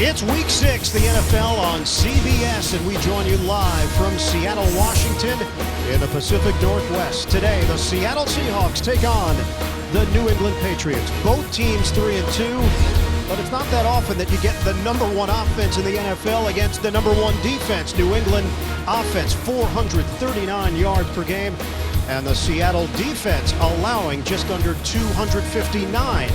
It's week 6, the NFL on CBS, and we join you live from Seattle, Washington in the Pacific Northwest. Today, the Seattle Seahawks take on the New England Patriots. Both teams 3-2, but it's not that often that you get the number one offense in the NFL against the number one defense. New England offense, 439 yards per game, and the Seattle defense allowing just under 259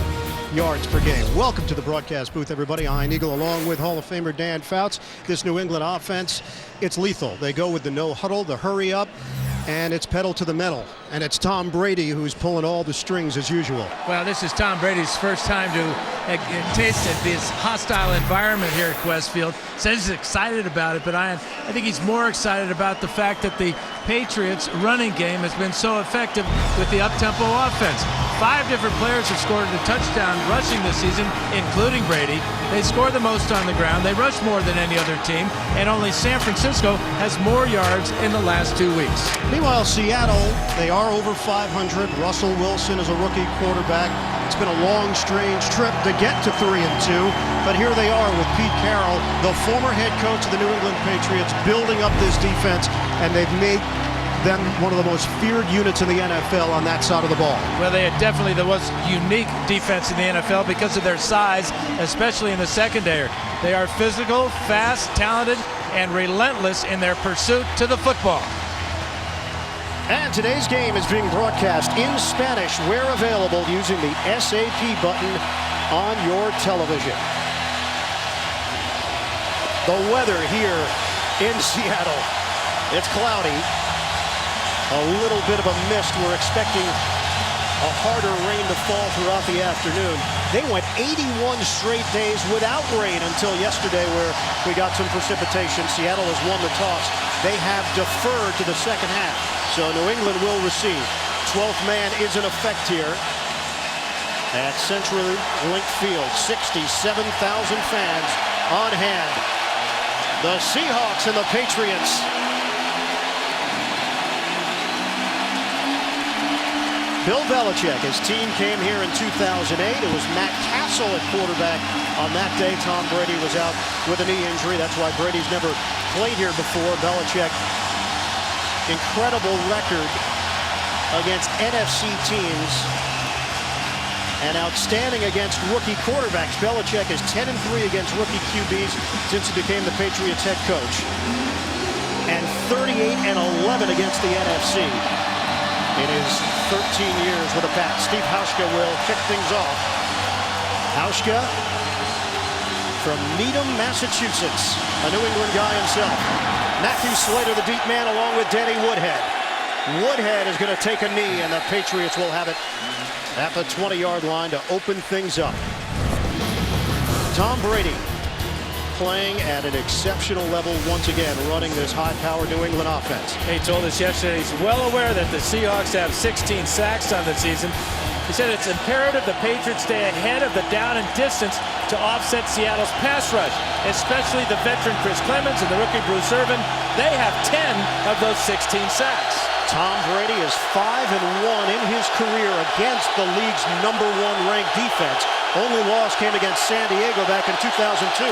yards per game. Welcome to the broadcast booth, everybody. Ian Eagle along with Hall of Famer Dan Fouts. This New England offense, it's lethal. They go with the no huddle, the hurry up, and it's pedal to the metal. And it's Tom Brady who's pulling all the strings as usual. Well, this is Tom Brady's first time to taste this hostile environment here at Westfield. Says he's excited about it, but I think he's more excited about the fact that the Patriots running game has been so effective with the up-tempo offense. 5 different players have scored a touchdown rushing this season, including Brady. They score the most on the ground. They rush more than any other team, and only San Francisco has more yards in the last 2 weeks. Meanwhile, Seattle, they are over 500. Russell Wilson is a rookie quarterback. It's been a long, strange trip to get to 3-2, but here they are with Pete Carroll, the former head coach of the New England Patriots, building up this defense, and they've made them one of the most feared units in the NFL on that side of the ball. Well, they are definitely the most unique defense in the NFL because of their size, especially in the secondary. They are physical, fast, talented, and relentless in their pursuit to the football. And today's game is being broadcast in Spanish where available using the SAP button on your television. The weather here in Seattle, it's cloudy. A little bit of a mist. We're expecting a harder rain to fall throughout the afternoon. They went 81 straight days without rain until yesterday, where we got some precipitation. Seattle has won the toss. They have deferred to the second half. So New England will receive. 12th man is in effect here at Central Link Field. 67,000 fans on hand. The Seahawks and the Patriots. Bill Belichick, his team came here in 2008. It was Matt Castle at quarterback on that day. Tom Brady was out with a knee injury. That's why Brady's never played here before. Belichick, incredible record against NFC teams and outstanding against rookie quarterbacks. Belichick is 10-3 against rookie QBs since he became the Patriots head coach, and 38-11 against the NFC in his 13 years with the Pats. Steve Hauschka will kick things off. Hauschka from Needham, Massachusetts, a New England guy himself. Matthew Slater, the deep man, along with Danny Woodhead. Woodhead is going to take a knee, and the Patriots will have it at the 20-yard line to open things up. Tom Brady playing at an exceptional level once again, running this high-powered New England offense. He told us yesterday he's well aware that the Seahawks have 16 sacks on the season. He said it's imperative the Patriots stay ahead of the down and distance to offset Seattle's pass rush, especially the veteran Chris Clemens and the rookie Bruce Irvin. They have 10 of those 16 sacks. Tom Brady is 5-1 in his career against the league's #1 ranked defense. Only loss came against San Diego back in 2002.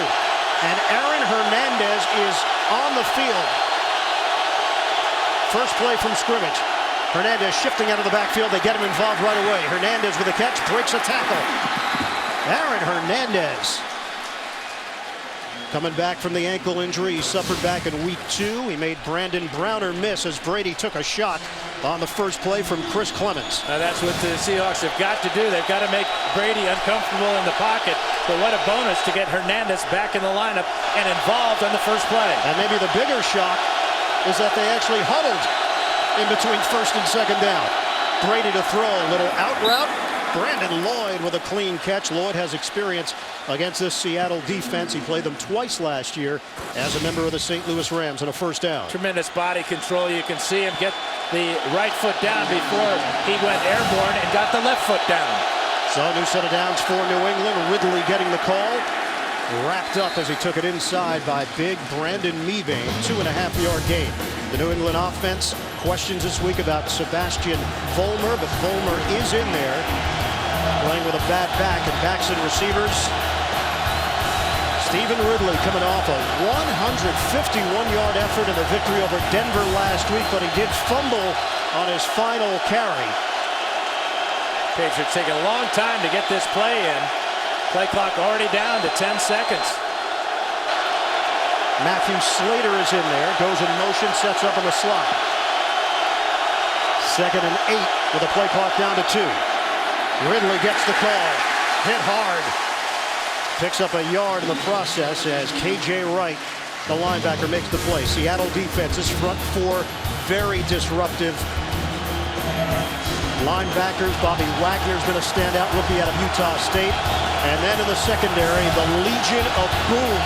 And Aaron Hernandez is on the field. First play from scrimmage. Hernandez shifting out of the backfield. They get him involved right away. Hernandez with a catch, breaks a tackle. Aaron Hernandez coming back from the ankle injury he suffered back in week 2. He made Brandon Browner miss as Brady took a shot on the first play from Chris Clemens. That's what the Seahawks have got to do. They've got to make Brady uncomfortable in the pocket. But what a bonus to get Hernandez back in the lineup and involved on the first play. And maybe the bigger shock is that they actually huddled in between first and second down. Brady to throw, a little out route. Brandon Lloyd with a clean catch. Lloyd has experience against this Seattle defense. He played them twice last year as a member of the St. Louis Rams on a first down. Tremendous body control. You can see him get the right foot down before he went airborne and got the left foot down. So a new set of downs for New England. Ridley getting the call. Wrapped up as he took it inside by big Brandon Mebane. 2.5-yard gain. The New England offense, questions this week about Sebastian Vollmer, but Vollmer is in there playing with a bad back, and backs and receivers Stephen Ridley coming off a 151-yard effort in the victory over Denver last week, but he did fumble on his final carry. Patriots taking a long time to get this play in. Play clock already down to 10 seconds. Matthew Slater is in there, goes in motion, sets up in the slot. 2nd and 8 with the play clock down to 2. Ridley gets the call, hit hard. Picks up a yard in the process as K.J. Wright, the linebacker, makes the play. Seattle defense's front four, very disruptive. Linebackers, Bobby Wagner's been a standout rookie out of Utah State. And then in the secondary, the Legion of Boom.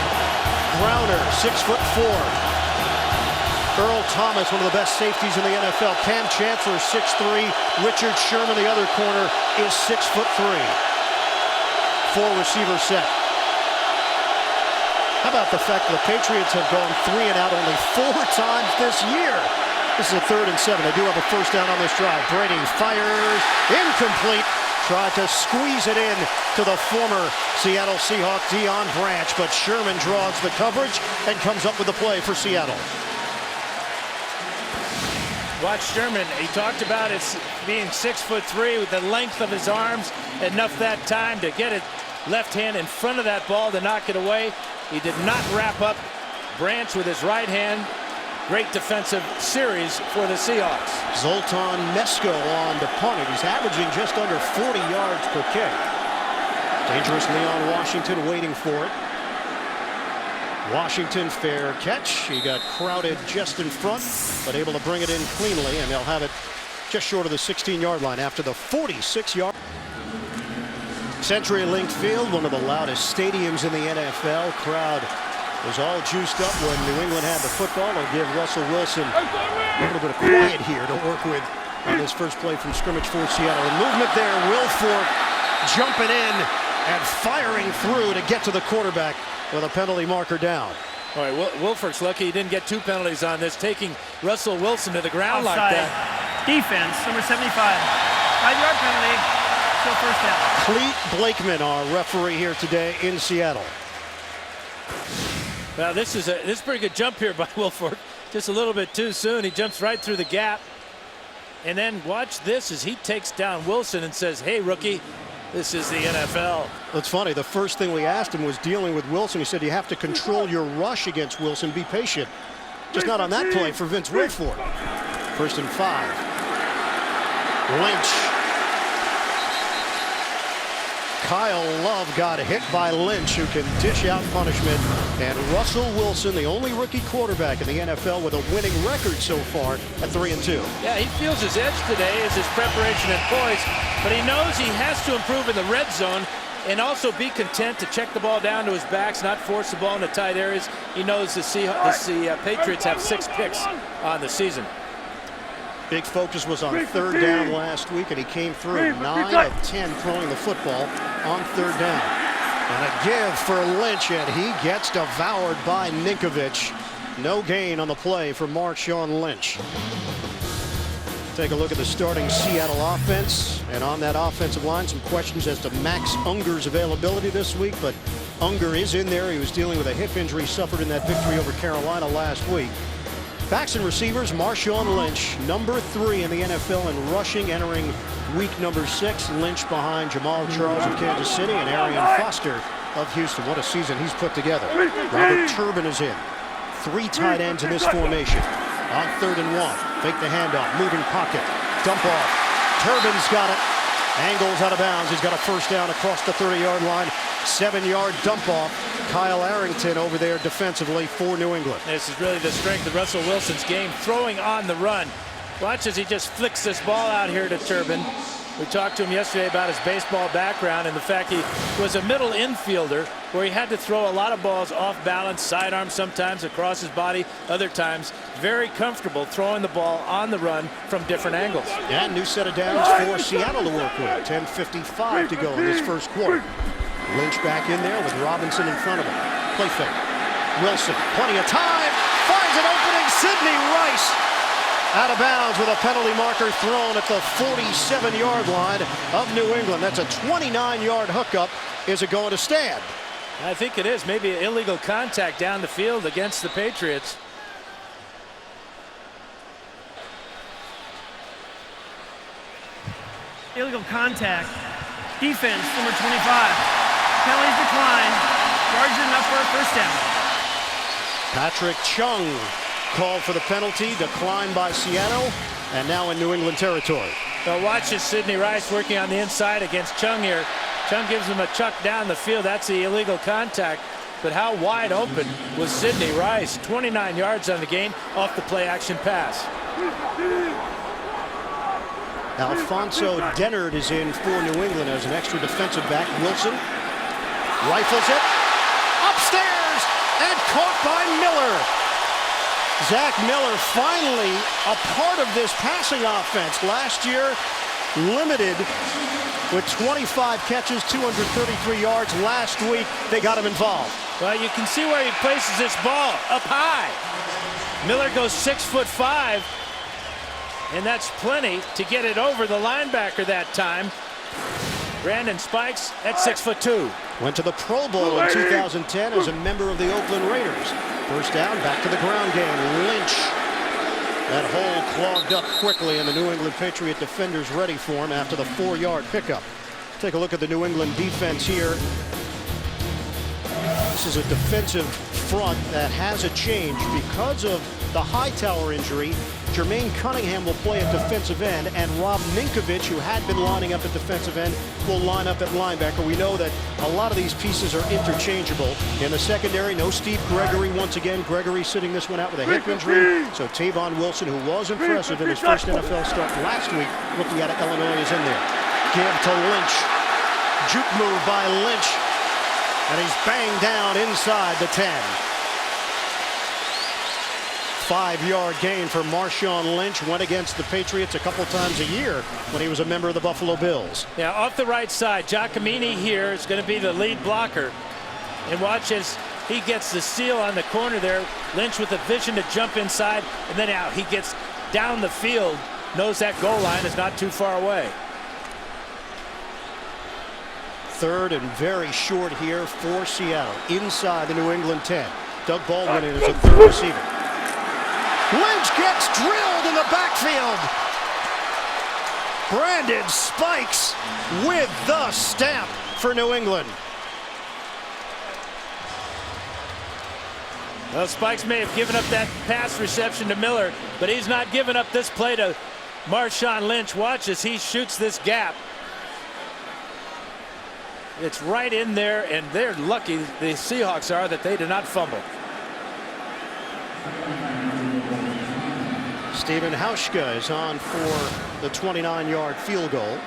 Browner, 6'4". Earl Thomas, one of the best safeties in the NFL. Cam Chancellor, 6'3". Richard Sherman, the other corner, is 6'3". 4-receiver set. How about the fact that the Patriots have gone 3 and out only 4 times this year? This is a 3rd and 7. They do have a first down on this drive. Brady fires, incomplete. Tried to squeeze it in to the former Seattle Seahawk Deion Branch, but Sherman draws the coverage and comes up with the play for Seattle. Watch Sherman. He talked about it being 6'3" with the length of his arms. Enough that time to get it left hand in front of that ball to knock it away. He did not wrap up Branch with his right hand. Great defensive series for the Seahawks. Zoltan Mesko on to punt it. He's averaging just under 40 yards per kick. Dangerous Leon Washington waiting for it. Washington, fair catch. He got crowded just in front, but able to bring it in cleanly, and they'll have it just short of the 16-yard line after the 46-yard. CenturyLink Field, one of the loudest stadiums in the NFL. Crowd was all juiced up when New England had the football. They'll give Russell Wilson a little bit of quiet here to work with on this first play from scrimmage for Seattle. A movement there, Wilfork jumping in and firing through to get to the quarterback with a penalty marker down. All right, Wilfork's lucky he didn't get 2 penalties on this, taking Russell Wilson to the ground Offside. like that. Defense, number 75. 5-yard penalty, still first down. Clete Blakeman, our referee here today in Seattle. Now this is a pretty good jump here by Wilfork. Just a little bit too soon. He jumps right through the gap. And then watch this as he takes down Wilson and says, "Hey, rookie, this is the NFL." It's funny, the first thing we asked him was dealing with Wilson. He said you have to control your rush against Wilson, be patient. Just not on that play for Vince Wilfork. 1st and 5. Lynch. Kyle Love got hit by Lynch, who can dish out punishment. And Russell Wilson, the only rookie quarterback in the NFL with a winning record so far at 3-2. Yeah, he feels his edge today as his preparation and poise, but he knows he has to improve in the red zone and also be content to check the ball down to his backs, not force the ball into tight areas. He knows the Patriots have 6 picks on the season. Big focus was on 3rd down last week, and he came through 9 of 10 throwing the football on 3rd down. And a give for Lynch, and he gets devoured by Ninkovich. No gain on the play for Marshawn Lynch. Take a look at the starting Seattle offense, and on that offensive line, some questions as to Max Unger's availability this week, but Unger is in there. He was dealing with a hip injury suffered in that victory over Carolina last week. Backs and receivers, Marshawn Lynch, number 3 in the NFL in rushing, entering week number 6. Lynch behind Jamal Charles of Kansas City and Arian Foster of Houston. What a season he's put together. Robert Turbin is in. 3 tight ends in this formation. On 3rd and 1, fake the handoff, moving pocket, dump off. Turbin's got it. Angles out of bounds. He's got a first down across the 30-yard line. 7-yard dump off. Kyle Arrington over there defensively for New England. This is really the strength of Russell Wilson's game, throwing on the run. Watch as he just flicks this ball out here to Turbin. We talked to him yesterday about his baseball background and the fact he was a middle infielder where he had to throw a lot of balls off balance, sidearm sometimes across his body, other times very comfortable throwing the ball on the run from different angles. Yeah, new set of downs for Seattle to work with. 10:55 to go in this first quarter. Lynch back in there with Robinson in front of him. Play fake. Wilson, plenty of time, finds an opening. Sidney Rice out of bounds with a penalty marker thrown at the 47-yard line of New England. That's a 29-yard hookup. Is it going to stand? I think it is. Maybe illegal contact down the field against the Patriots. Illegal contact. Defense, number 25. Penalties decline. Yards enough for a first down. Patrick Chung called for the penalty, declined by Seattle, and now in New England territory. So watch this, Sidney Rice working on the inside against Chung here. Chung gives him a chuck down the field. That's the illegal contact. But how wide open was Sidney Rice? 29 yards on the gain off the play action pass. Alfonso Dennard is in for New England as an extra defensive back. Wilson rifles it upstairs and caught by Miller. Zach Miller finally a part of this passing offense. Last year limited with 25 catches, 233 yards. Last week they got him involved. Well, you can see where he places this ball, up high. Miller goes 6'5", and that's plenty to get it over the linebacker that time. Brandon Spikes at 6'2". Went to the Pro Bowl in 2010 as a member of the Oakland Raiders. First down, back to the ground game. Lynch. That hole clogged up quickly, and the New England Patriot defenders ready for him after the 4-yard pickup. Take a look at the New England defense here. This is a defensive front that has a change because of the Hightower injury. Jermaine Cunningham will play at defensive end, and Rob Ninkovich, who had been lining up at defensive end, will line up at linebacker. We know that a lot of these pieces are interchangeable. In the secondary, no Steve Gregory once again. Gregory sitting this one out with a hip injury. So Tavon Wilson, who was impressive in his first NFL start last week, rookie out of Illinois, is in there. Give to Lynch. Juke move by Lynch. And he's banged down inside the 10. 5-yard gain for Marshawn Lynch. Went against the Patriots a couple times a year when he was a member of the Buffalo Bills. Yeah, off the right side, Giacomini here is going to be the lead blocker. And watch as he gets the seal on the corner there. Lynch with the vision to jump inside and then out. He gets down the field, knows that goal line is not too far away. Third and very short here for Seattle. Inside the New England 10. Doug Baldwin in as a third receiver. Lynch gets drilled in the backfield. Brandon Spikes with the stamp for New England. Well, Spikes may have given up that pass reception to Miller, but he's not giving up this play to Marshawn Lynch. Watch as he shoots this gap. It's right in there, and they're lucky, the Seahawks are, that they did not fumble. Stephen Hauschka is on for the 29-yard field goal.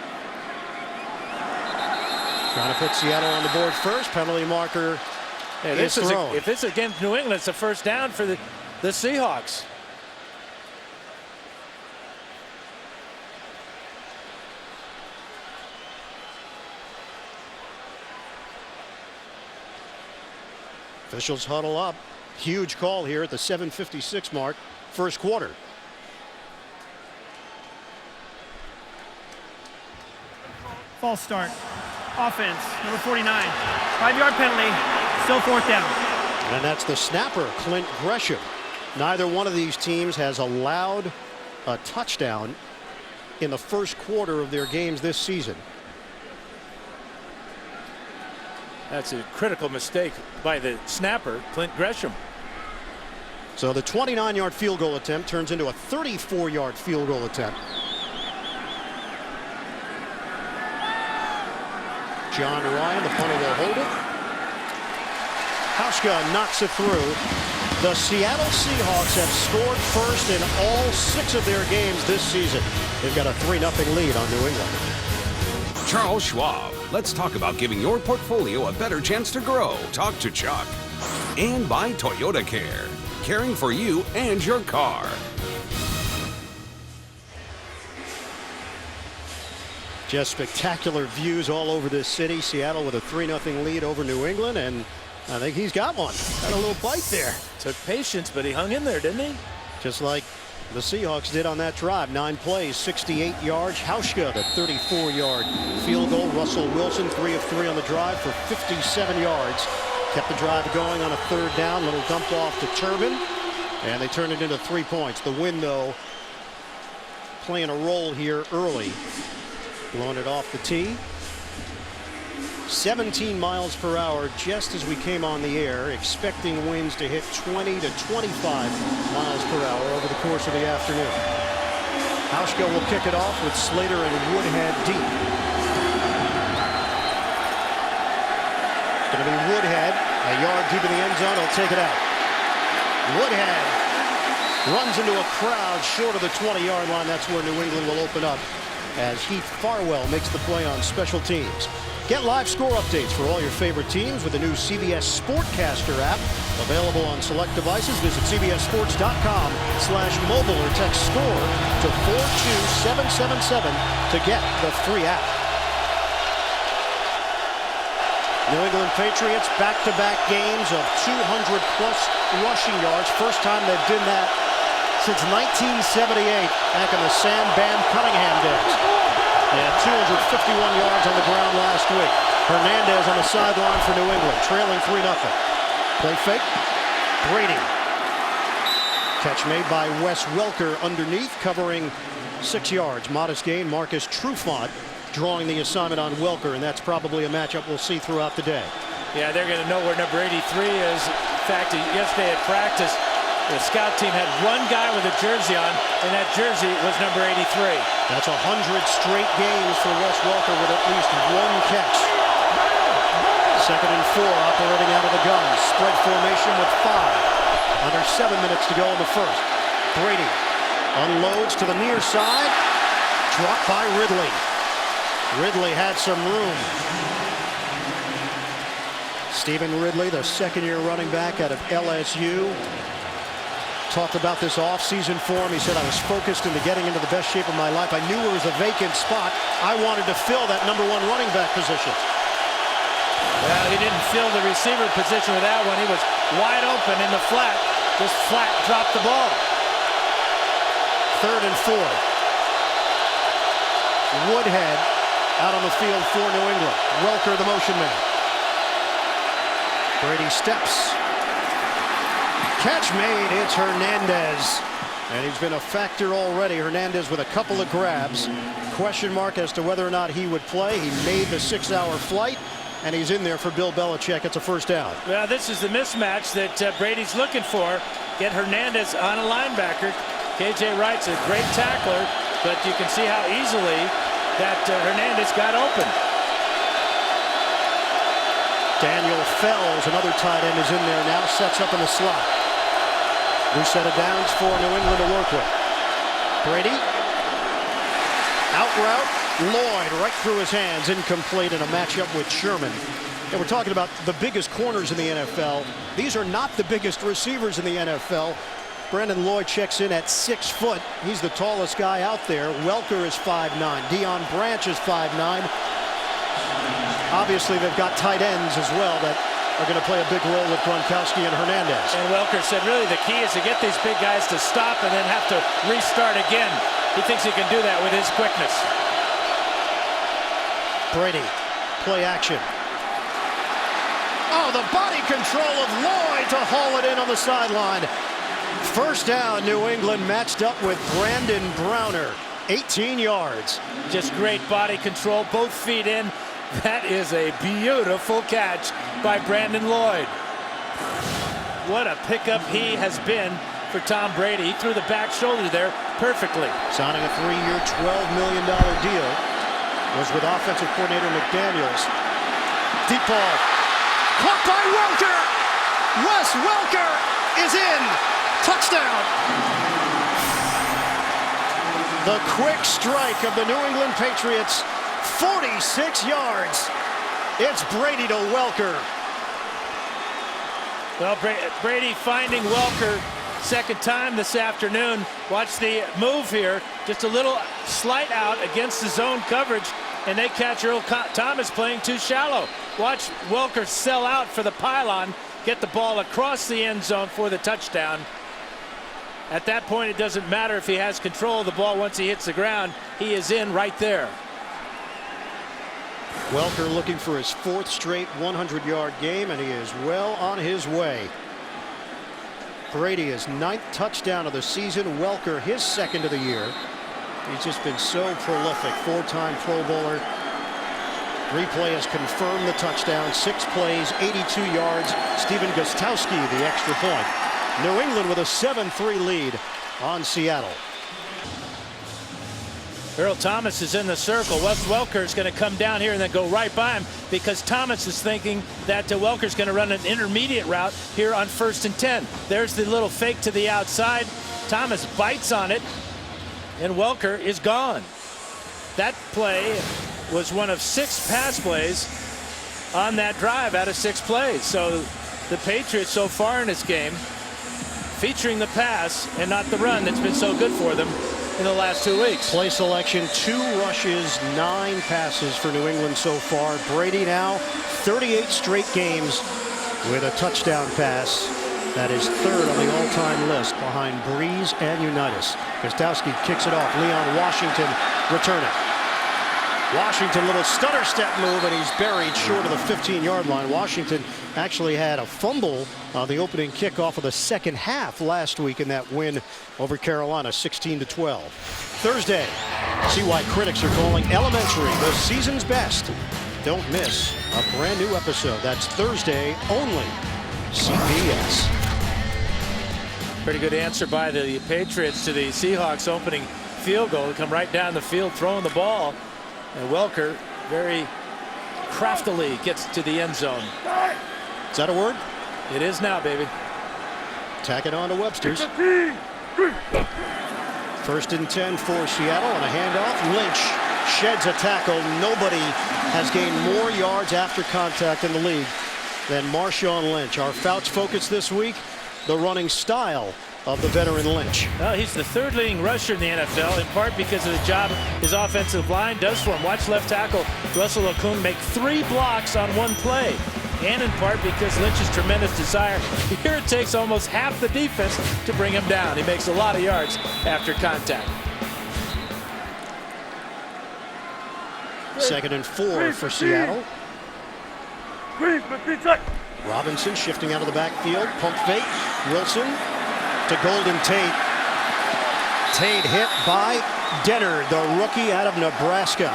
Trying to put Seattle on the board first. Penalty marker is thrown. If it's against New England, it's a first down for the Seahawks. Officials huddle up. Huge call here at the 7:56 mark, first quarter. False start. Offense, number 49. 5-yard penalty. Still fourth down. And that's the snapper, Clint Gresham. Neither one of these teams has allowed a touchdown in the first quarter of their games this season. That's a critical mistake by the snapper, Clint Gresham. So the 29-yard field goal attempt turns into a 34-yard field goal attempt. John Ryan, the punter, will hold it. Hauschka knocks it through. The Seattle Seahawks have scored first in all 6 of their games this season. They've got a 3-0 lead on New England. Charles Schwab. Let's talk about giving your portfolio a better chance to grow. Talk to Chuck. And by Toyota Care. Caring for you and your car. Just spectacular views all over this city. Seattle with a 3-0 lead over New England, and I think he's got one. Got a little bite there. Took patience, but he hung in there, didn't he? Just like the Seahawks did on that drive. 9 plays, 68 yards. Hauschka, the 34-yard field goal. Russell Wilson, 3 of 3 on the drive for 57 yards. Kept the drive going on a 3rd down. Little dump off to Turbin. And they turn it into 3 points. The wind, though, playing a role here early. Blowing it off the tee. 17 miles per hour just as we came on the air. Expecting winds to hit 20 to 25 miles per hour over the course of the afternoon. Hauschka will kick it off with Slater and Woodhead deep. It's going to be Woodhead, a yard deep in the end zone. He'll take it out. Woodhead runs into a crowd short of the 20-yard line. That's where New England will open up as Heath Farwell makes the play on special teams. Get live score updates for all your favorite teams with the new CBS Sportcaster app. Available on select devices. Visit cbssports.com/mobile or text SCORE to 42777 to get the free app. New England Patriots back-to-back games of 200-plus rushing yards. First time they've done that since 1978, back in the Sam Bam Cunningham days. They had 251 yards on the ground last week. Hernandez on the sideline for New England, trailing 3-0. Play fake. Brady. Catch made by Wes Welker underneath, covering 6 yards. Modest gain. Marcus Trufant drawing the assignment on Welker, and that's probably a matchup we'll see throughout the day. Yeah, they're going to know where number 83 is. In fact, yesterday at practice, the scout team had one guy with a jersey on, and that jersey was number 83. That's 100 straight games for Wes Welker with at least 1 catch. 2nd and 4, operating out of the gun. Spread formation with 5. Under 7 minutes to go in the first. Brady unloads to the near side. Dropped by Ridley. Ridley had some room. Stephen Ridley, the 2nd-year running back out of LSU. Talked about this offseason for him. He said, I was focused into getting into the best shape of my life. I knew there was a vacant spot. I wanted to fill that number 1 running back position. Well, he didn't fill the receiver position with that one. He was wide open in the flat. Just flat dropped the ball. 3rd and 4. Woodhead out on the field for New England. Welker, the motion man. Brady steps. Catch made. It's Hernandez. And he's been a factor already. Hernandez with a couple of grabs. Question mark as to whether or not he would play. He made the 6-hour flight, and he's in there for Bill Belichick. It's a first down. Well, this is the mismatch that Brady's looking for. Get Hernandez on a linebacker. KJ Wright's a great tackler, but you can see how easily that Hernandez got open. Daniel Fells, another tight end, is in there now. Sets up in the slot. New set of downs for New England to work with. Brady. Out route. Lloyd right through his hands. Incomplete in a matchup with Sherman. And we're talking about the biggest corners in the NFL. These are not the biggest receivers in the NFL. Brandon Lloyd checks in at 6 foot. He's the tallest guy out there. Welker is 5'9". Deion Branch is 5'9". Obviously, they've got tight ends as well that are going to play a big role with Gronkowski and Hernandez. And Welker said really the key is to get these big guys to stop and then have to restart again. He thinks he can do that with his quickness. Brady, play action. Oh, the body control of Lloyd to haul it in on the sideline. First down, New England matched up with Brandon Browner. 18 yards. Just great body control, both feet in. That is a beautiful catch by Brandon Lloyd. What a pickup he has been for Tom Brady. He threw the back shoulder there perfectly. Signing a 3-year, $12 million deal was with offensive coordinator McDaniels. Deep ball. Caught by Welker. Wes Welker is in. Touchdown. The quick strike of the New England Patriots. 46 yards. It's Brady to Welker. Well, Brady finding Welker second time this afternoon. Watch the move here. Just a little slight out against the zone coverage, and they catch Earl Thomas playing too shallow. Watch Welker sell out for the pylon, get the ball across the end zone for the touchdown. At that point, it doesn't matter if he has control of the ball once he hits the ground. He is in right there. Welker looking for his 4th straight 100-yard game, and he is well on his way. Brady, his 9th touchdown of the season. Welker, his 2nd of the year. He's just been so prolific. 4-time Pro Bowler. Replay has confirmed the touchdown. 6 plays, 82 yards. Steven Gostkowski, the extra point. New England with a 7-3 lead on Seattle. Earl Thomas is in the circle. Wes Welker is going to come down here and then go right by him because Thomas is thinking that Welker is going to run an intermediate route here on 1st and 10. There's the little fake to the outside. Thomas bites on it, and Welker is gone. That play was one of 6 pass plays on that drive out of 6 plays. So the Patriots so far in this game featuring the pass and not the run that's been so good for them in the last 2 weeks. Play selection, 2 rushes, 9 passes for New England so far. Brady now 38 straight games with a touchdown pass. That is 3rd on the all-time list behind Breeze and Unitas. Gostkowski kicks it off. Leon Washington returning. Washington, little stutter step move, and he's buried short of the 15-yard line. Washington actually had a fumble on the opening kickoff of the second half last week in that win over Carolina, 16-12. Thursday, see why critics are calling Elementary the season's best. Don't miss a brand new episode. That's Thursday only. CBS. Pretty good answer by the Patriots to the Seahawks opening field goal. They come right down the field throwing the ball. And Welker very craftily gets to the end zone. Is that a word? It is now, baby. Tack it on to Webster's. 1st and 10 for Seattle on a handoff. Lynch sheds a tackle. Nobody has gained more yards after contact in the league than Marshawn Lynch. Our Fouts focus this week, the running style of the veteran Lynch. Well, he's the 3rd leading rusher in the NFL, in part because of the job his offensive line does for him. Watch left tackle Russell Okung make 3 blocks on 1 play. And in part because Lynch's tremendous desire. Here it takes almost half the defense to bring him down. He makes a lot of yards after contact. 2nd and 4 for Seattle. Robinson shifting out of the backfield. Pump fake. Wilson to Golden Tate. Tate hit by Denner, the rookie out of Nebraska.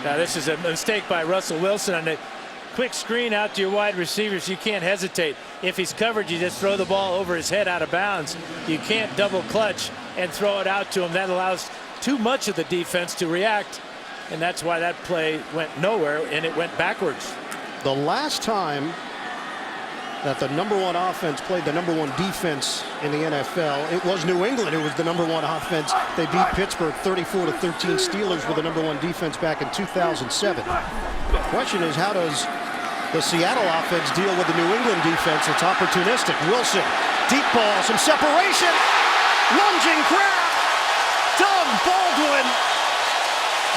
Now this is a mistake by Russell Wilson on a quick screen out to your wide receivers. You can't hesitate. If he's covered, you just throw the ball over his head out of bounds. You can't double clutch and throw it out to him. That allows too much of the defense to react, and that's why that play went nowhere and it went backwards. The last time that the #1 offense played the #1 defense in the NFL, it was New England who was the #1 offense. They beat Pittsburgh 34-13. Steelers with the #1 defense back in 2007. The question is, how does the Seattle offense deal with the New England defense? It's opportunistic. Wilson, deep ball, some separation, lunging grab. Doug Baldwin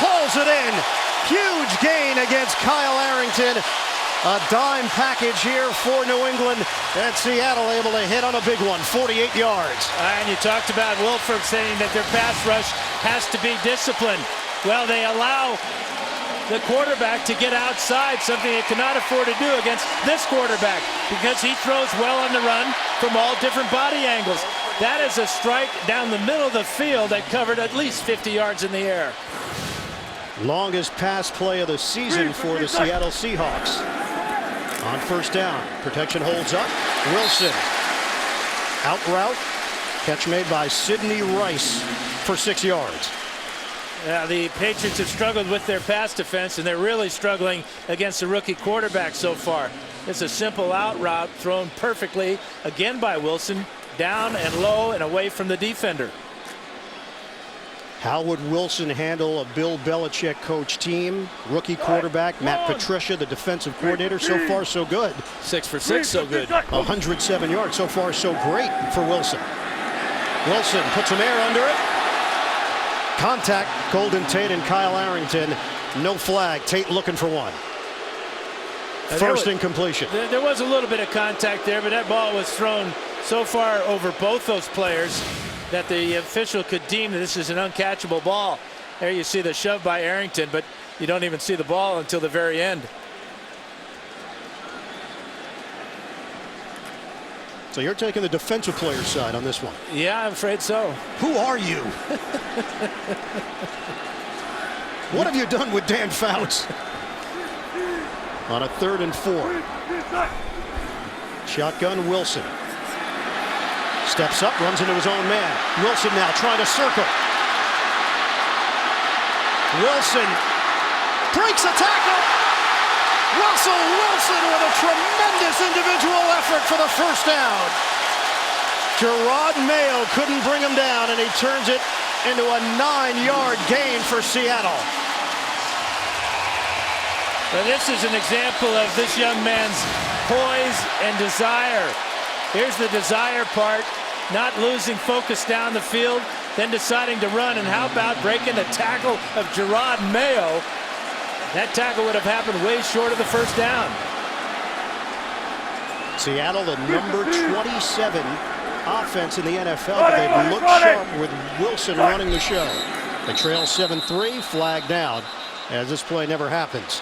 hauls it in. Huge gain against Kyle Arrington. A dime package here for New England, and Seattle able to hit on a big one, 48 yards. And you talked about Wolford saying that their pass rush has to be disciplined. Well, they allow the quarterback to get outside, something they cannot afford to do against this quarterback because he throws well on the run from all different body angles. That is a strike down the middle of the field that covered at least 50 yards in the air. Longest pass play of the season for the Seattle Seahawks. On 1st down, protection holds up. Wilson, out route, catch made by Sidney Rice for 6 yards. The Patriots have struggled with their pass defense, and they're really struggling against the rookie quarterback so far. It's a simple out route thrown perfectly, again by Wilson, down and low and away from the defender. How would Wilson handle a Bill Belichick coach team? Rookie quarterback Matt Patricia, the defensive coordinator. So far, so good. 6 for 6, so good. 107 yards. So far, so great for Wilson. Wilson puts some air under it. Contact, Golden Tate and Kyle Arrington. No flag. Tate looking for one. First incompletion. There was a little bit of contact there, but that ball was thrown so far over both those players that the official could deem that this is an uncatchable ball. There you see the shove by Arrington, but you don't even see the ball until the very end. So you're taking the defensive player side on this one. Yeah, I'm afraid so. Who are you? What have you done with Dan Fouts? On a 3rd and 4. Shotgun Wilson. Steps up, runs into his own man. Wilson now trying to circle. Wilson breaks a tackle. Russell Wilson with a tremendous individual effort for the first down. Gerard Mayo couldn't bring him down, and he turns it into a 9-yard gain for Seattle. Well, this is an example of this young man's poise and desire. Here's the desire part, not losing focus down the field, then deciding to run. And how about breaking the tackle of Gerard Mayo? That tackle would have happened way short of the first down. Seattle, the number 27 offense in the NFL, but they've looked sharp with Wilson running the show. They trail 7-3, flag down, as this play never happens.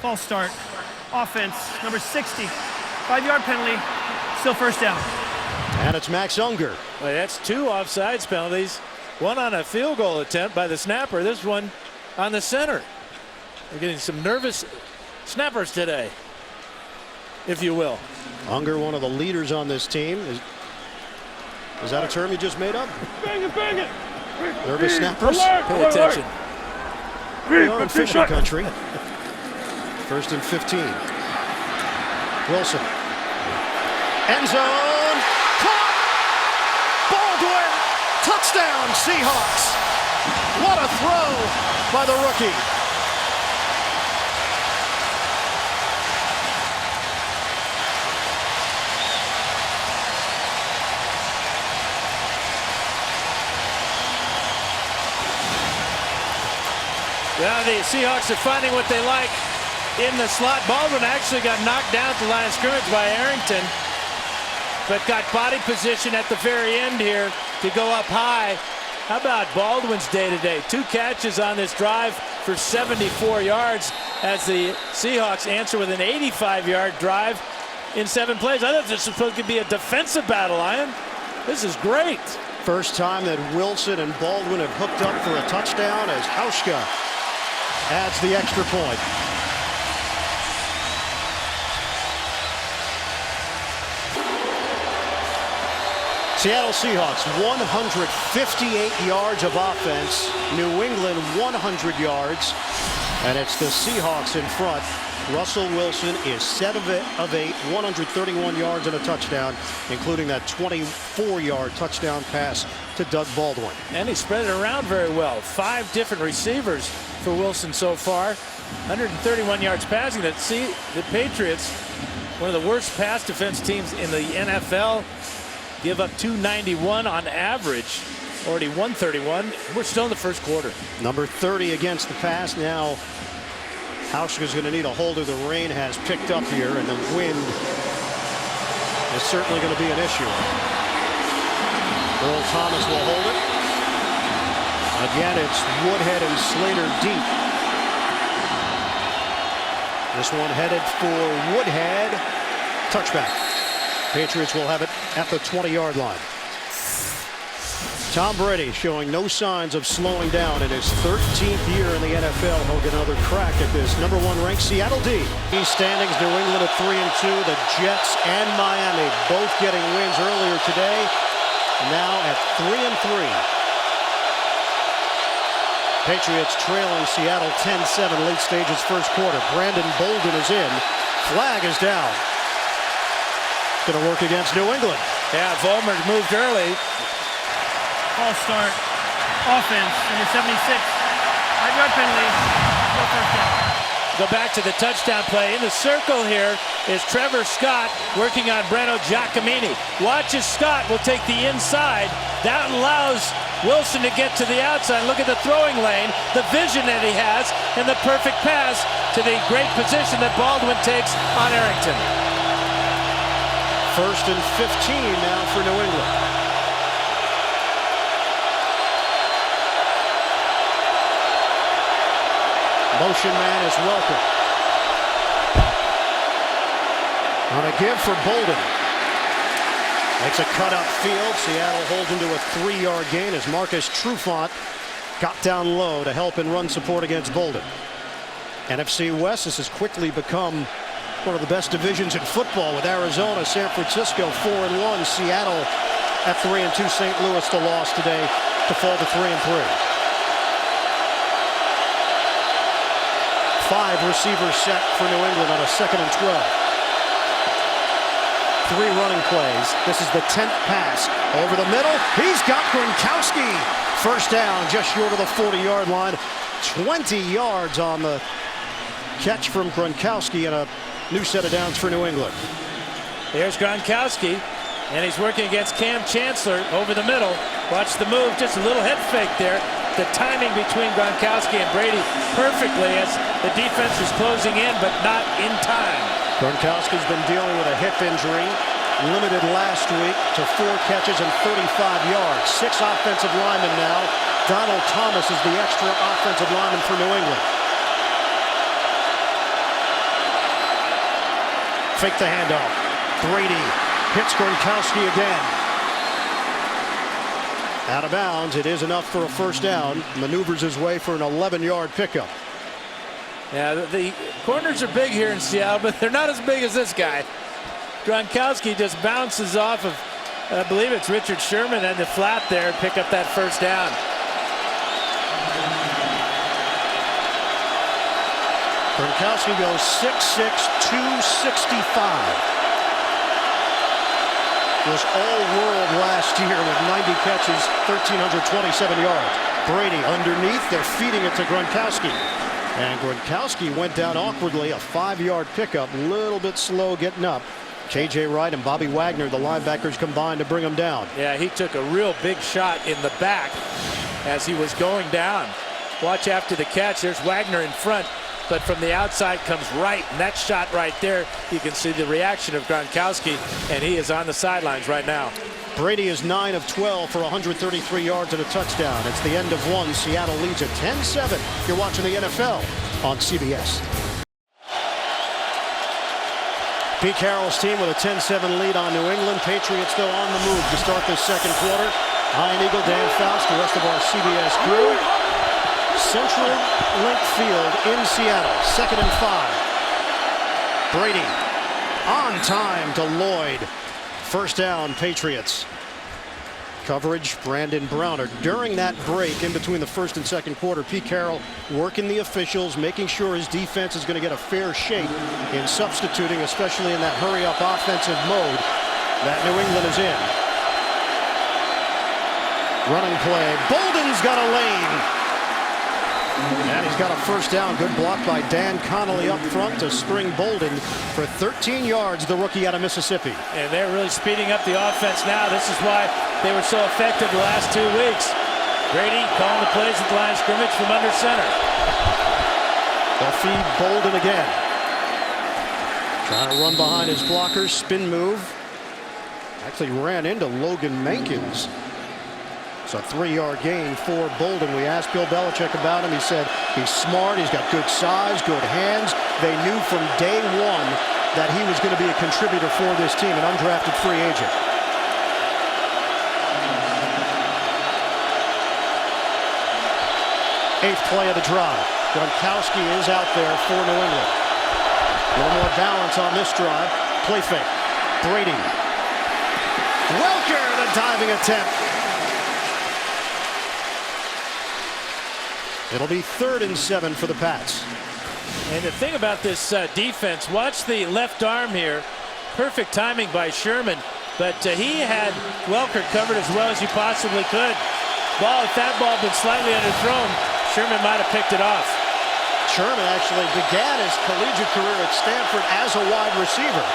False start. Offense, number 60. 5-yard penalty. Still first down. And it's Max Unger. Well, that's 2 offsides penalties. One on a field goal attempt by the snapper. This one on the center. We're getting some nervous snappers today, if you will. Unger, one of the leaders on this team. Is that a term you just made up? Bang it, bang it. Nervous snappers? Pay attention. We are in fishing country. 1st and 15. Wilson. End zone. Caught. Baldwin. Touchdown, Seahawks. What a throw by the rookie. Well, the Seahawks are finding what they like in the slot. Baldwin actually got knocked down at the line of scrimmage by Arrington, but got body position at the very end here to go up high. How about Baldwin's day today? 2 catches on this drive for 74 yards as the Seahawks answer with an 85-yard drive in 7 plays. I thought this was supposed to be a defensive battle, Ian. This is great. First time that Wilson and Baldwin have hooked up for a touchdown as Hauschka adds the extra point. Seattle Seahawks 158 yards of offense. New England 100 yards. And it's the Seahawks in front. Russell Wilson is 7 of 8, 131 yards and a touchdown, including that 24-yard touchdown pass to Doug Baldwin. And he spread it around very well. 5 different receivers for Wilson so far. 131 yards passing. The Patriots, one of the worst pass defense teams in the NFL, give up 291 on average. Already 131. We're still in the first quarter. Number 30 against the pass. Now Hauschka's going to need a holder. The rain has picked up here, and the wind is certainly going to be an issue. Earl Thomas will hold it. Again, it's Woodhead and Slater deep. This one headed for Woodhead. Touchback. Patriots will have it at the 20-yard line. Tom Brady showing no signs of slowing down in his 13th year in the NFL. He'll get another crack at this number 1 ranked Seattle D. East standings, New England at 3-2. The Jets and Miami both getting wins earlier today. Now at 3-3. Patriots trailing Seattle 10-7 late stages first quarter. Brandon Bolden is in. Flag is down. Going to work against New England. Yeah, Vollmer moved early. False start. Offense, number 76. 5-yard penalty. No first down. Go back to the touchdown play. In the circle here is Trevor Scott working on Breno Giacomini. Watch as Scott will take the inside. That allows Wilson to get to the outside. Look at the throwing lane, the vision that he has, and the perfect pass to the great position that Baldwin takes on Arrington. First and 15 now for New England. Motion man is welcome. On a give for Bolden. Makes a cut upfield. Seattle holds him to a 3-yard gain as Marcus Trufant got down low to help in run support against Bolden. NFC West, this has quickly become one of the best divisions in football with Arizona, San Francisco 4-1, Seattle at 3-2, St. Louis the loss today to fall to 3-3. 5 receivers set for New England on a 2nd and 12. 3 running plays. This is the 10th pass over the middle. He's got Gronkowski. First down just short of the 40-yard line. 20 yards on the catch from Gronkowski and a new set of downs for New England. There's Gronkowski, and he's working against Cam Chancellor over the middle. Watch the move, just a little head fake there. The timing between Gronkowski and Brady perfectly as the defense is closing in, but not in time. Gronkowski's been dealing with a hip injury, limited last week to 4 catches and 35 yards. 6 offensive linemen now. Donald Thomas is the extra offensive lineman for New England. Fake the handoff. Brady hits Gronkowski again. Out of bounds. It is enough for a first down. Maneuvers his way for an 11-yard pickup. Yeah, the corners are big here in Seattle, but they're not as big as this guy. Gronkowski just bounces off of, I believe it's Richard Sherman and the flat there, pick up that first down. Gronkowski goes 6'6", 265. Was all-world last year with 90 catches, 1,327 yards. Brady underneath, they're feeding it to Gronkowski. And Gronkowski went down awkwardly, a 5-yard pickup, a little bit slow getting up. J.J. Wright and Bobby Wagner, the linebackers, combined to bring him down. Yeah, he took a real big shot in the back as he was going down. Watch after the catch. There's Wagner in front, but from the outside comes Wright, and that shot right there, you can see the reaction of Gronkowski, and he is on the sidelines right now. Brady is 9 of 12 for 133 yards and a touchdown. It's the end of one. Seattle leads at 10-7. You're watching the NFL on CBS. Pete Carroll's team with a 10-7 lead on New England. Patriots, though, on the move to start this second quarter. Ian Eagle, Dan Faust, the rest of our CBS crew. Central Link Field in Seattle. 2nd and 5. Brady on time to Lloyd. First down, Patriots. Coverage, Brandon Browner. During that break in between the first and second quarter, Pete Carroll working the officials, making sure his defense is going to get a fair shake in substituting, especially in that hurry-up offensive mode that New England is in. Running play. Bolden's got a lane. And he's got a first down. Good block by Dan Connolly up front to spring Bolden for 13 yards, the rookie out of Mississippi. And they're really speeding up the offense now. This is why they were so effective the last 2 weeks. Brady calling the plays at the line of scrimmage from under center. They'll feed Bolden again. Trying to run behind his blockers. Spin move. Actually ran into Logan Mankins. It's a 3-yard gain for Bolden. We asked Bill Belichick about him. He said he's smart. He's got good size, good hands. They knew from day one that he was going to be a contributor for this team, an undrafted free agent. Eighth play of the drive. Gronkowski is out there for New England. A little more balance on this drive. Play fake. Brady. Welker, the diving attempt. It'll be 3rd and 7 for the Pats. And the thing about this defense, watch the left arm here. Perfect timing by Sherman, but he had Welker covered as well as you possibly could. If that ball had been slightly underthrown, Sherman might have picked it off. Sherman actually began his collegiate career at Stanford as a wide receiver.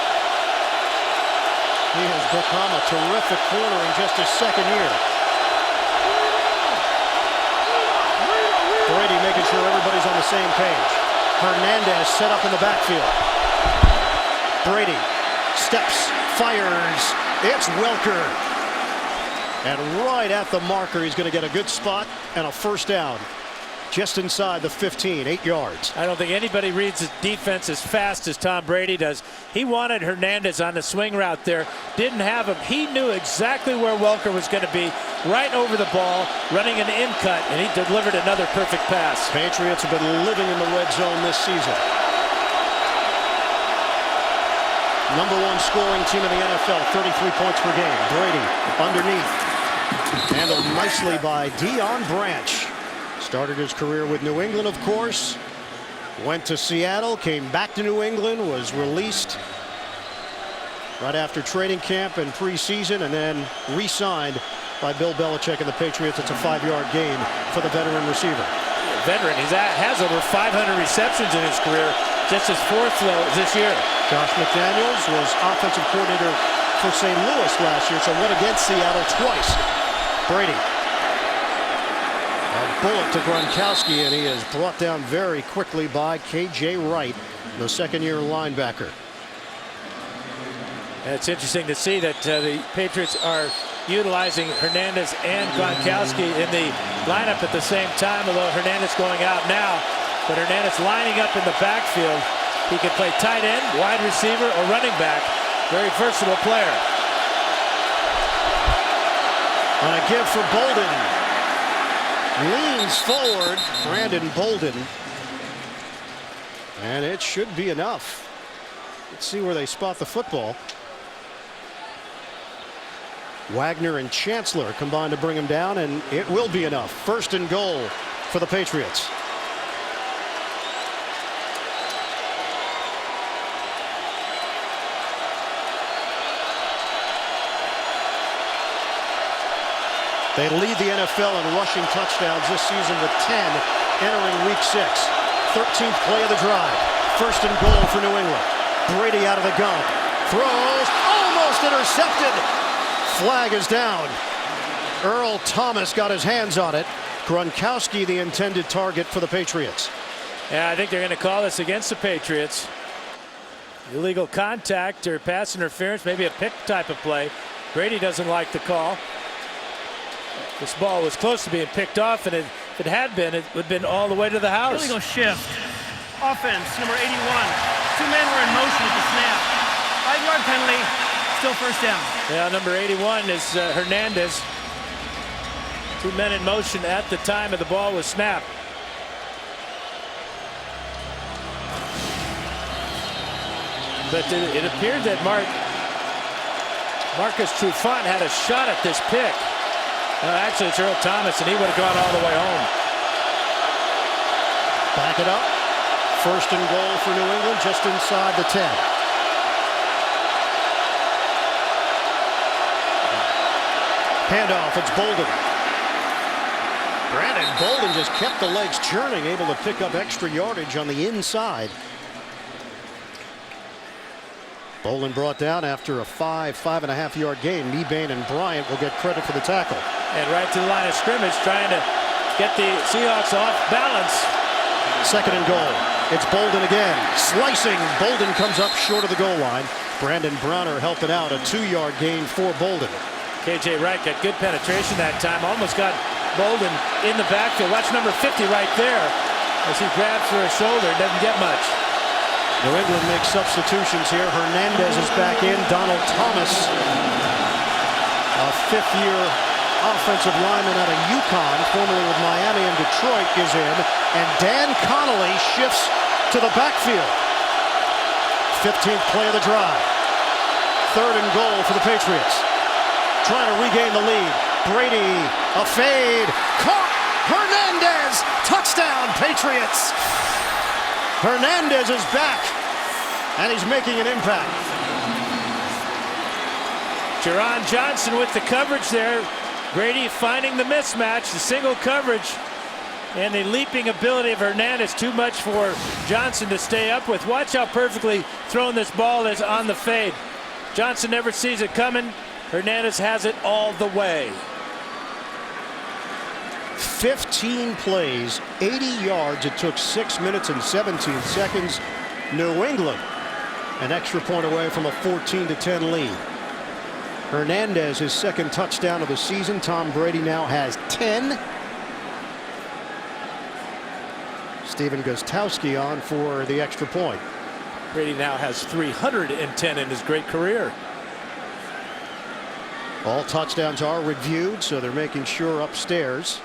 He has become a terrific corner in just his 2nd year. Brady making sure everybody's on the same page. Hernandez set up in the backfield. Brady Steps, fires. It's Welker. And right at the marker, he's going to get a good spot and a first down. Just inside the 15, 8 yards. I don't think anybody reads his defense as fast as Tom Brady does. He wanted Hernandez on the swing route there. Didn't have him. He knew exactly where Welker was going to be. Right over the ball, running an in cut, and he delivered another perfect pass. Patriots have been living in the red zone this season. #1 scoring team in the NFL, 33 points per game. Brady underneath. Handled nicely by Deion Branch. Started his career with New England, of course. Went to Seattle, came back to New England, was released right after training camp and preseason, and then re-signed by Bill Belichick and the Patriots. It's a 5-yard gain for the veteran receiver. Veteran, he has over 500 receptions in his career, just his 4th this year. Josh McDaniels was offensive coordinator for St. Louis last year, so went against Seattle twice. Brady. A bullet to Gronkowski, and he is brought down very quickly by K.J. Wright, the second-year linebacker. And it's interesting to see that the Patriots are utilizing Hernandez and Gronkowski in the lineup at the same time, although Hernandez going out now. But Hernandez lining up in the backfield. He can play tight end, wide receiver, or running back. Very versatile player. On a give for Bolden. Leans forward, Brandon Bolden. And it should be enough. Let's see where they spot the football. Wagner and Chancellor combined to bring him down, and it will be enough. 1st and goal for the Patriots. They lead the NFL in rushing touchdowns this season with 10 entering week 6. 13th play of the drive. 1st and goal for New England. Brady out of the gun. Throws. Almost intercepted. Flag is down. Earl Thomas got his hands on it. Gronkowski the intended target for the Patriots. Yeah, I think they're going to call this against the Patriots. Illegal contact or pass interference, maybe a pick type of play. Brady doesn't like the call. This ball was close to being picked off, and if it had been, it would have been all the way to the house. Illegal shift. Offense, number 81. 2 men were in motion at the snap. 5-yard penalty, still first down. Yeah, number 81 is Hernandez. 2 men in motion at the time of the ball was snapped. But it appeared that Marcus Trufant had a shot at this pick. Actually, it's Earl Thomas, and he would have gone all the way home. Back it up. 1st and goal for New England, just inside the 10. Handoff, it's Bolden. Brandon Bolden just kept the legs churning, able to pick up extra yardage on the inside. Bolden brought down after a 5.5-yard gain. Mebane and Bryant will get credit for the tackle. And right to the line of scrimmage, trying to get the Seahawks off balance. 2nd and goal. It's Bolden again. Slicing. Bolden comes up short of the goal line. Brandon Browner helping out. A 2-yard gain for Bolden. K.J. Wright got good penetration that time. Almost got Bolden in the backfield. Watch number 50 right there as he grabs for his shoulder. Doesn't get much. New England makes substitutions here. Hernandez is back in. Donald Thomas, a 5th-year offensive lineman out of UConn, formerly with Miami and Detroit, is in. And Dan Connolly shifts to the backfield. 15th play of the drive. 3rd and goal for the Patriots. Trying to regain the lead. Brady, a fade. Caught. Hernandez. Touchdown, Patriots. Hernandez is back, and he's making an impact. Jerron Johnson with the coverage there. Brady finding the mismatch, the single coverage, and the leaping ability of Hernandez. Too much for Johnson to stay up with. Watch how perfectly thrown this ball is on the fade. Johnson never sees it coming. Hernandez has it all the way. 15 plays, 80 yards. It took 6 minutes and 17 seconds. New England An extra point away from a 14-10 lead. Hernandez, his second touchdown of the season. Tom Brady now has 10. Stephen Gostkowski on for the extra point. Brady now has 310 in his great career. All touchdowns are reviewed, so they're making sure upstairs.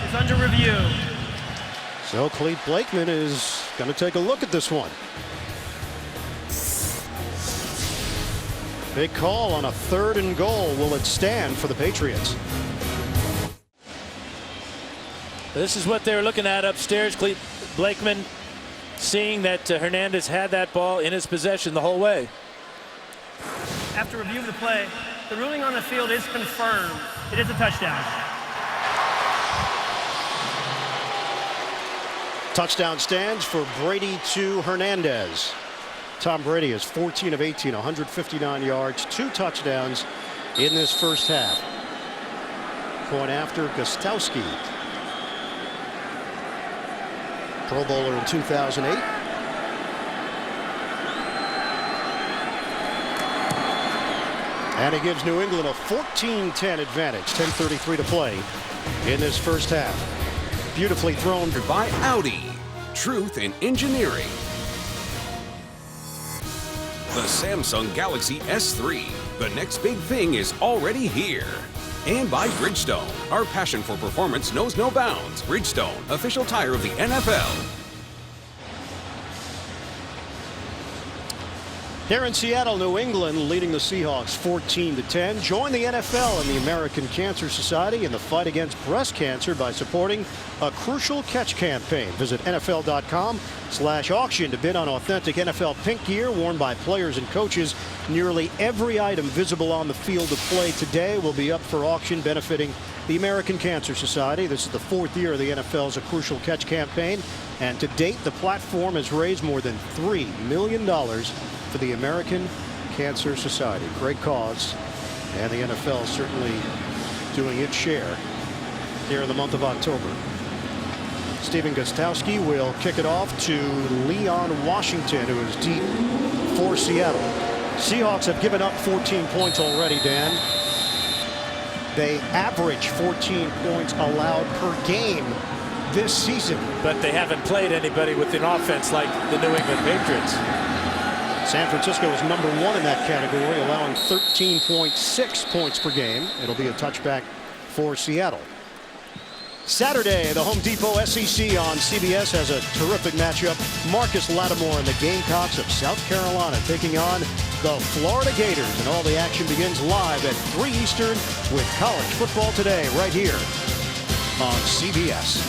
It's under review. So Clete Blakeman is going to take a look at this one. Big call on a 3rd and goal. Will it stand for the Patriots? This is what they were looking at upstairs. Clete Blakeman seeing that Hernandez had that ball in his possession the whole way. After review of the play, the ruling on the field is confirmed. It is a touchdown. Touchdown stands for Brady to Hernandez. Tom Brady is 14 of 18, 159 yards, 2 touchdowns in this first half. Point after Gostkowski, Pro Bowler in 2008. And he gives New England a 14-10 advantage. 10:33 to play in this first half. Beautifully thrown By Audi. Truth in engineering. The Samsung Galaxy S3. The next big thing is already here. And by Bridgestone. Our passion for performance knows no bounds. Bridgestone, official tire of the NFL. Here in Seattle, New England leading the Seahawks 14-10. Join the NFL and the American Cancer Society in the fight against breast cancer by supporting a Crucial Catch campaign. Visit NFL.com/auction to bid on authentic NFL pink gear worn by players and coaches. Nearly every item visible on the field of play today will be up for auction, benefiting the American Cancer Society. This is the 4th year of the NFL's A Crucial Catch campaign, and to date the platform has raised more than $3 million for the American Cancer Society. Great cause, and the NFL certainly doing its share here in the month of October. Stephen Gostkowski will kick it off to Leon Washington, who is deep for Seattle. Seahawks have given up 14 points already, Dan. They average 14 points allowed per game this season. But they haven't played anybody with an offense like the New England Patriots. San Francisco is number 1 in that category, allowing 13.6 points per game. It'll be a touchback for Seattle. Saturday, the Home Depot SEC on CBS has a terrific matchup. Marcus Lattimore and the Gamecocks of South Carolina taking on the Florida Gators. And all the action begins live at 3 Eastern with College Football Today right here on CBS.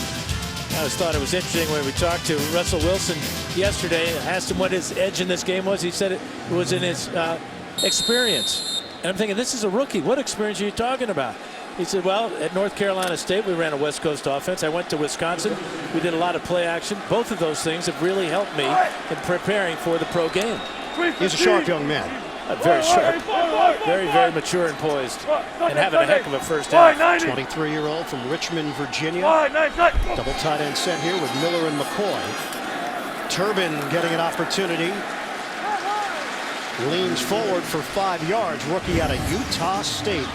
I just thought it was interesting when we talked to Russell Wilson yesterday. I asked him what his edge in this game was. He said it was in his experience. And I'm thinking, this is a rookie. What experience are you talking about? He said, well, at North Carolina State, we ran a West Coast offense. I went to Wisconsin. We did a lot of play action. Both of those things have really helped me in preparing for the pro game. He's a sharp young man. Very sharp. Very, very mature and poised. And having a heck of a first half. 23-year-old from Richmond, Virginia. Double tight end set here with Miller and McCoy. Turbin getting an opportunity. Leans forward for 5 yards. Rookie out of Utah State.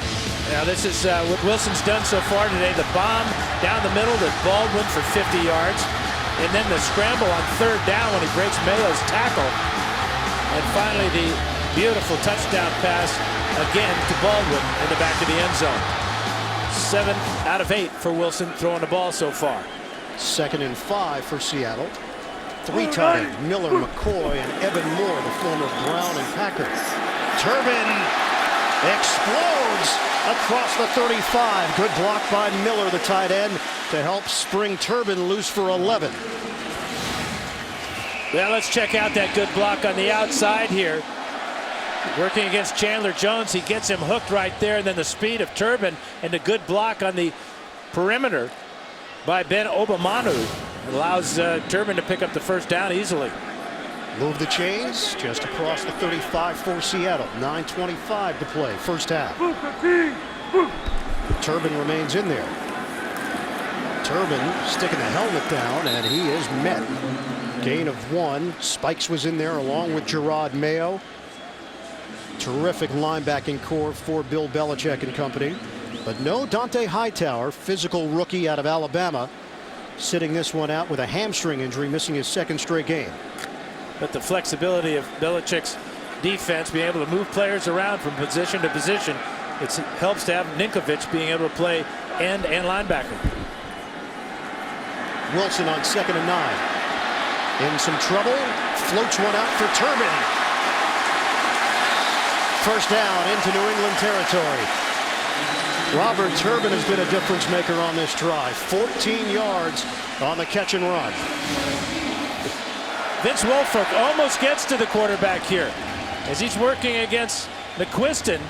Now this is what Wilson's done so far today. The bomb down the middle to Baldwin for 50 yards. And then the scramble on 3rd down when he breaks Mayo's tackle. And finally the beautiful touchdown pass again to Baldwin in the back of the end zone. 7 out of 8 for Wilson throwing the ball so far. 2nd and 5 for Seattle. 3 tight ends, Miller, McCoy, and Evan Moore, the former Brown and Packer. Turbin explodes across the 35. Good block by Miller, the tight end, to help spring Turbin loose for 11. Well, let's check out that good block on the outside here. Working against Chandler Jones. He gets him hooked right there, and then the speed of Turbin and the good block on the perimeter by Ben Obamanu allows Turbin to pick up the first down easily. Move the chains just across the 35 for Seattle. 9:25 to play, first half. Turbin remains in there. Turbin sticking the helmet down, and he is met. Gain of 1. Spikes was in there along with Gerard Mayo. Terrific linebacking core for Bill Belichick and company. But no Dante Hightower, physical rookie out of Alabama, sitting this one out with a hamstring injury, missing his 2nd straight game. But the flexibility of Belichick's defense, being able to move players around from position to position, it helps to have Ninkovich being able to play end and linebacker. Wilson on 2nd and 9. In some trouble, floats one out for Turbin. First down into New England territory. Robert Turbin has been a difference maker on this drive. 14 yards on the catch and run. Vince Wilfork almost gets to the quarterback here as he's working against McQuiston.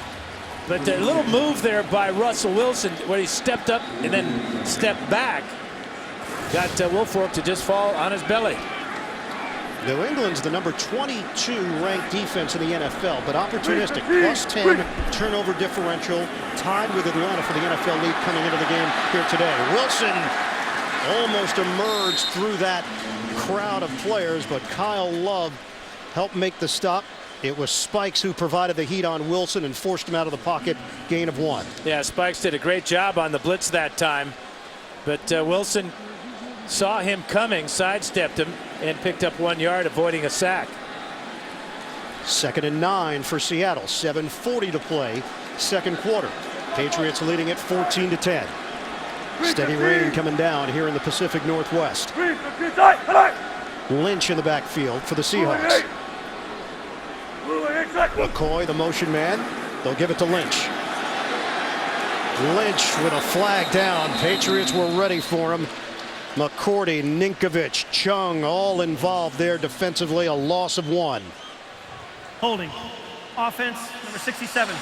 But a little move there by Russell Wilson where he stepped up and then stepped back. Got Wilfork to just fall on his belly. New England's the number 22 ranked defense in the NFL, but opportunistic. +10 turnover differential, tied with Atlanta for the NFL lead coming into the game here today. Wilson almost emerged through that crowd of players, but Kyle Love helped make the stop. It was Spikes who provided the heat on Wilson and forced him out of the pocket. Gain of 1. Yeah, Spikes did a great job on the blitz that time, but Wilson saw him coming, sidestepped him, and picked up 1 yard, avoiding a sack. 2nd and 9 for Seattle. 7:40 to play, 2nd quarter. Patriots leading it 14-10. Steady rain coming down here in the Pacific Northwest. Lynch in the backfield for the Seahawks. McCoy, the motion man. They'll give it to Lynch. Lynch with a flag down. Patriots were ready for him. McCourty, Ninkovich, Chung all involved there defensively. A loss of 1. Holding. Offense, number 67.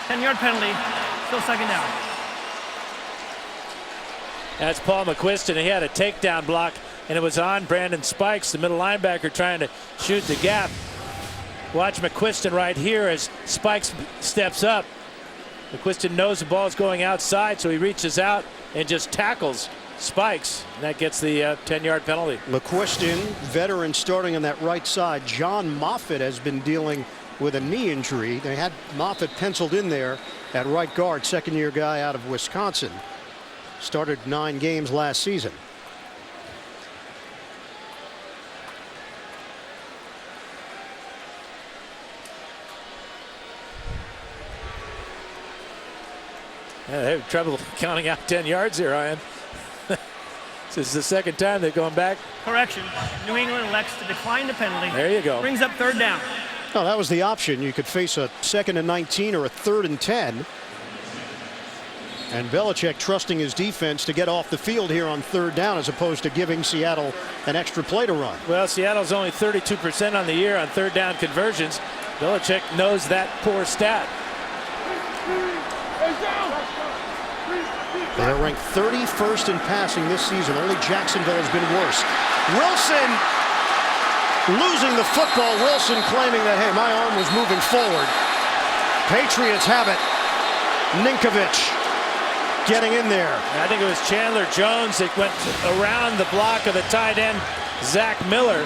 10-yard penalty. Still 2nd down. That's Paul McQuiston. He had a takedown block, and it was on Brandon Spikes, the middle linebacker, trying to shoot the gap. Watch McQuiston right here as Spikes steps up. McQuiston knows the ball is going outside, so he reaches out and just tackles Spikes, and that gets the 10-yard penalty. McQuiston, veteran, starting on that right side. John Moffitt has been dealing with a knee injury. They had Moffitt penciled in there at right guard, 2nd-year guy out of Wisconsin. Started 9 games last season. Yeah, they have trouble counting out 10 yards here, Ryan. This is the 2nd time they're going back. Correction. New England elects to decline the penalty. There you go. Brings up 3rd down. Oh, that was the option. You could face a 2nd and 19 or a 3rd and 10. And Belichick trusting his defense to get off the field here on 3rd down as opposed to giving Seattle an extra play to run. Well, Seattle's only 32% on the year on 3rd down conversions. Belichick knows that poor stat. They're ranked 31st in passing this season. Only Jacksonville has been worse. Wilson losing the football. Wilson claiming that, hey, my arm was moving forward. Patriots have it. Ninkovich getting in there. I think it was Chandler Jones that went around the block of the tight end, Zach Miller.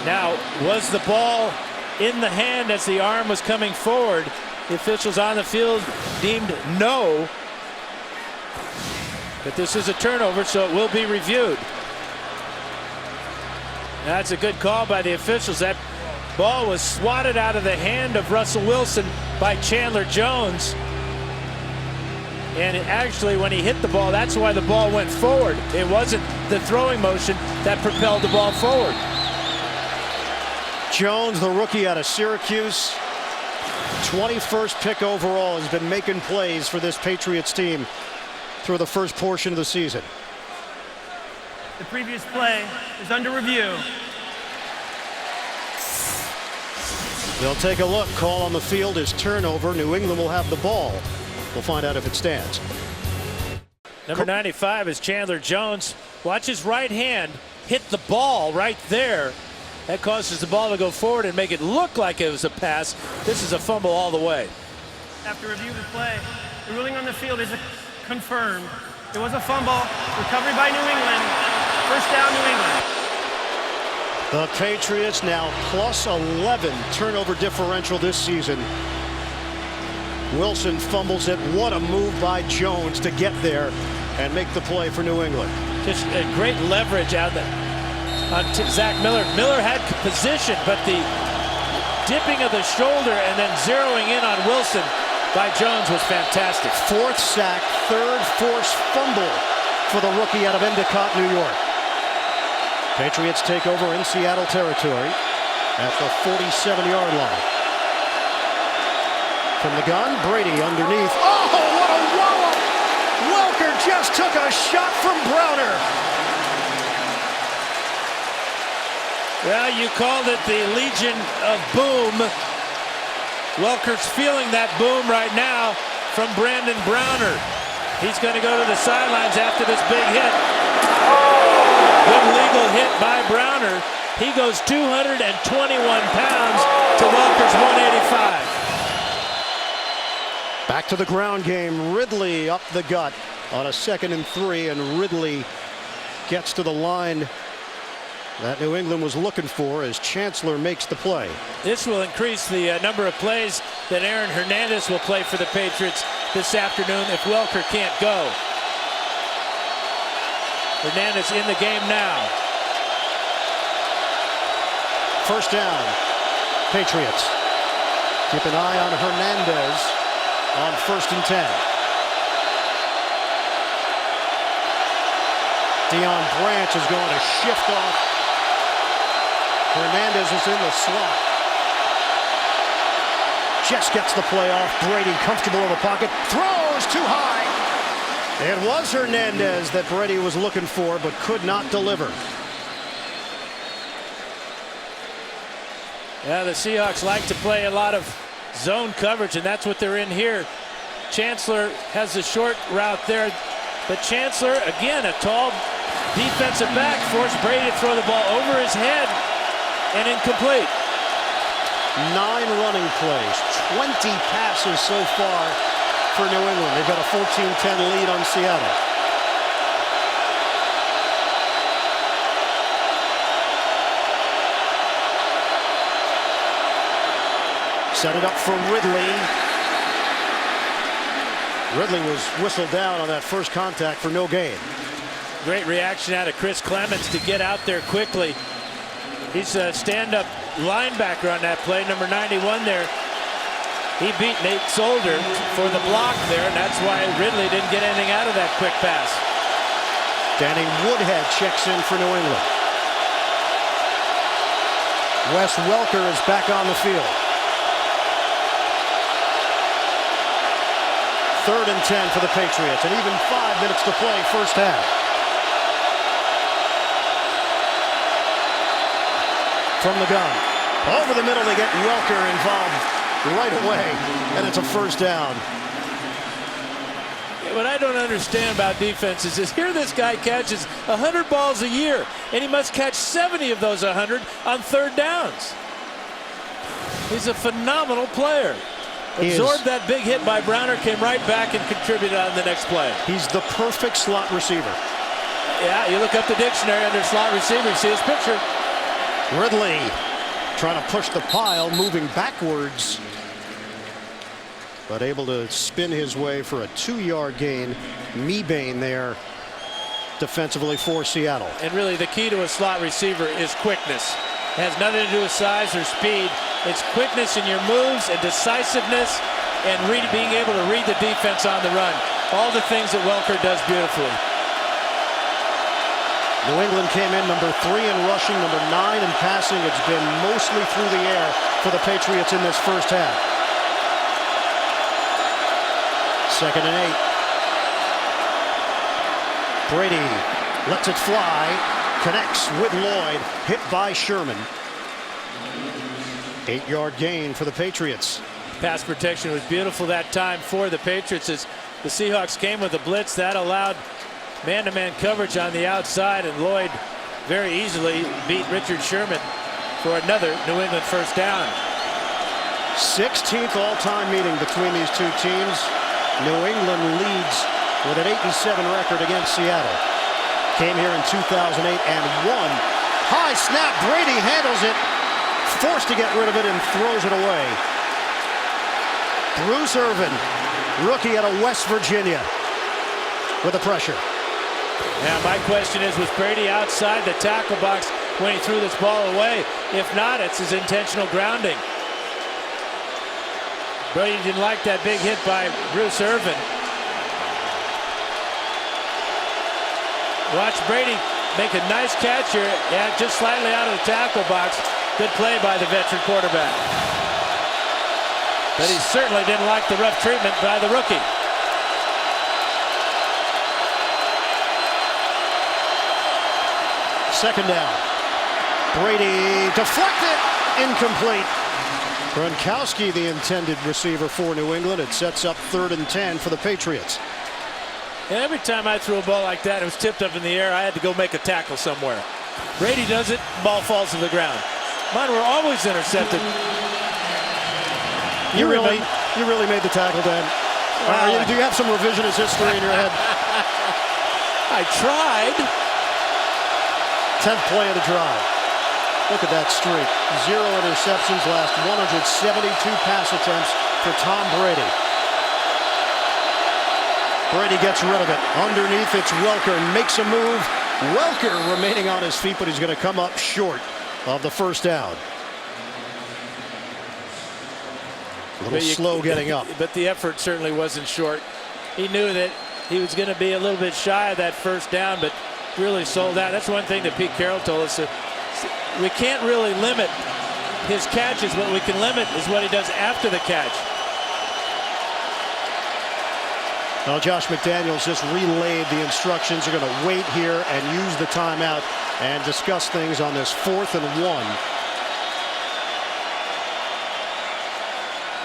Now, was the ball in the hand as the arm was coming forward? The officials on the field deemed no. But this is a turnover, so it will be reviewed. That's a good call by the officials. That ball was swatted out of the hand of Russell Wilson by Chandler Jones. And actually, when he hit the ball, that's why the ball went forward. It wasn't the throwing motion that propelled the ball forward. Jones, the rookie out of Syracuse, 21st pick overall, has been making plays for this Patriots team through the first portion of the season. The previous play is under review. They'll take a look. Call on the field is turnover. New England will have the ball. We'll find out if it stands. Number 95 is Chandler Jones. Watch his right hand hit the ball right there. That causes the ball to go forward and make it look like it was a pass. This is a fumble all the way. After review of the play, the ruling on the field is confirmed. It was a fumble. Recovery by New England. First down, New England. The Patriots now plus 11 turnover differential this season. Wilson fumbles it. What a move by Jones to get there and make the play for New England. Just a great leverage out there on Zach Miller. Miller had position, but the dipping of the shoulder and then zeroing in on Wilson by Jones was fantastic. Fourth sack, third forced fumble for the rookie out of Endicott, New York. Patriots take over in Seattle territory at the 47-yard line. From the gun, Brady underneath. Oh, what a wallop! Welker just took a shot from Browner. Well, you called it the Legion of Boom. Welker's feeling that boom right now from Brandon Browner. He's going to go to the sidelines after this big hit. Good legal hit by Browner. He goes 221 pounds to Welker's 185. Back to the ground game. Ridley up the gut on a 2nd and 3, and Ridley gets to the line that New England was looking for as Chancellor makes the play. This will increase the number of plays that Aaron Hernandez will play for the Patriots this afternoon if Welker can't go. Hernandez in the game now. First down, Patriots. Keep an eye on Hernandez on 1st and 10. Deion Branch is going to shift off. Hernandez is in the slot. Just gets the play off. Brady comfortable in the pocket. Throws too high. It was Hernandez that Brady was looking for, but could not deliver. Yeah, the Seahawks like to play a lot of zone coverage, and that's what they're in here. Chancellor has the short route there, but Chancellor, again, a tall defensive back, forced Brady to throw the ball over his head and incomplete. 9 running plays, 20 passes so far for New England. They've got a 14-10 lead on Seattle. Set it up for Ridley. Ridley was whistled down on that first contact for no gain. Great reaction out of Chris Clements to get out there quickly. He's a stand-up linebacker on that play, number 91 there. He beat Nate Solder for the block there, and that's why Ridley didn't get anything out of that quick pass. Danny Woodhead checks in for New England. Wes Welker is back on the field. 3rd and 10 for the Patriots, and even 5 minutes to play first half. From the gun. Over the middle, they get Welker involved right away, and it's a first down. What I don't understand about defenses is here this guy catches 100 balls a year, and he must catch 70 of those 100 on 3rd downs. He's a phenomenal player. Absorbed that big hit by Browner, came right back and contributed on the next play. He's the perfect slot receiver. Yeah, you look up the dictionary under slot receiver, you see his picture. Ridley trying to push the pile, moving backwards, but able to spin his way for a 2-yard gain. Mebane there defensively for Seattle. And really the key to a slot receiver is quickness. It has nothing to do with size or speed. It's quickness in your moves and decisiveness and being able to read the defense on the run. All the things that Welker does beautifully. New England came in number 3 in rushing, number 9 in passing. It's been mostly through the air for the Patriots in this first half. 2nd and 8. Brady lets it fly, connects with Lloyd, hit by Sherman. 8-yard gain for the Patriots. Pass protection was beautiful that time for the Patriots as the Seahawks came with a blitz that allowed man-to-man coverage on the outside, and Lloyd very easily beat Richard Sherman for another New England first down. 16th all-time meeting between these two teams. New England leads with an 8-7 record against Seattle. Came here in 2008 and won. High snap, Brady handles it, forced to get rid of it and throws it away. Bruce Irvin, rookie out of West Virginia, with the pressure. Yeah, my question is, was Brady outside the tackle box when he threw this ball away? If not, it's his intentional grounding. Brady didn't like that big hit by Bruce Irvin. Watch Brady make a nice catch here. Yeah, just slightly out of the tackle box. Good play by the veteran quarterback. But he certainly didn't like the rough treatment by the rookie. Second down. Brady deflected, incomplete. Gronkowski, the intended receiver for New England. It sets up 3rd and 10 for the Patriots. And every time I threw a ball like that, it was tipped up in the air, I had to go make a tackle somewhere. Brady does it, ball falls to the ground. Mine were always intercepted. You really made the tackle, Dan. Do you have some revisionist history in your head? I tried. 10th play of the drive. Look at that streak. 0 interceptions, last 172 pass attempts for Tom Brady. Brady gets rid of it. Underneath, it's Welker. Makes a move. Welker remaining on his feet, but he's going to come up short of the first down. A little slow getting up. But the effort certainly wasn't short. He knew that he was going to be a little bit shy of that first down, but really sold out. That's one thing that Pete Carroll told us. We can't really limit his catches. What we can limit is what he does after the catch. Well, Josh McDaniels just relayed the instructions. They're going to wait here and use the timeout and discuss things on this 4th and 1.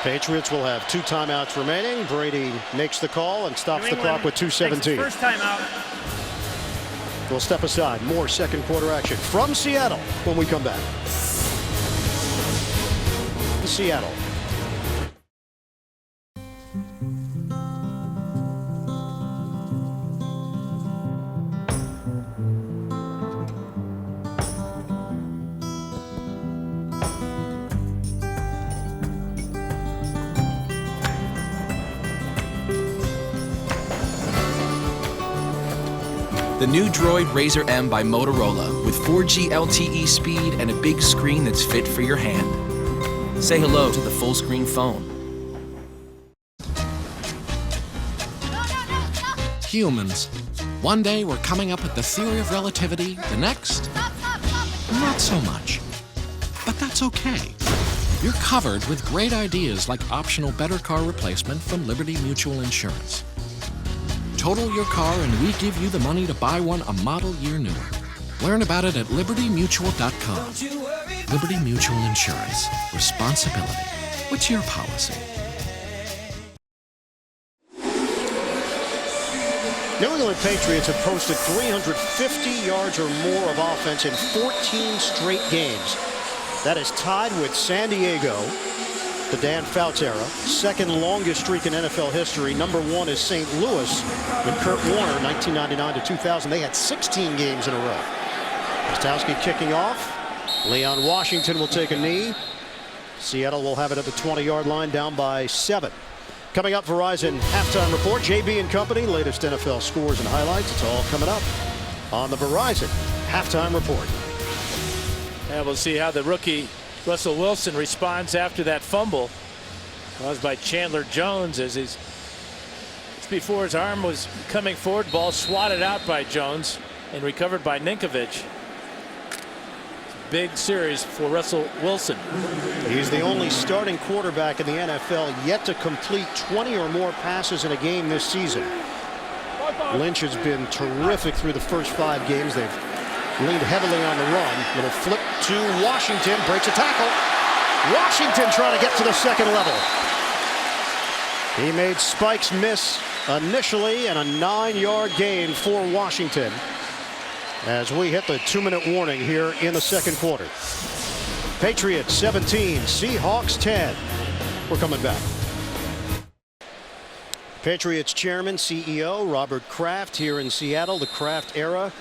Patriots will have 2 timeouts remaining. Brady makes the call and stops the clock with 2:17. First timeout. We'll step aside. More second quarter action from Seattle when we come back. Seattle. The new Droid Razr M by Motorola with 4G LTE speed and a big screen that's fit for your hand. Say hello to the full screen phone. Humans. One day we're coming up with the theory of relativity, the next, not so much. But that's okay. You're covered with great ideas like optional better car replacement from Liberty Mutual Insurance. Total your car and we give you the money to buy one a model year newer. Learn about it at libertymutual.com. Liberty Mutual Insurance. Responsibility. What's your policy? New England Patriots have posted 350 yards or more of offense in 14 straight games. That is tied with San Diego, the Dan Fouts era, second longest streak in NFL history. Number 1 is St. Louis with Kurt Warner, 1999 to 2000. They had 16 games in a row. Kostowski kicking off. Leon Washington will take a knee. Seattle will have it at the 20-yard line, down by 7. Coming up, Verizon halftime report. JB and company, latest NFL scores and highlights. It's all coming up on the Verizon halftime report. And we'll see how the rookie Russell Wilson responds after that fumble caused by Chandler Jones, as it's before his arm was coming forward. Ball swatted out by Jones and recovered by Ninkovich. Big series for Russell Wilson. He's the only starting quarterback in the NFL yet to complete 20 or more passes in a game this season. Lynch has been terrific through the first 5 games. They've leaned heavily on the run. Little flip to Washington, breaks a tackle. Washington trying to get to the second level. He made Spikes miss initially, and a 9-yard gain for Washington as we hit the 2-minute warning here in the second quarter. Patriots 17, Seahawks 10. We're coming back. Patriots chairman, CEO Robert Kraft here in Seattle. The Kraft era.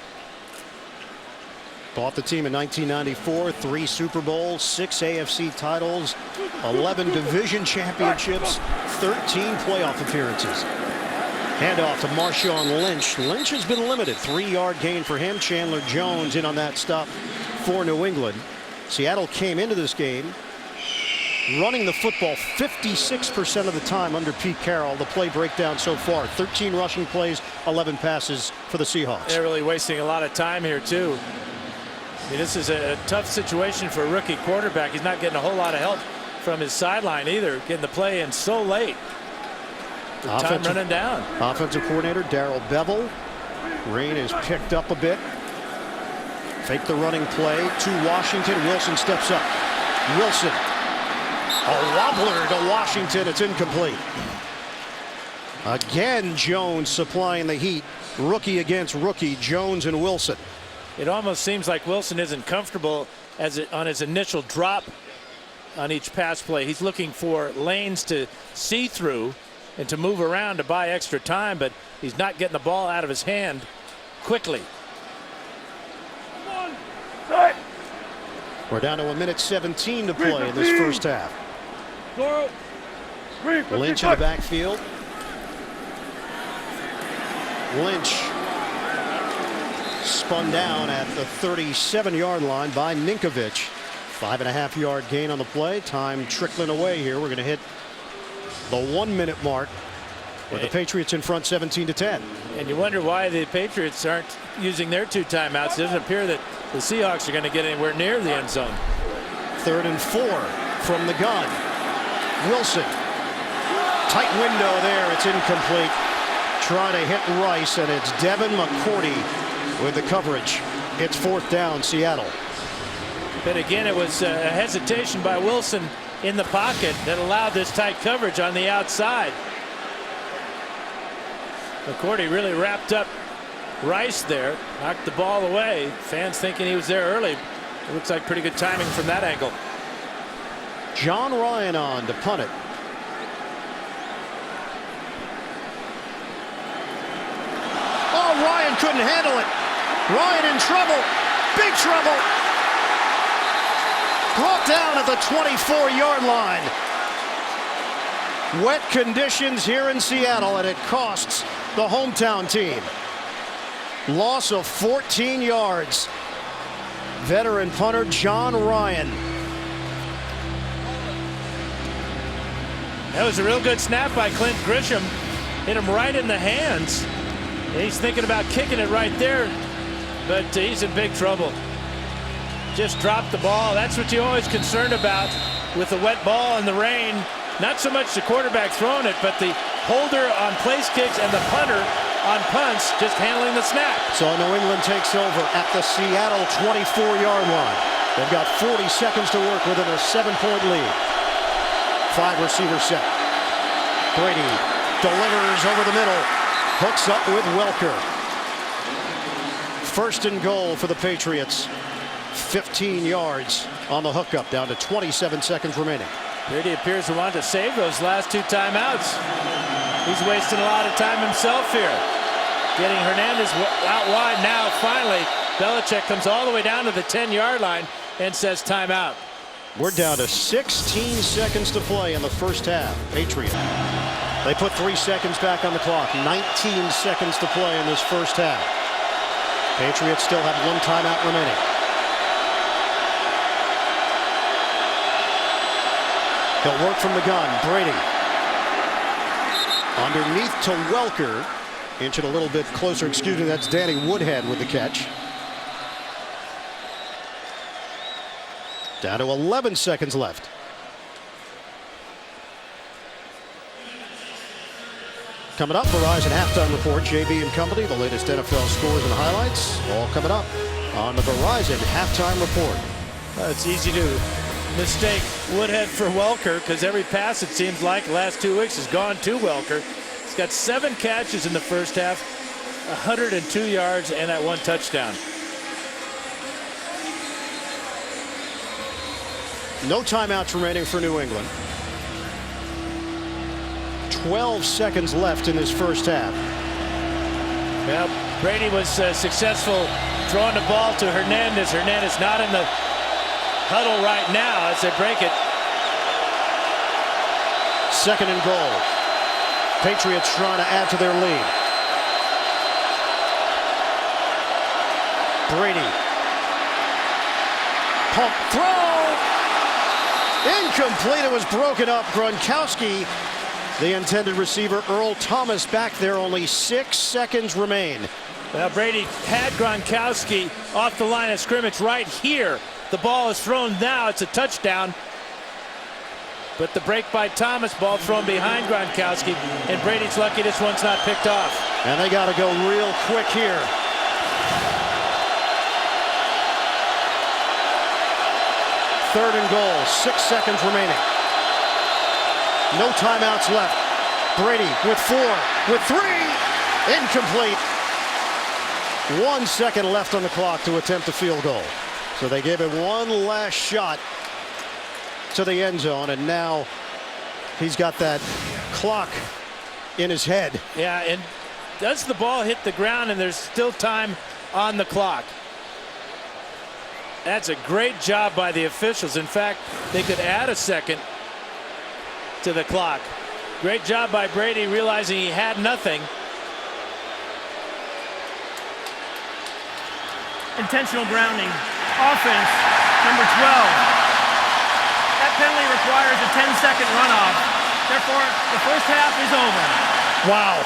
Bought the team in 1994, 3 Super Bowls, 6 AFC titles, 11 division championships, 13 playoff appearances. Handoff to Marshawn Lynch. Lynch has been limited. 3-yard gain for him. Chandler Jones in on that stop for New England. Seattle came into this game running the football 56% of the time under Pete Carroll. The play breakdown so far: 13 rushing plays, 11 passes for the Seahawks. They're really wasting a lot of time here too. I mean, this is a tough situation for a rookie quarterback. He's not getting a whole lot of help from his sideline either, getting the play in so late. Time running down. Offensive coordinator Darrell Bevell. Rain is picked up a bit. Fake the running play to Washington. Wilson steps up. Wilson. A wobbler to Washington. It's incomplete. Again, Jones supplying the heat. Rookie against rookie, Jones and Wilson. It almost seems like Wilson isn't comfortable on his initial drop on each pass play. He's looking for lanes to see through and to move around to buy extra time, but he's not getting the ball out of his hand quickly. We're down to 1:17 to play in this first half. Lynch in the backfield. Lynch spun down at the 37-yard line by Ninkovich. 5.5-yard gain on the play. Time trickling away here. We're going to hit the 1-minute mark with the Patriots in front 17-10. And you wonder why the Patriots aren't using their 2 timeouts. It doesn't appear that the Seahawks are going to get anywhere near the end zone. 3rd and 4 from the gun. Wilson. Tight window there. It's incomplete. Trying to hit Rice, and it's Devin McCourty with the coverage. It's 4th down, Seattle. But again, it was a hesitation by Wilson in the pocket that allowed this tight coverage on the outside. McCourty really wrapped up Rice there, knocked the ball away. Fans thinking he was there early. It looks like pretty good timing from that angle. John Ryan on to punt it. Oh, Ryan couldn't handle it. Ryan in trouble. Big trouble. Brought down at the 24-yard line. Wet conditions here in Seattle, and it costs the hometown team. Loss of 14 yards. Veteran punter John Ryan. That was a real good snap by Clint Grisham. Hit him right in the hands. He's thinking about kicking it right there, but he's in big trouble. Just dropped the ball. That's what you're always concerned about with the wet ball and the rain. Not so much the quarterback throwing it, but the holder on place kicks and the punter on punts just handling the snap. So New England takes over at the Seattle 24-yard line. They've got 40 seconds to work within a 7-point lead. 5-receiver set. Brady delivers over the middle. Hooks up with Welker. 1st and goal for the Patriots. 15 yards on the hookup, down to 27 seconds remaining. Brady appears to want to save those last 2 timeouts. He's wasting a lot of time himself here. Getting Hernandez out wide now. Finally, Belichick comes all the way down to the 10-yard line and says timeout. We're down to 16 seconds to play in the first half. Patriots. They put 3 seconds back on the clock. 19 seconds to play in this first half. Patriots still have 1 timeout remaining. He'll work from the gun. Brady. Underneath to Welker. Inch it a little bit closer. Excuse me, that's Danny Woodhead with the catch. Down to 11 seconds left. Coming up, Verizon halftime report. JB and company, the latest NFL scores and highlights. All coming up on the Verizon halftime report. It's easy to mistake Woodhead for Welker because every pass, it seems like, the last 2 weeks has gone to Welker. He's got 7 catches in the first half, 102 yards, and that 1 touchdown. No timeouts remaining for New England. 12 seconds left in this first half. Well, Brady was successful throwing the ball to Hernandez. Hernandez not in the huddle right now as they break it. 2nd and goal. Patriots trying to add to their lead. Brady. Pump throw. Incomplete. It was broken up. Gronkowski, the intended receiver. Earl Thomas back there. Only 6 seconds remain. Well, Brady had Gronkowski off the line of scrimmage right here. The ball is thrown now. It's a touchdown. But the break by Thomas, ball thrown behind Gronkowski, and Brady's lucky this one's not picked off. And they got to go real quick here. Third and goal, 6 seconds remaining. No timeouts left. Brady with 4, with 3, incomplete. 1 second left on the clock to attempt a field goal. So they gave it one last shot to the end zone, and now he's got that clock in his head. Yeah, and does the ball hit the ground and there's still time on the clock? That's a great job by the officials. In fact, they could add a second to the clock. Great job by Brady realizing he had nothing. Intentional grounding. Offense, number 12. That penalty requires a 10-second runoff. Therefore, the first half is over. Wow.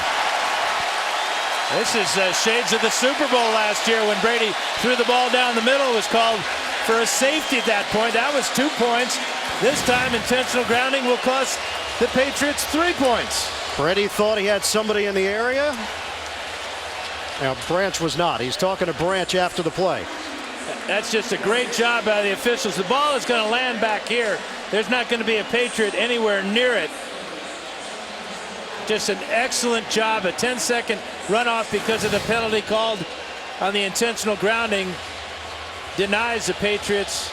This is shades of the Super Bowl last year when Brady threw the ball down the middle. It was called for a safety at that point. That was 2 points. This time, intentional grounding will cost the Patriots 3 points. Brady thought he had somebody in the area. Now, Branch was not. He's talking to Branch after the play. That's just a great job by the officials. The ball is going to land back here. There's not going to be a Patriot anywhere near it. Just an excellent job. A 10-second runoff because of the penalty called on the intentional grounding denies the Patriots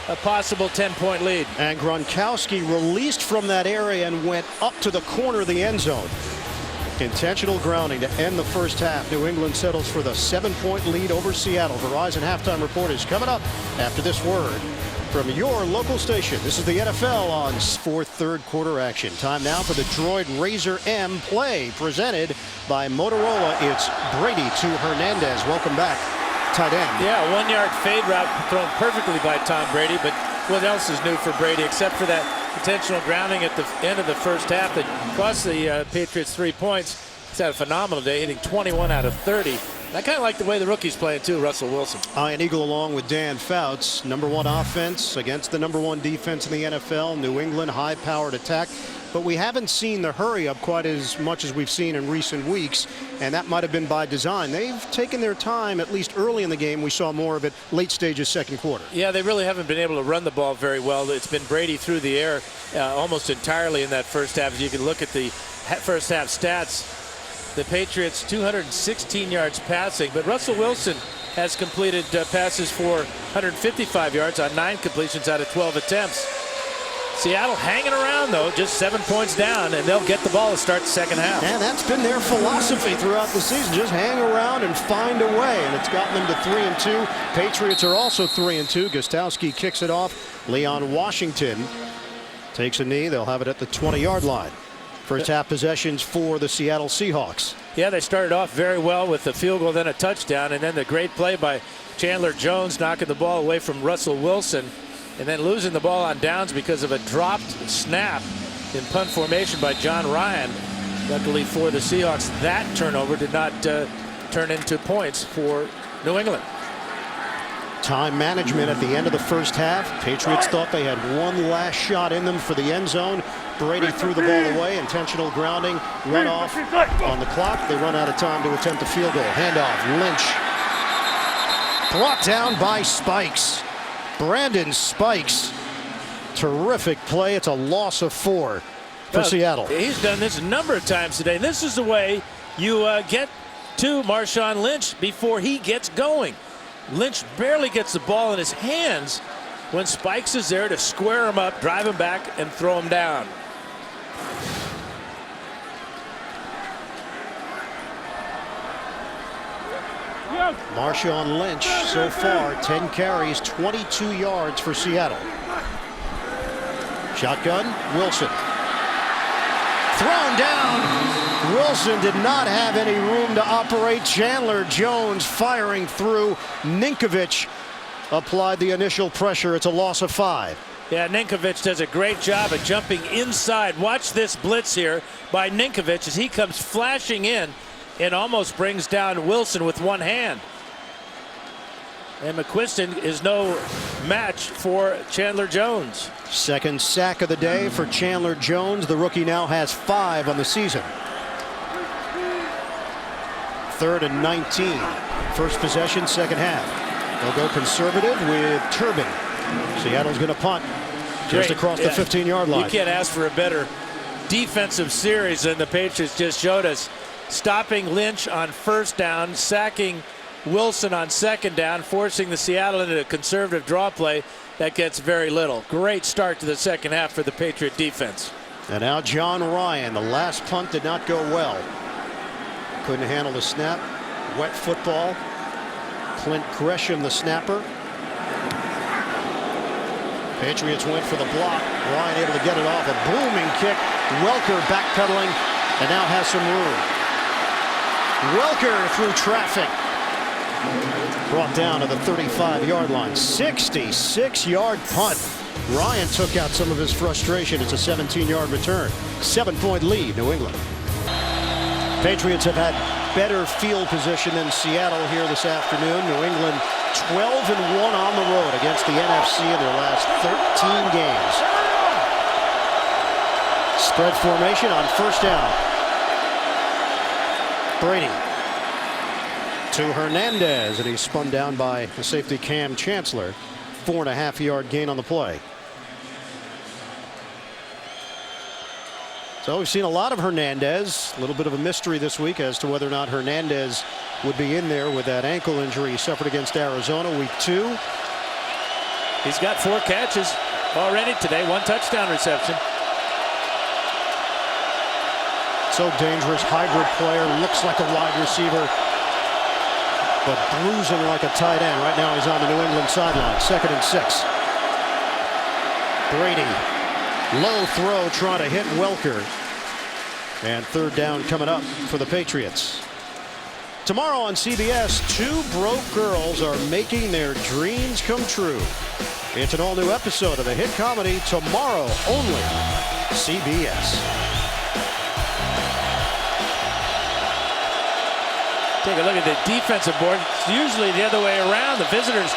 a possible 10-point lead. And Gronkowski released from that area and went up to the corner of the end zone. Intentional grounding to end the first half. New England settles for the 7-point lead over Seattle. Verizon halftime report is coming up after this word from your local station. This is the NFL on for third quarter action. Time now for the Droid Razor M play presented by Motorola. It's Brady to Hernandez. Welcome back, tight end. Yeah, 1-yard fade route thrown perfectly by Tom Brady, but what else is new for Brady except for that intentional grounding at the end of the first half that cost the Patriots 3 points. He's had a phenomenal day, hitting 21 out of 30. I kind of like the way the rookie's playing too, Russell Wilson. Ian Eagle along with Dan Fouts. #1 offense against the #1 defense in the NFL. New England high-powered attack. But we haven't seen the hurry-up quite as much as we've seen in recent weeks, and that might have been by design. They've taken their time, at least early in the game. We saw more of it late stages, second quarter. Yeah, they really haven't been able to run the ball very well. It's been Brady through the air almost entirely in that first half. As you can look at the first half stats, the Patriots 216 yards passing, but Russell Wilson has completed passes for 155 yards on 9 completions out of 12 attempts. Seattle hanging around, though, just 7 points down, and they'll get the ball to start the second half. And that's been their philosophy throughout the season. Just hang around and find a way, and it's gotten them to 3-2. Patriots are also 3-2. Gostowski kicks it off. Leon Washington takes a knee. They'll have it at the 20-yard line. First half possessions for the Seattle Seahawks. Yeah, they started off very well with the field goal, then a touchdown, and then the great play by Chandler Jones knocking the ball away from Russell Wilson, and then losing the ball on downs because of a dropped snap in punt formation by John Ryan. Luckily for the Seahawks, that turnover did not turn into points for New England. Time management at the end of the first half. Patriots thought they had one last shot in them for the end zone. Brady threw the ball away. Intentional grounding. Runoff on the clock. They run out of time to attempt a field goal. Handoff. Lynch. Brought down by Spikes. Brandon Spikes. Terrific play. It's a loss of 4 for Seattle. He's done this a number of times today. This is the way you get to Marshawn Lynch before he gets going. Lynch barely gets the ball in his hands when Spikes is there to square him up, drive him back, and throw him down. Marshawn Lynch so far 10 carries, 22 yards for Seattle. Shotgun, Wilson. Thrown down. Wilson did not have any room to operate. Chandler Jones firing through. Ninkovich applied the initial pressure. It's a loss of 5. Yeah, Ninkovich does a great job of jumping inside. Watch this blitz here by Ninkovich as he comes flashing in and almost brings down Wilson with one hand. And McQuiston is no match for Chandler Jones. Second sack of the day for Chandler Jones. The rookie now has 5 on the season. 3rd and 19. First possession, second half. They'll go conservative with Turbin. Seattle's going to punt just across the 15-yard line. You can't ask for a better defensive series than the Patriots just showed us. Stopping Lynch on first down, sacking Wilson on second down, forcing the Seattle into a conservative draw play that gets very little. Great start to the second half for the Patriot defense. And now John Ryan. The last punt did not go well. Couldn't handle the snap. Wet football. Clint Gresham, the snapper. Patriots went for the block. Ryan able to get it off. A booming kick. Welker backpedaling and now has some room. Welker through traffic. Brought down to the 35-yard line. 66-yard punt. Ryan took out some of his frustration. It's a 17-yard return. 7-point lead, New England. Patriots have had better field position than Seattle here this afternoon. New England 12-1 on the road against the NFC in their last 13 games. Spread formation on first down. Brady to Hernandez, and he's spun down by the safety Cam Chancellor. 4.5-yard gain on the play. So we've seen a lot of Hernandez. A little bit of a mystery this week as to whether or not Hernandez would be in there with that ankle injury he suffered against Arizona week 2. He's got 4 catches already today, 1 touchdown reception. So dangerous, hybrid player, looks like a wide receiver, but bruising like a tight end. Right now he's on the New England sideline. 2nd and 6. Brady, low throw trying to hit Welker. And 3rd down coming up for the Patriots. Tomorrow on CBS, 2 broke girls are making their dreams come true. It's an all-new episode of the hit comedy tomorrow only. CBS. Take a look at the defensive board. It's usually the other way around. The visitors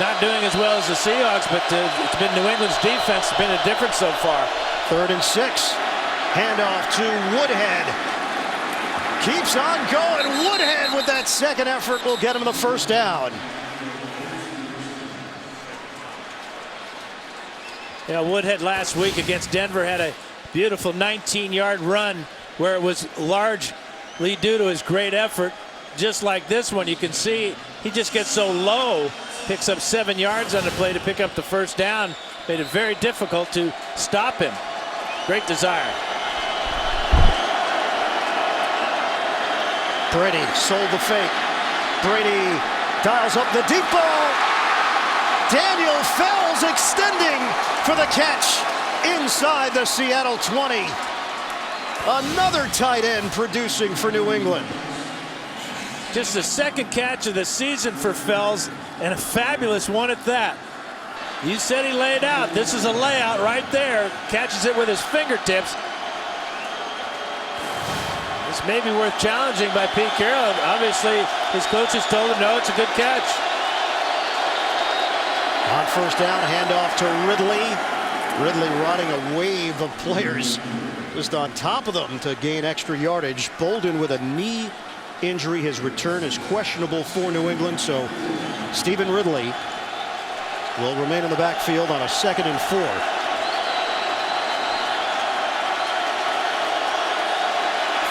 not doing as well as the Seahawks, but it's been New England's defense been a difference so far. 3rd and 6. Handoff to Woodhead. Keeps on going. Woodhead with that second effort will get him the first down. Yeah, Woodhead last week against Denver had a beautiful 19-yard run where it was largely due to his great effort. Just like this one, you can see he just gets so low, picks up 7 yards on the play to pick up the first down. Made it very difficult to stop him. Great desire. Brady sold the fake. Brady dials up the deep ball. Daniel Fells extending for the catch inside the Seattle 20. Another tight end producing for New England. Just the 2nd catch of the season for Fells, and a fabulous one at that. You said he laid out. This is a layout right there. Catches it with his fingertips. This may be worth challenging by Pete Carroll. Obviously, his coaches told him, no, it's a good catch. On first down, handoff to Ridley. Ridley riding a wave of players just on top of them to gain extra yardage. Bolden with a knee injury. His return is questionable for New England, so Stephen Ridley will remain in the backfield on a 2nd and 4.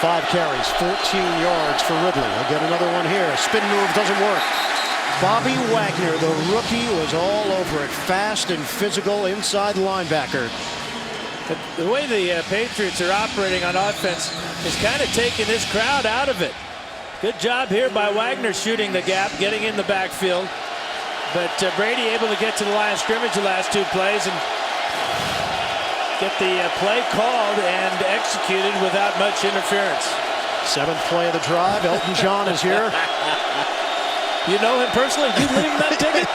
Five carries, 14 yards for Ridley. He'll get another one here. A spin move doesn't work. Bobby Wagner, the rookie, was all over it. Fast and physical inside linebacker. The way the Patriots are operating on offense is kind of taking this crowd out of it. Good job here by Wagner shooting the gap, getting in the backfield. But Brady able to get to the line of scrimmage the last 2 plays and get the play called and executed without much interference. 7th play of the drive. Elton John is here. You know him personally? You leave him that ticket?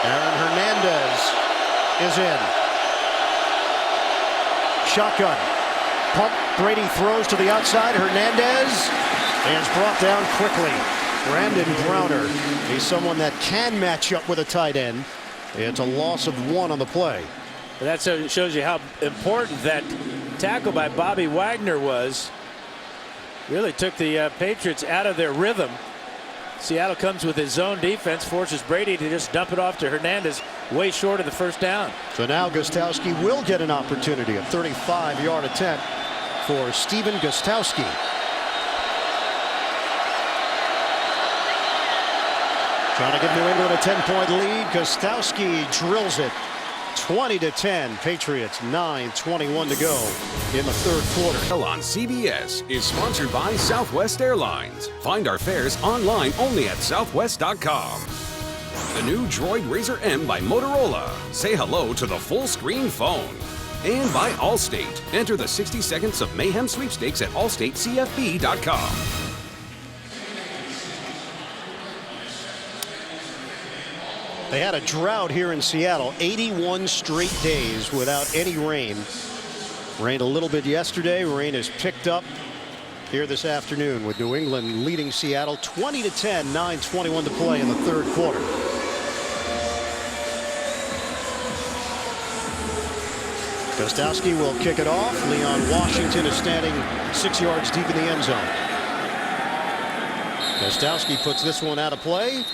Aaron Hernandez is in. Shotgun. Punt. Brady throws to the outside. Hernandez is brought down quickly. Brandon Browner. He's someone that can match up with a tight end. It's a loss of 1 on the play. That shows you how important that tackle by Bobby Wagner was. Really took the Patriots out of their rhythm. Seattle comes with his zone defense, forces Brady to just dump it off to Hernandez, way short of the first down. So now Gostowski will get an opportunity. A 35-yard attempt for Stephen Gostowski. Trying to give New England a 10-point lead. Gostowski drills it. 20-10. Patriots 9:21 to go in the 3rd quarter. On CBS is sponsored by Southwest Airlines. Find our fares online only at southwest.com. The new Droid Razor M by Motorola. Say hello to the full screen phone. And by Allstate. Enter the 60 Seconds of Mayhem sweepstakes at allstatecfb.com. They had a drought here in Seattle. 81 straight days without any rain. Rained a little bit yesterday. Rain has picked up here this afternoon with New England leading Seattle 20-10. 9:21 to play in the 3rd quarter. Gostowski will kick it off. Leon Washington is standing 6 yards deep in the end zone. Gostowski puts this one out of play.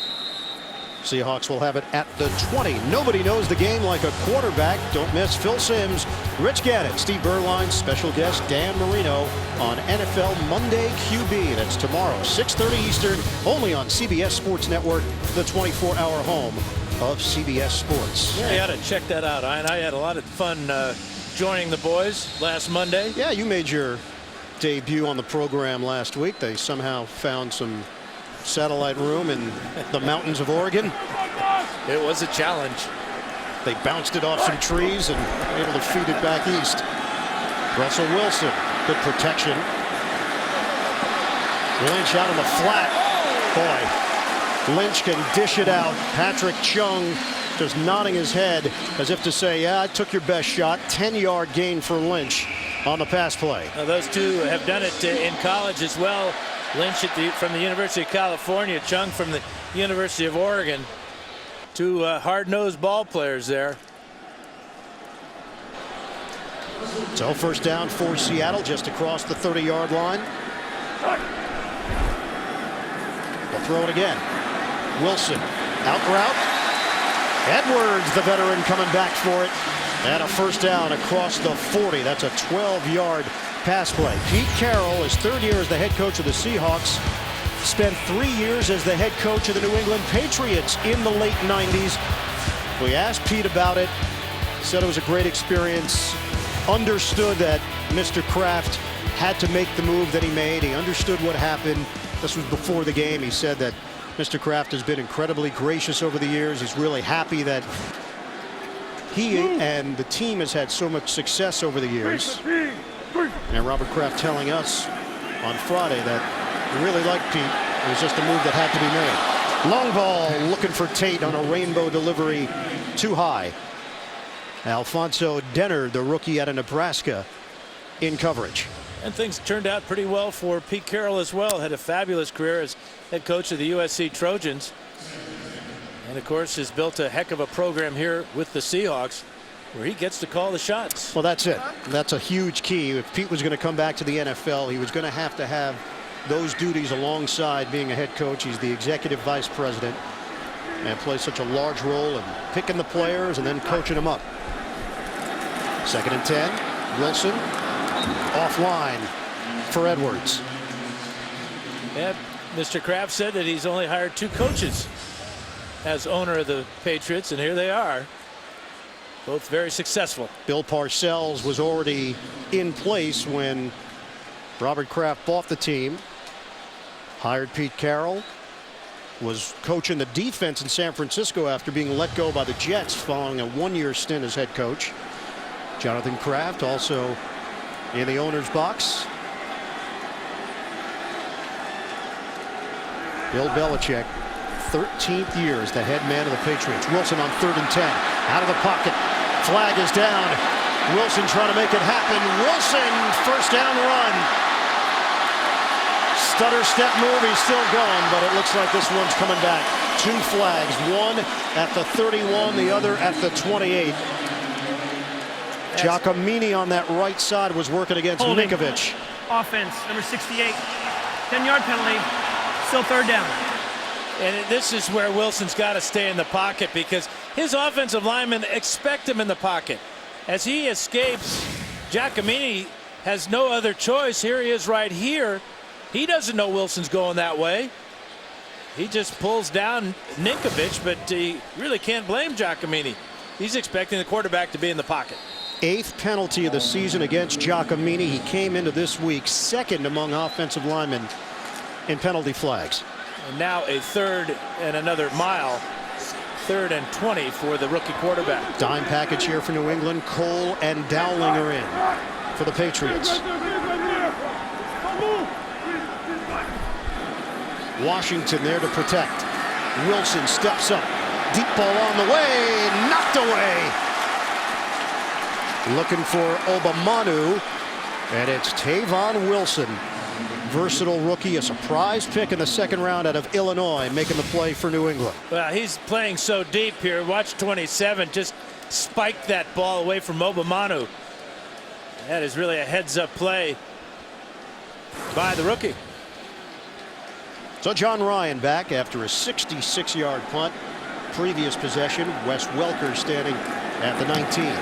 Seahawks will have it at the 20. Nobody knows the game like a quarterback. Don't miss Phil Simms, Rich Gannon, Steve Berline, special guest Dan Marino on NFL Monday QB. That's tomorrow, 6:30 Eastern, only on CBS Sports Network, the 24-hour home of CBS Sports. Yeah, you ought to check that out. I had a lot of fun joining the boys last Monday. Yeah, you made your debut on the program last week. They somehow found some satellite room in the mountains of Oregon. It was a challenge. They bounced it off some trees and were able to feed it back east. Russell Wilson, good protection. Lynch out on the flat. Boy, Lynch can dish it out. Patrick Chung just nodding his head as if to say, yeah, I took your best shot. 10-yard gain for Lynch on the pass play. Now, those two have done it in college as well. Lynch from the University of California, Chung from the University of Oregon. Two hard-nosed ball players there. So 1st down for Seattle, just across the 30-yard line. They'll throw it again. Wilson, out route. Edwards, the veteran, coming back for it. And a 1st down across the 40. That's a 12-yard pass play. Pete Carroll, his 3rd year as the head coach of the Seahawks, spent 3 years as the head coach of the New England Patriots in the late 90s. We asked Pete about it. Said it was a great experience. Understood that Mr. Kraft had to make the move that he made. He understood what happened. This was before the game. He said that Mr. Kraft has been incredibly gracious over the years. He's really happy that he and the team has had so much success over the years. And Robert Kraft telling us on Friday that he really liked Pete. It was just a move that had to be made. Long ball looking for Tate on a rainbow delivery, too high. Alfonso Dennard, the rookie out of Nebraska, in coverage. And things turned out pretty well for Pete Carroll as well. Had a fabulous career as head coach of the USC Trojans. And of course has built a heck of a program here with the Seahawks, where he gets to call the shots. Well, that's it. That's a huge key. If Pete was going to come back to the NFL, he was going to have those duties alongside being a head coach. He's the executive vice president and plays such a large role in picking the players and then coaching them up. 2nd and 10. Wilson offline for Edwards. Yeah, Mr. Kraft said that he's only hired 2 coaches as owner of the Patriots, and here they are. Both very successful. Bill Parcells was already in place when Robert Kraft bought the team, hired Pete Carroll, was coaching the defense in San Francisco after being let go by the Jets following a one-year stint as head coach. Jonathan Kraft also in the owner's box. Bill Belichick, 13th year as the head man of the Patriots. Wilson on 3rd and 10. Out of the pocket. Flag is down. Wilson trying to make it happen. Wilson, first down run. Stutter step move. He's still going, but it looks like this one's coming back. 2 flags. One at the 31, the other at the 28. Giacomini on that right side was working against Ninkovich. Offense, number 68. 10-yard penalty. Still 3rd down. And this is where Wilson's got to stay in the pocket because his offensive linemen expect him in the pocket. As he escapes, Giacomini has no other choice. Here he is right here. He doesn't know Wilson's going that way. He just pulls down Ninkovich, but he really can't blame Giacomini. He's expecting the quarterback to be in the pocket. 8th penalty of the season against Giacomini. He came into this week 2nd among offensive linemen in penalty flags. And now a 3rd and another mile. 3rd and 20 for the rookie quarterback. Dime package here for New England. Cole and Dowling are in for the Patriots. Washington there to protect. Wilson steps up. Deep ball on the way. Knocked away. Looking for Obamanu. And it's Tavon Wilson. Versatile rookie, a surprise pick in the 2nd round out of Illinois, making the play for New England. Well, he's playing so deep here. Watch 27 just spike that ball away from Obamanu. That is really a heads-up play by the rookie. So John Ryan back after a 66-yard punt. Previous possession, Wes Welker standing at the 19.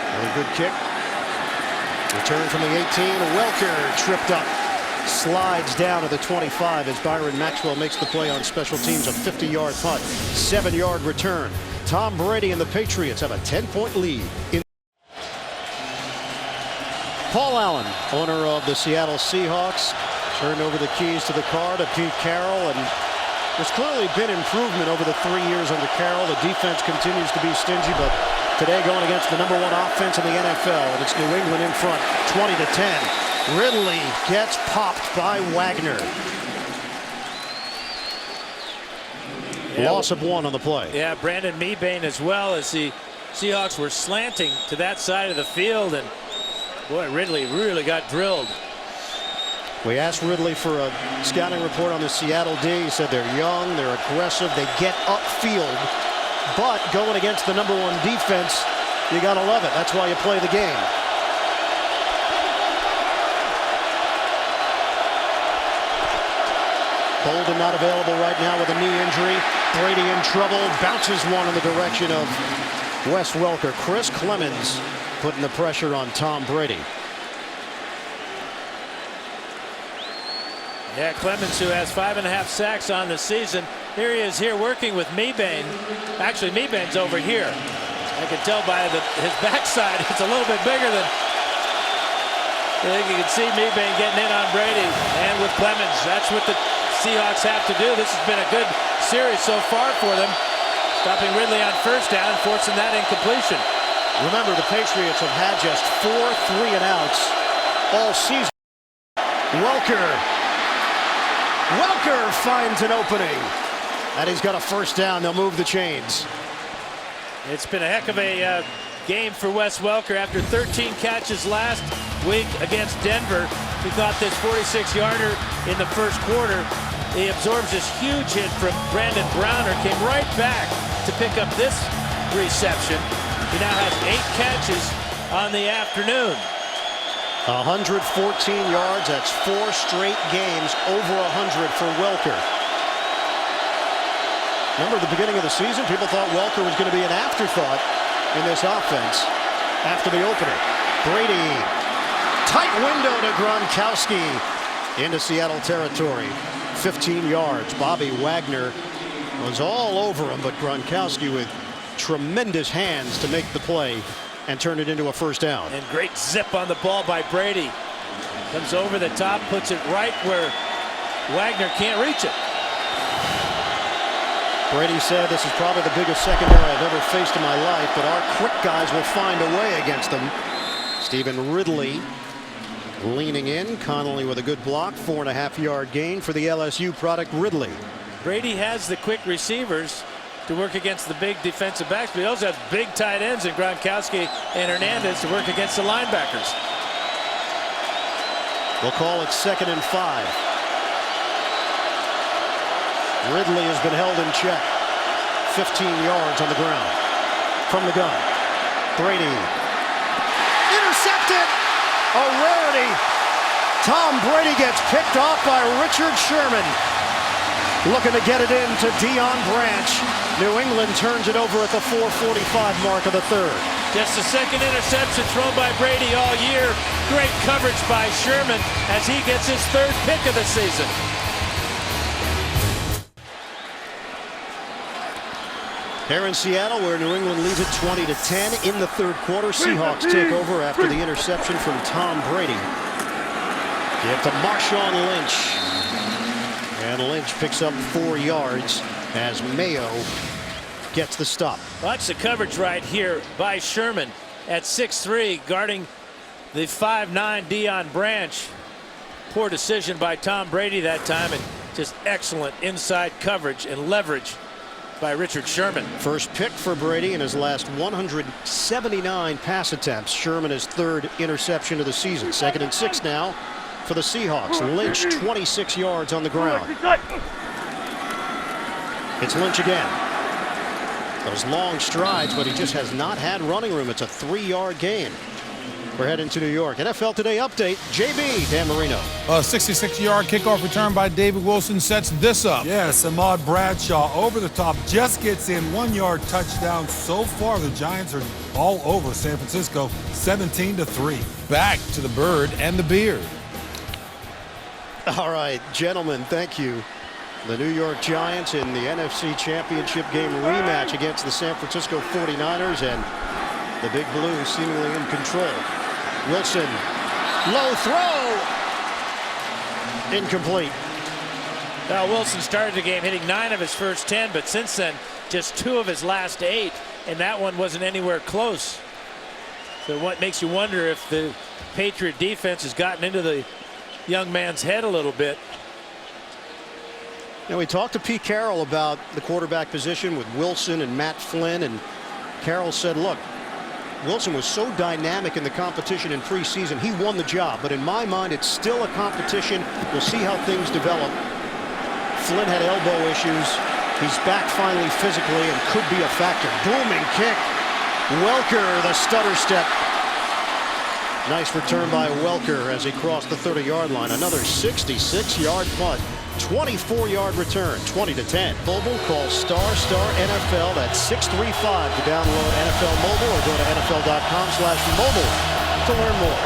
Another good kick. Return from the 18. Welker tripped up. Slides down to the 25 as Byron Maxwell makes the play on special teams. A 50-yard punt. 7-yard return. Tom Brady and the Patriots have a 10-point lead. Paul Allen, owner of the Seattle Seahawks, turned over the keys to the car to Pete Carroll, and there's clearly been improvement over the 3 years under Carroll. The defense continues to be stingy, but today going against the #1 offense in the NFL, and it's New England in front, 20-10. Ridley gets popped by Wagner. Loss of 1 on the play. Yeah, Brandon Mebane as well, as the Seahawks were slanting to that side of the field, and boy, Ridley really got drilled. We asked Ridley for a scouting report on the Seattle D. He said they're young, they're aggressive, they get upfield, but going against the #1 defense, you gotta love it. That's why you play the game. Bolden not available right now with a knee injury. Brady in trouble, bounces one in the direction of Wes Welker. Chris Clemens putting the pressure on Tom Brady. Yeah, Clemens, who has 5.5 sacks on the season. Here he is here working with Mebane. Actually, Mebane's over here. I can tell by his backside, it's a little bit bigger than. I think you can see Mebane getting in on Brady and with Clemens. That's what the Seahawks have to do. This has been a good series so far for them. Stopping Ridley on 1st down and forcing that incompletion. Remember, the Patriots have had just 4 3-and-outs all season. Welker finds an opening, and he's got a 1st down. They'll move the chains. It's been a heck of a game for Wes Welker. After 13 catches last week against Denver, he caught this 46-yarder in the 1st quarter. He absorbs this huge hit from Brandon Browner, came right back to pick up this reception. He now has 8 catches on the afternoon. 114 yards. That's 4 straight games over 100 for Welker. Remember, at the beginning of the season, people thought Welker was going to be an afterthought in this offense after the opener. Brady, tight window to Gronkowski into Seattle territory. 15 yards. Bobby Wagner was all over him, but Gronkowski with tremendous hands to make the play and turned it into a first down. And great zip on the ball by Brady. Comes over the top, puts it right where Wagner can't reach it. Brady said, "This is probably the biggest secondary I've ever faced in my life, but our quick guys will find a way against them." Stephen Ridley leaning in. Connolly with a good block. 4.5-yard gain for the LSU product, Ridley. Brady has the quick receivers to work against the big defensive backs, but he also has big tight ends in Gronkowski and Hernandez to work against the linebackers. We'll call it 2nd and 5. Ridley has been held in check. 15 yards on the ground. From the gun. Brady. Intercepted! A rarity. Tom Brady gets picked off by Richard Sherman. Looking to get it in to Deion Branch. New England turns it over at the 4:45 mark of the third. Just the second interception thrown by Brady all year. Great coverage by Sherman as he gets his 3rd pick of the season. Here in Seattle, where New England leads it 20-10 in the 3rd quarter. Seahawks take over after the interception from Tom Brady. Give to Marshawn Lynch. And Lynch picks up 4 yards as Mayo gets the stop. Watch the coverage right here by Sherman at 6'3", guarding the 5'9" Deion Branch. Poor decision by Tom Brady that time, and just excellent inside coverage and leverage by Richard Sherman. First pick for Brady in his last 179 pass attempts. Sherman his 3rd interception of the season. 2nd and 6 now for the Seahawks. Lynch 26 yards on the ground. It's Lynch again. Those long strides, but he just has not had running room. It's a 3-yard gain. We're heading to New York. NFL Today update. JB, Dan Marino. A 66-yard kickoff return by David Wilson sets this up. Yes, Ahmad Bradshaw over the top, just gets in, 1-yard touchdown. So far, the Giants are all over San Francisco, 17-3. Back to the bird and the beard. All right, gentlemen, thank you. The New York Giants in the NFC Championship game rematch against the San Francisco 49ers, and the Big Blue seemingly in control. Wilson, low throw, incomplete. Now Wilson started the game hitting 9 of his first 10, but since then just 2 of his last 8, and that one wasn't anywhere close. So what makes you wonder if the Patriot defense has gotten into the young man's head a little bit. Now, we talked to Pete Carroll about the quarterback position with Wilson and Matt Flynn, and Carroll said, look, Wilson was so dynamic in the competition in preseason, he won the job. But in my mind, it's still a competition. We'll see how things develop. Flynn had elbow issues. He's back finally physically and could be a factor. Booming kick. Welker, the stutter step. Nice return by Welker as he crossed the 30-yard line. Another 66-yard punt. 24-yard return, 20-10. Mobile, call ** NFL. That's 635 to download NFL Mobile, or go to NFL.com/mobile to learn more.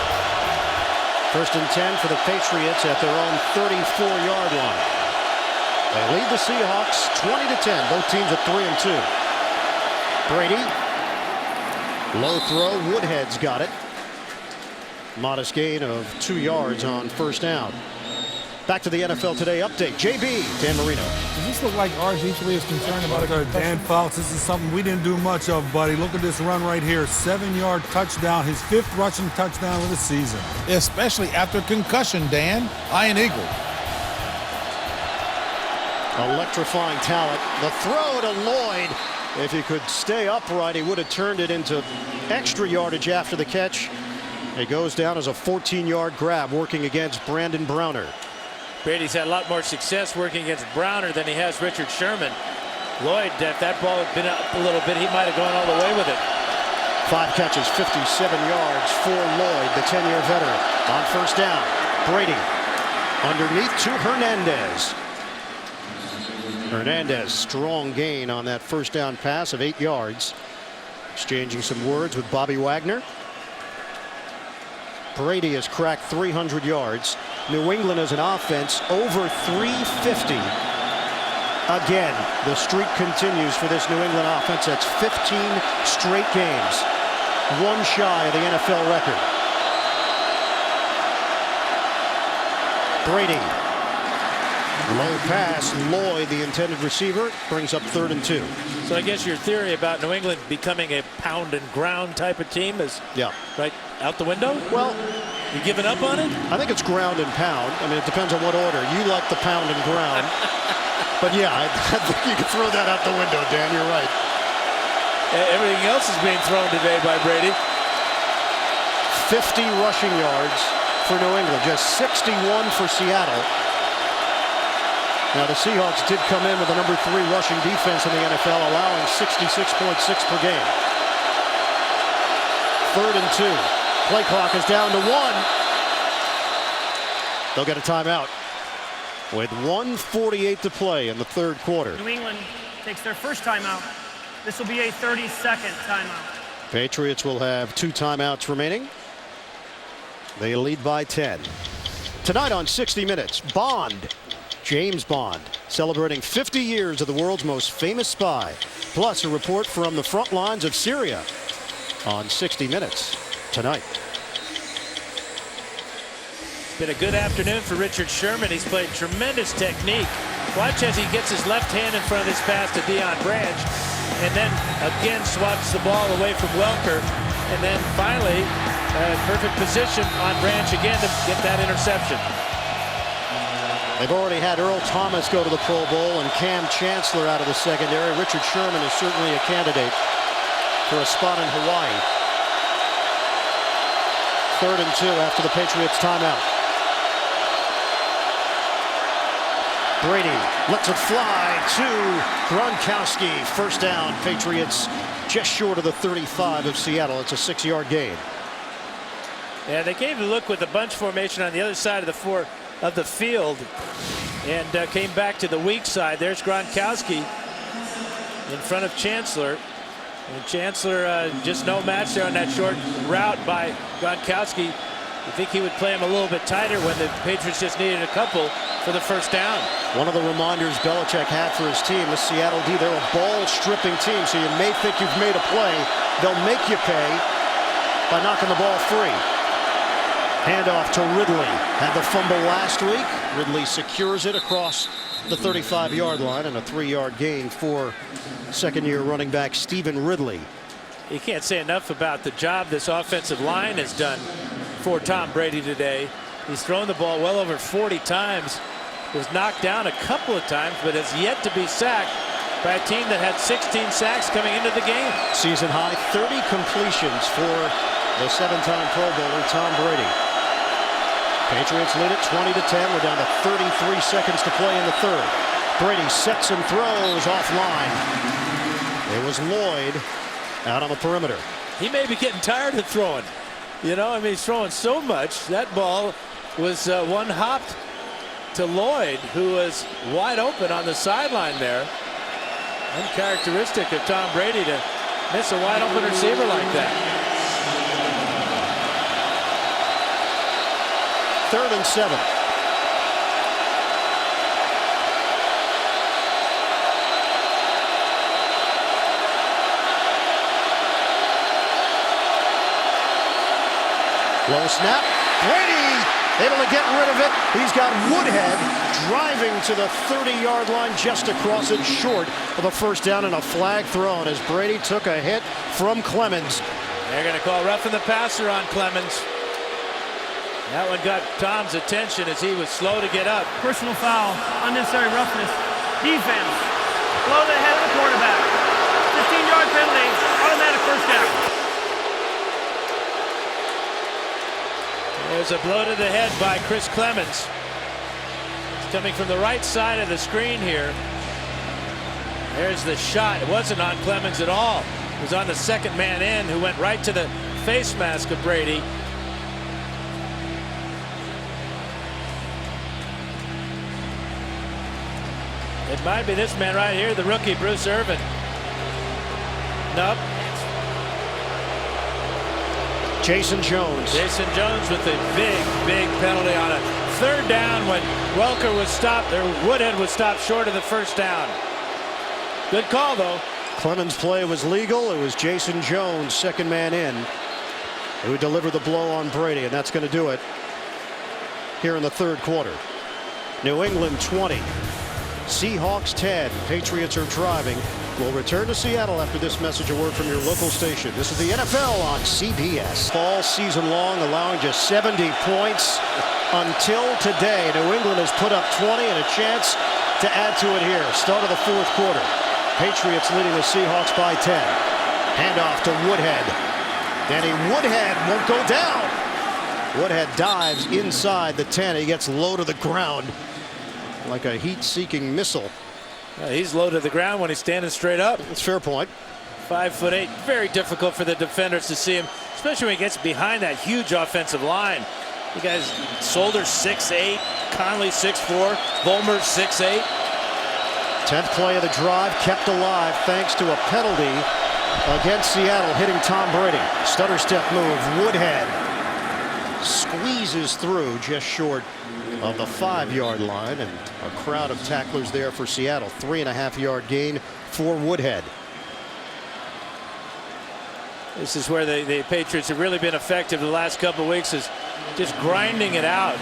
1st and 10 for the Patriots at their own 34-yard line. They lead the Seahawks 20-10. Both teams at 3-2. Brady, low throw. Woodhead's got it. Modest gain of 2 yards on 1st down. Back to the NFL Today update. JB, Dan Marino. Does this look like RG3 is concerned about it? Dan Fouts, this is something we didn't do much of, buddy. Look at this run right here. 7-yard touchdown, his 5th rushing touchdown of the season. Especially after concussion, Dan. Iron Eagle. Electrifying talent. The throw to Lloyd. If he could stay upright, he would have turned it into extra yardage after the catch. It goes down as a 14-yard grab working against Brandon Browner. Brady's had a lot more success working against Browner than he has Richard Sherman. Lloyd, if that ball had been up a little bit, he might have gone all the way with it. 5 catches, 57 yards for Lloyd, the 10-year veteran. On 1st down, Brady underneath to Hernandez. Hernandez, strong gain on that 1st down pass of 8 yards. Exchanging some words with Bobby Wagner. Brady has cracked 300 yards. New England as an offense over 350. Again, the streak continues for this New England offense. That's 15 straight games. one shy of the NFL record. Brady. Low pass. Lloyd, the intended receiver, brings up 3rd and 2. So I guess your theory about New England becoming a pound and ground type of team is right out the window? Well, you giving up on it? I think it's ground and pound. I mean, it depends on what order. You like the pound and ground. But yeah, I think you can throw that out the window, Dan. You're right. Everything else is being thrown today by Brady. 50 rushing yards for New England, just 61 for Seattle. Now the Seahawks did come in with the number 3 rushing defense in the NFL, allowing 66.6 per game. 3rd and 2. Play clock is down to 1. They'll get a timeout with 1:48 to play in the 3rd quarter. New England takes their first timeout. This will be a 30-second timeout. Patriots will have 2 timeouts remaining. They lead by 10. Tonight on 60 Minutes, Bond. James Bond, celebrating 50 years of the world's most famous spy. Plus a report from the front lines of Syria on 60 Minutes tonight. It's been a good afternoon for Richard Sherman. He's played tremendous technique. Watch as he gets his left hand in front of this pass to Deion Branch, and then again swats the ball away from Welker, and then finally perfect position on Branch again to get that interception. They've already had Earl Thomas go to the Pro Bowl and Cam Chancellor out of the secondary. Richard Sherman is certainly a candidate for a spot in Hawaii. 3rd and 2 after the Patriots timeout. Brady lets it fly to Gronkowski. First down, Patriots just short of the 35 of Seattle. It's a 6-yard gain. Yeah, they gave the look with a bunch formation on the other side of the field and came back to the weak side. There's Gronkowski in front of Chancellor. And Chancellor just no match there on that short route by Gronkowski. I think he would play him a little bit tighter when the Patriots just needed a couple for the first down. One of the reminders Belichick had for his team, the Seattle D, they're a ball-stripping team, so you may think you've made a play. They'll make you pay by knocking the ball free. Handoff to Ridley. Had the fumble last week. Ridley secures it across the 35-yard line, and a 3-yard gain for second-year running back Stephen Ridley. You can't say enough about the job this offensive line has done for Tom Brady today. He's thrown the ball well over 40 times. Was knocked down a couple of times, but has yet to be sacked by a team that had 16 sacks coming into the game. Season high 30 completions for the 7-time Pro Bowler Tom Brady. Patriots lead it 20-10. We're down to 33 seconds to play in the 3rd. Brady sets and throws offline. It was Lloyd out on the perimeter. He may be getting tired of throwing. You know, I mean, he's throwing so much. That ball was one hopped to Lloyd, who was wide open on the sideline there. Uncharacteristic of Tom Brady to miss a wide open receiver like that. 3rd and 7. Low snap. Brady able to get rid of it. He's got Woodhead driving to the 30-yard line, just across it, short of a first down, and a flag thrown as Brady took a hit from Clemens. They're going to call roughing the passer on Clemens. That one got Tom's attention as he was slow to get up. Personal foul, unnecessary roughness, defense, below the head of the quarterback. 15-yard penalty, automatic first down. There's a blow to the head by Chris Clemens. It's coming from the right side of the screen here. There's the shot. It wasn't on Clemens at all. It was on the second man in, who went right to the face mask of Brady. It might be this man right here, the rookie, Bruce Irvin. Nope. Jason Jones. Jason Jones with a big penalty on a 3rd down when Welker was stopped, or Woodhead was stopped short of the first down. Good call, though. Clemens' play was legal. It was Jason Jones, second man in, who delivered the blow on Brady, and that's going to do it here in the third quarter. New England 20, Seahawks 10. Patriots are driving. We'll return to Seattle after this message. A word from your local station. This is the NFL on CBS. All season long, allowing just 70 points until today. New England has put up 20 and a chance to add to it here. Start of the fourth quarter. Patriots leading the Seahawks by 10. Handoff to Woodhead. Danny Woodhead won't go down. Woodhead dives inside the 10. He gets low to the ground like a heat-seeking missile. He's low to the ground when he's standing straight up. That's a fair point. 5'8", very difficult for the defenders to see him, especially when he gets behind that huge offensive line. You guys, Solder 6'8", Conley 6'4", Vollmer 6'8". 10th play of the drive kept alive thanks to a penalty against Seattle hitting Tom Brady. Stutter step move. Woodhead squeezes through just short of the 5-yard line, and a crowd of tacklers there for Seattle. 3.5-yard gain for Woodhead. This is where the Patriots have really been effective the last couple of weeks, is just grinding it out.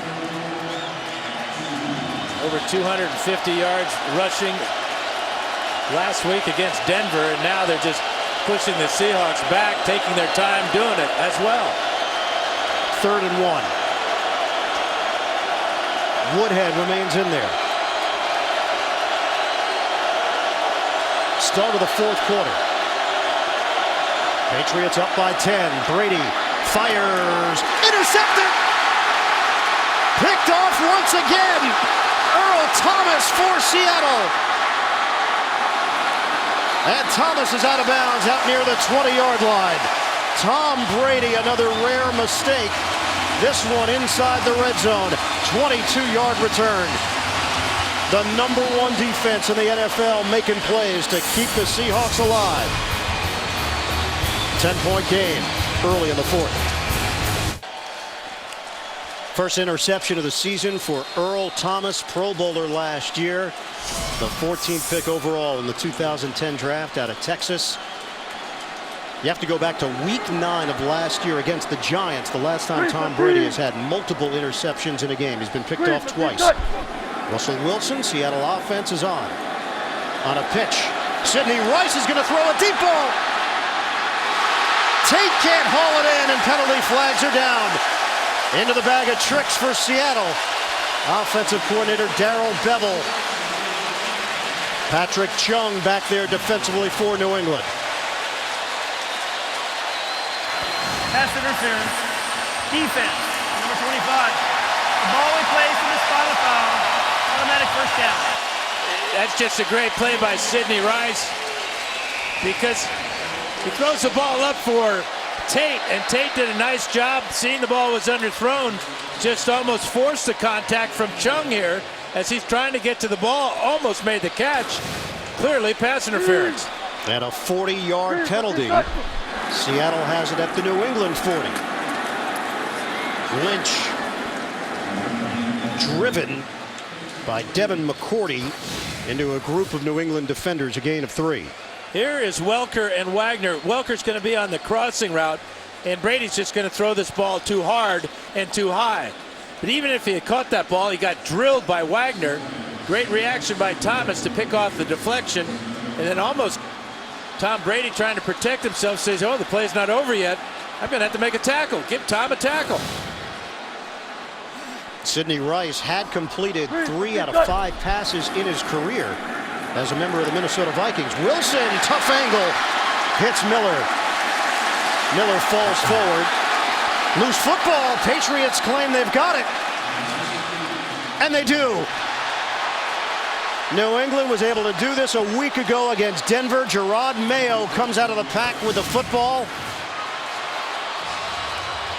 Over 250 yards rushing last week against Denver, and now they're just pushing the Seahawks back, taking their time doing it as well. 3rd and 1. Woodhead remains in there. Start of the fourth quarter. Patriots up by 10. Brady fires. Intercepted. Picked off once again. Earl Thomas for Seattle. And Thomas is out of bounds out near the 20-yard line. Tom Brady, another rare mistake. This one inside the red zone. 22-yard return. The #1 defense in the NFL making plays to keep the Seahawks alive. 10-point game early in the fourth. First interception of the season for Earl Thomas, Pro Bowler last year. The 14th pick overall in the 2010 draft out of Texas. You have to go back to week 9 of last year against the Giants, the last time Tom Brady has had multiple interceptions in a game. He's been picked off twice. Russell Wilson, Seattle offense is on. On a pitch. Sidney Rice is going to throw a deep ball. Tate can't haul it in, and penalty flags are down. Into the bag of tricks for Seattle. Offensive coordinator Darrell Bevell. Patrick Chung back there defensively for New England. Pass interference. Defense. Number 25. The ball we placed in the spot of foul. Automatic first down. That's just a great play by Sidney Rice, because he throws the ball up for Tate, and Tate did a nice job seeing the ball was underthrown. Just almost forced the contact from Chung here as he's trying to get to the ball. Almost made the catch. Clearly pass interference. And a 40-yard penalty. Seattle has it at the New England 40. Lynch driven by Devin McCourty into a group of New England defenders, a gain of 3. Here is Welker and Wagner. Welker's going to be on the crossing route, and Brady's just going to throw this ball too hard and too high. But even if he had caught that ball, he got drilled by Wagner. Great reaction by Thomas to pick off the deflection, and then almost Tom Brady trying to protect himself says, oh, the play's not over yet. I'm going to have to make a tackle. Give Tom a tackle. Sidney Rice had completed 3 out of 5 passes in his career as a member of the Minnesota Vikings. Wilson, tough angle, hits Miller. Miller falls forward. Loose football. Patriots claim they've got it. And they do. New England was able to do this a week ago against Denver. Gerard Mayo comes out of the pack with the football.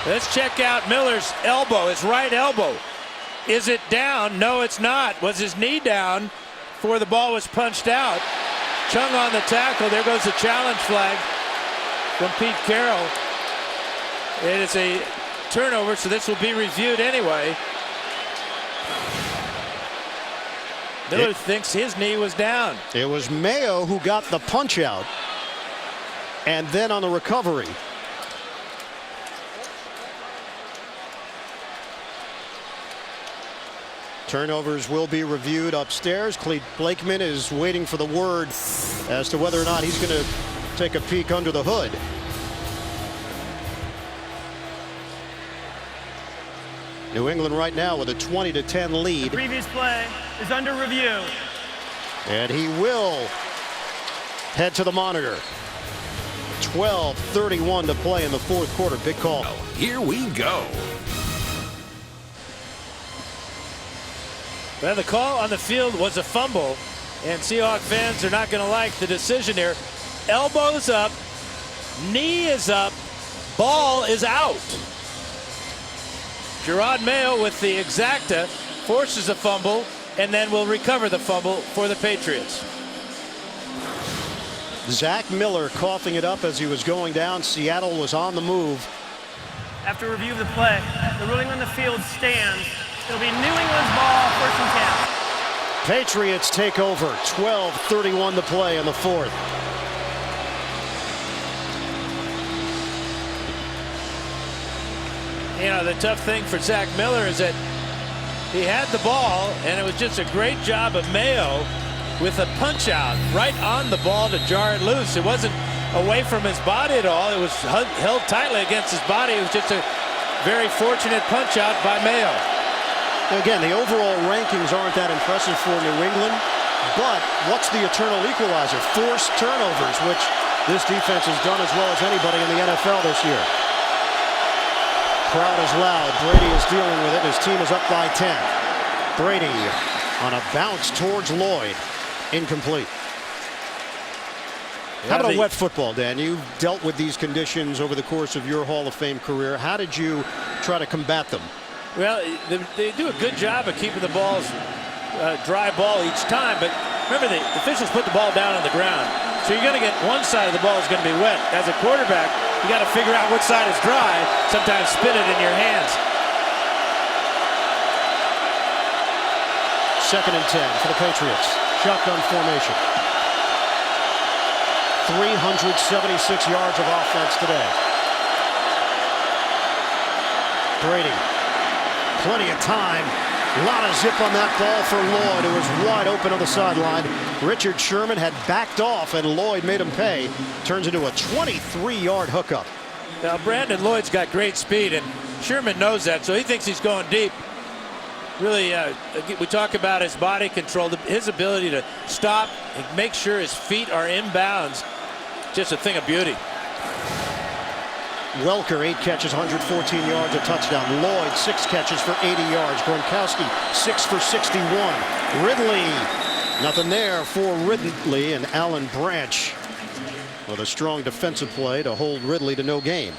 Let's check out Miller's elbow, his right elbow. Is it down? No, it's not. Was his knee down before the ball was punched out? Chung on the tackle. There goes the challenge flag from Pete Carroll. It is a turnover, so this will be reviewed anyway. Miller thinks his knee was down. It was Mayo who got the punch out. And then on the recovery, turnovers will be reviewed upstairs. Clete Blakeman is waiting for the word as to whether or not he's going to take a peek under the hood. New England right now with a 20-10 lead. The previous play is under review. And he will head to the monitor. 12:31 to play in the fourth quarter. Big call. Here we go. Well, the call on the field was a fumble, and Seahawks fans are not going to like the decision here. Elbows up, knee is up, ball is out. Gerard Mayo with the exacta forces a fumble and then will recover the fumble for the Patriots. Zach Miller coughing it up as he was going down. Seattle was on the move. After review of the play, the ruling on the field stands. It'll be New England's ball, 1st and 10. Patriots take over. 12:31 to play in the fourth. You know, the tough thing for Zach Miller is that he had the ball, and it was just a great job of Mayo with a punch out right on the ball to jar it loose. It wasn't away from his body at all. It was held tightly against his body. It was just a very fortunate punch out by Mayo. Again, the overall rankings aren't that impressive for New England, but what's the eternal equalizer? Forced turnovers, which this defense has done as well as anybody in the NFL this year. Crowd is loud. Brady is dealing with it. His team is up by 10. Brady on a bounce towards Lloyd. Incomplete. How about a wet football, Dan? You've dealt with these conditions over the course of your Hall of Fame career. How did you try to combat them? Well, they do a good job of keeping the balls dry ball each time, but remember the officials put the ball down on the ground. So you're going to get one side of the ball is going to be wet. As a quarterback, you got to figure out which side is dry. Sometimes spin it in your hands. 2nd and 10 for the Patriots. Shotgun formation. 376 yards of offense today. Brady. Plenty of time. A lot of zip on that ball for Lloyd, who was wide open on the sideline. Richard Sherman had backed off, and Lloyd made him pay. Turns into a 23-yard hookup. Now, Brandon Lloyd's got great speed, and Sherman knows that, so he thinks he's going deep. Really, we talk about his body control, his ability to stop and make sure his feet are in bounds. Just a thing of beauty. Welker, 8 catches, 114 yards, a touchdown. Lloyd, 6 catches for 80 yards. Gronkowski, 6 for 61. Ridley, nothing there for Ridley, and Alan Branch with a strong defensive play to hold Ridley to no gain.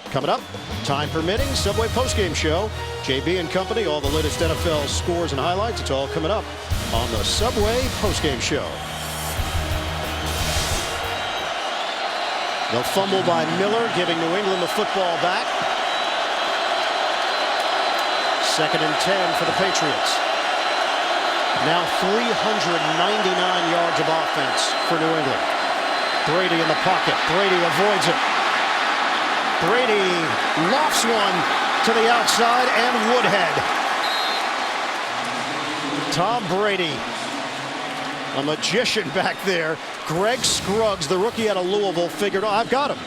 Coming up, time permitting, Subway postgame show. JB and company, all the latest NFL scores and highlights. It's all coming up on the Subway postgame show. The fumble by Miller, giving New England the football back. 2nd and 10 for the Patriots. Now 399 yards of offense for New England. Brady in the pocket. Brady avoids it. Brady lofts one to the outside, and Woodhead. Tom Brady, a magician back there. Greg Scruggs, the rookie out of Louisville, figured, oh, I've got him.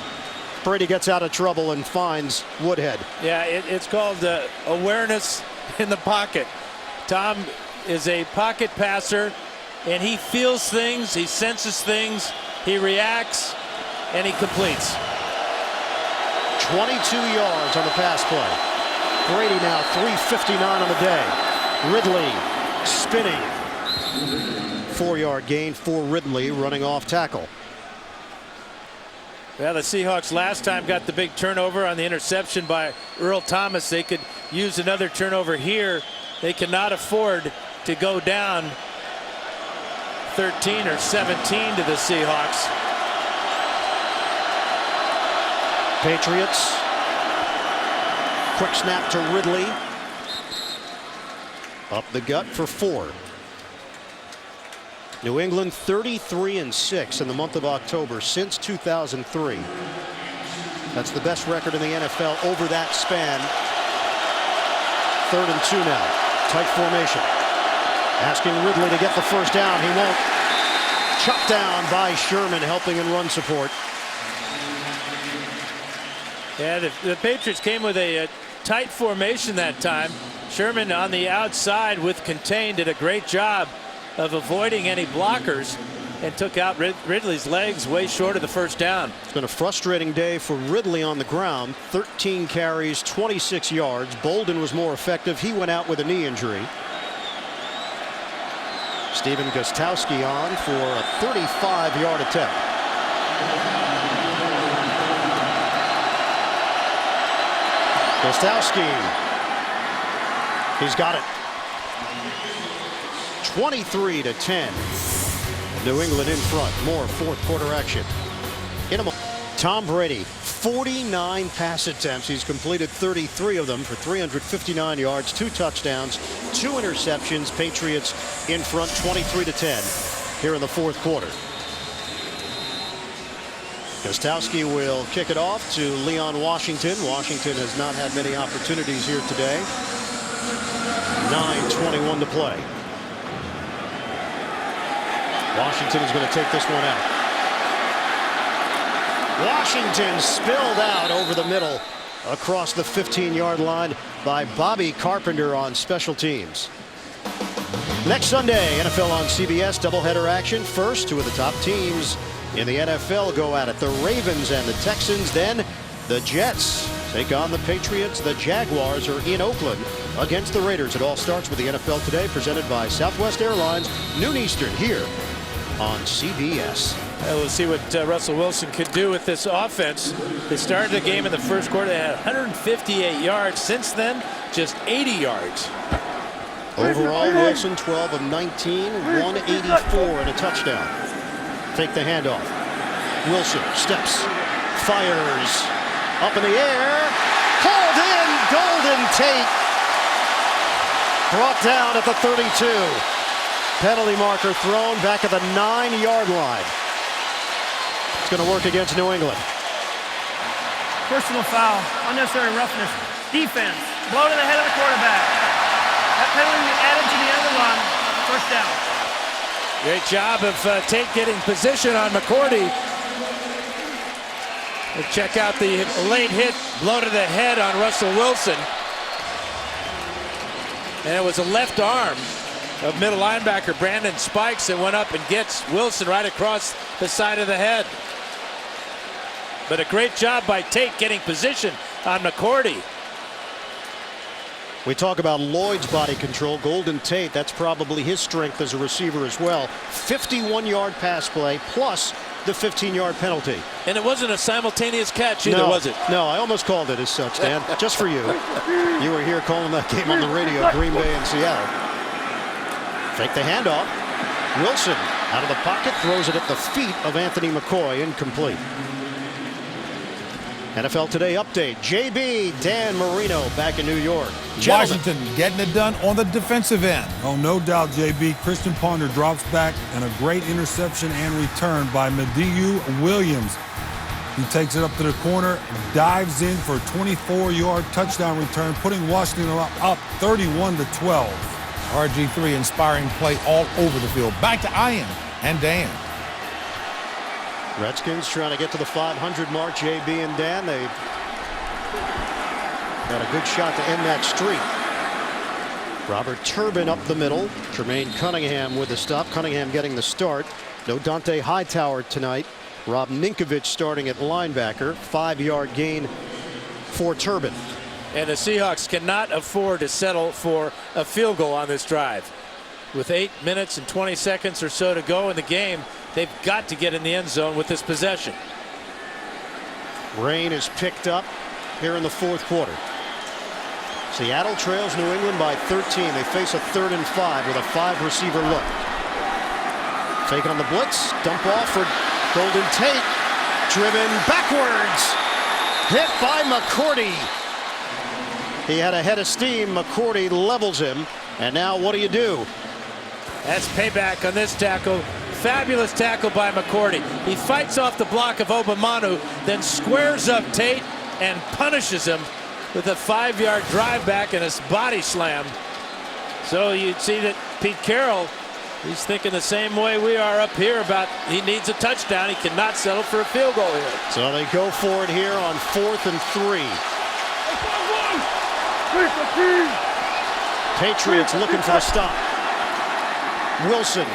Brady gets out of trouble and finds Woodhead. Yeah, it's called awareness in the pocket. Tom is a pocket passer, and he feels things, he senses things, he reacts, and he completes. 22 yards on the pass play. Brady now 359 on the day. Ridley spinning. 4-yard gain for Ridley, running off tackle. Well, the Seahawks last time got the big turnover on the interception by Earl Thomas. They could use another turnover here. They cannot afford to go down 13 or 17 to the Seahawks. Patriots. Quick snap to Ridley. Up the gut for 4. New England 33-6 in the month of October since 2003. That's the best record in the NFL over that span. 3rd and 2 now. Tight formation. Asking Ridley to get the first down. He won't. Chopped down by Sherman, helping in run support. Yeah, the Patriots came with a tight formation that time. Sherman on the outside with contained did a great job of avoiding any blockers and took out Ridley's legs way short of the first down. It's been a frustrating day for Ridley on the ground. 13 carries, 26 yards. Bolden was more effective. He went out with a knee injury. Stephen Gostkowski on for a 35-yard attempt. Gostkowski. He's got it. 23-10. New England in front. More fourth quarter action. Tom Brady, 49 pass attempts. He's completed 33 of them for 359 yards, 2 touchdowns, 2 interceptions. Patriots in front 23-10 here in the fourth quarter. Gostkowski will kick it off to Leon Washington. Washington has not had many opportunities here today. 9:21 to play. Washington is going to take this one out. Washington spilled out over the middle across the 15-yard line by Bobby Carpenter on special teams. Next Sunday, NFL on CBS doubleheader action. First, 2 of the top teams in the NFL go at it. The Ravens and the Texans. Then the Jets take on the Patriots. The Jaguars are in Oakland against the Raiders. It all starts with the NFL Today, presented by Southwest Airlines, noon Eastern, here on CBS. We'll see what Russell Wilson could do with this offense. They started the game in the first quarter. They had 158 yards. Since then, just 80 yards. Overall, Wilson 12 of 19, 184 and a touchdown. Take the handoff. Wilson steps, fires, up in the air, hauled in. Golden Tate brought down at the 32. Penalty marker thrown back at the 9-yard line. It's going to work against New England. Personal foul, unnecessary roughness, defense, blow to the head of the quarterback. That penalty added to the end of the run. First down. Great job of Tate getting position on McCourty. We'll check out the late hit, blow to the head on Russell Wilson. And it was a left arm of middle linebacker Brandon Spikes that went up and gets Wilson right across the side of the head. But a great job by Tate getting position on McCourty. We talk about Lloyd's body control. Golden Tate, that's probably his strength as a receiver as well. 51-yard pass play plus the 15-yard penalty. And it wasn't a simultaneous catch either, was it? No, I almost called it as such, Dan. Just for you. You were here calling that game on the radio, Green Bay and Seattle. Fake the handoff. Wilson out of the pocket, throws it at the feet of Anthony McCoy, incomplete. NFL Today update. JB, Dan Marino back in New York. Gentlemen. Washington getting it done on the defensive end. Oh, no doubt, JB. Christian Ponder drops back, and a great interception and return by Mediu Williams. He takes it up to the corner, dives in for a 24-yard touchdown return, putting Washington up 31-12. RG3 inspiring play all over the field. Back to Ian and Dan. Redskins trying to get to the 500 mark. JB and Dan, they got a good shot to end that streak. Robert Turbin up the middle. Jermaine Cunningham with the stop. Cunningham getting the start. No Dante Hightower tonight. Rob Ninkovich starting at linebacker. 5-yard gain for Turbin. And the Seahawks cannot afford to settle for a field goal on this drive. With 8 minutes and 20 seconds or so to go in the game, they've got to get in the end zone with this possession. Rain is picked up here in the fourth quarter. Seattle trails New England by 13. They face a 3rd and 5 with a 5-receiver look. Fake on the blitz. Dump off for Golden Tate. Driven backwards. Hit by McCourty. He had a head of steam. McCourty levels him. And now what do you do? That's payback on this tackle. Fabulous tackle by McCourty. He fights off the block of Obamanu, then squares up Tate and punishes him with a 5-yard drive back and a body slam. So you'd see that Pete Carroll, he's thinking the same way we are up here about he needs a touchdown. He cannot settle for a field goal here. So they go for it here on 4th and 3. Patriots looking for the stop. Wilson,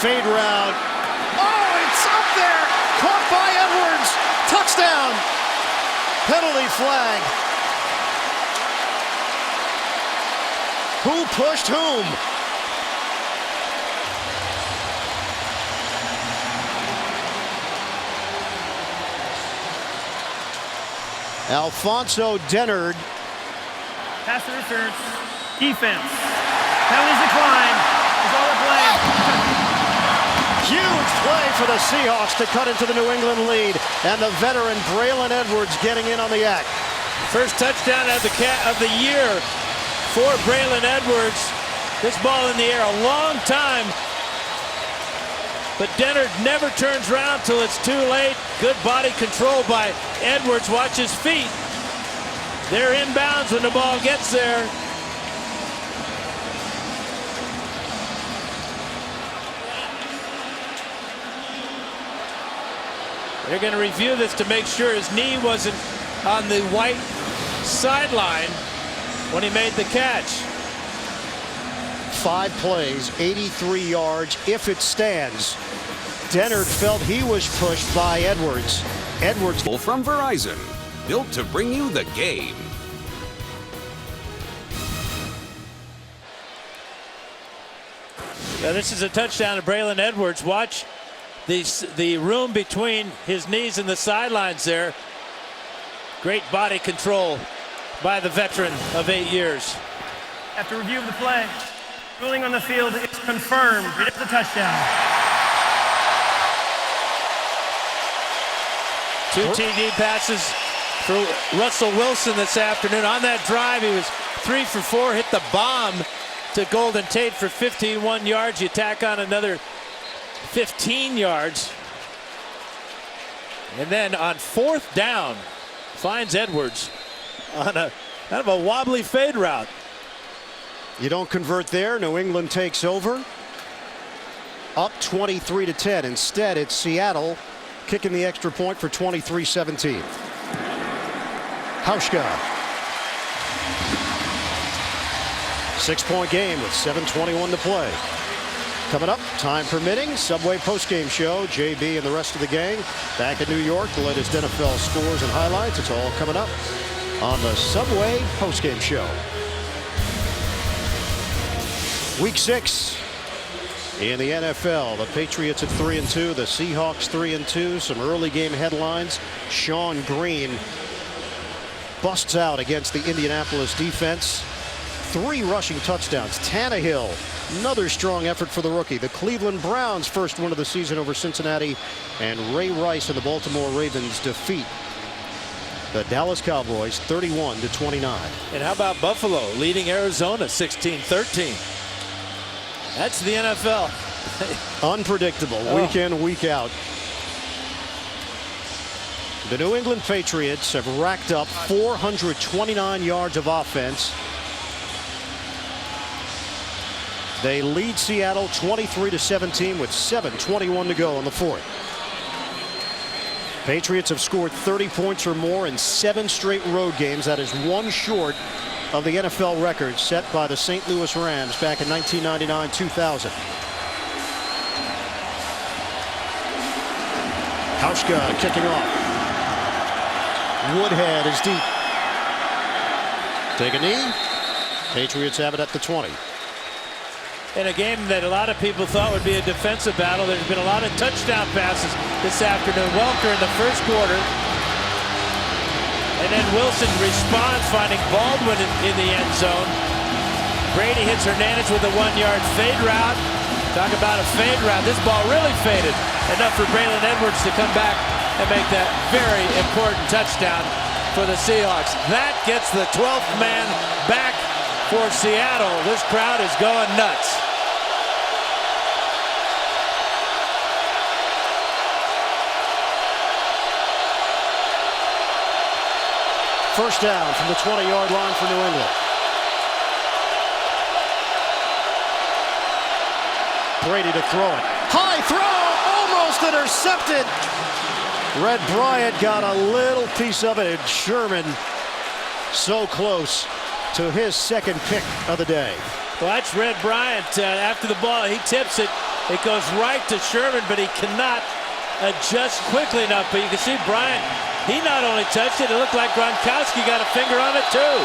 fade route. Oh, it's up there. Caught by Edwards. Touchdown. Penalty flag. Who pushed whom? Alfonso Dennard. Pass interference. Defense. Penalties decline. Is all the play. Huge play for the Seahawks to cut into the New England lead. And the veteran Braylon Edwards getting in on the act. First touchdown of the year for Braylon Edwards. This ball in the air a long time. But Dennard never turns around till it's too late. Good body control by Edwards. Watch his feet. They're inbounds when the ball gets there. They're going to review this to make sure his knee wasn't on the white sideline when he made the catch. 5 plays, 83 yards if it stands. Dennard felt he was pushed by Edwards. Edwards From Verizon, built to bring you the game. Now this is a touchdown to Braylon Edwards. Watch the room between his knees and the sidelines there. Great body control by the veteran of 8 years. After review of the play, ruling on the field is confirmed. It is a touchdown. 2 TD passes for Russell Wilson this afternoon. On that drive, he was 3 for 4, hit the bomb to Golden Tate for 51 yards. You tack on another 15 yards. And then on 4th down, finds Edwards on a kind of a wobbly fade route. You don't convert there. New England takes over. Up 23-10. Instead, it's Seattle kicking the extra point for 23-17. Hauschka. 6-point game with 7:21 to play. Coming up, time permitting, Subway postgame show. JB and the rest of the gang back in New York. The latest NFL scores and highlights. It's all coming up on the Subway postgame show. Week 6 in the NFL. The Patriots at 3-2. The Seahawks 3-2. Some early game headlines. Sean Green busts out against the Indianapolis defense. 3 rushing touchdowns. Tannehill, another strong effort for the rookie. The Cleveland Browns' first win of the season over Cincinnati. And Ray Rice and the Baltimore Ravens defeat the Dallas Cowboys 31-29. And how about Buffalo leading Arizona 16-13? That's the NFL. Unpredictable week in, week out. The New England Patriots have racked up 429 yards of offense. They lead Seattle 23-17 with 7:21 to go in the 4th. Patriots have scored 30 points or more in 7 straight road games. That is 1 short of the NFL record set by the St. Louis Rams back in 1999-2000. Hauschka kicking off. Woodhead is deep. Take a knee. Patriots have it at the 20. In a game that a lot of people thought would be a defensive battle, there's been a lot of touchdown passes this afternoon. Welker in the first quarter. And then Wilson responds, finding Baldwin in the end zone. Brady hits Hernandez with a 1-yard fade route. Talk about a fade route. This ball really faded. Enough for Braylon Edwards to come back and make that very important touchdown for the Seahawks. That gets the 12th man back for Seattle. This crowd is going nuts. First down from the 20-yard line for New England. Brady to throw it. High throw, almost intercepted. Red Bryant got a little piece of it, and Sherman so close to his second pick of the day. Watch Red Bryant after the ball. He tips it. It goes right to Sherman, but he cannot adjust quickly enough. But you can see Bryant, he not only touched it, it looked like Gronkowski got a finger on it too.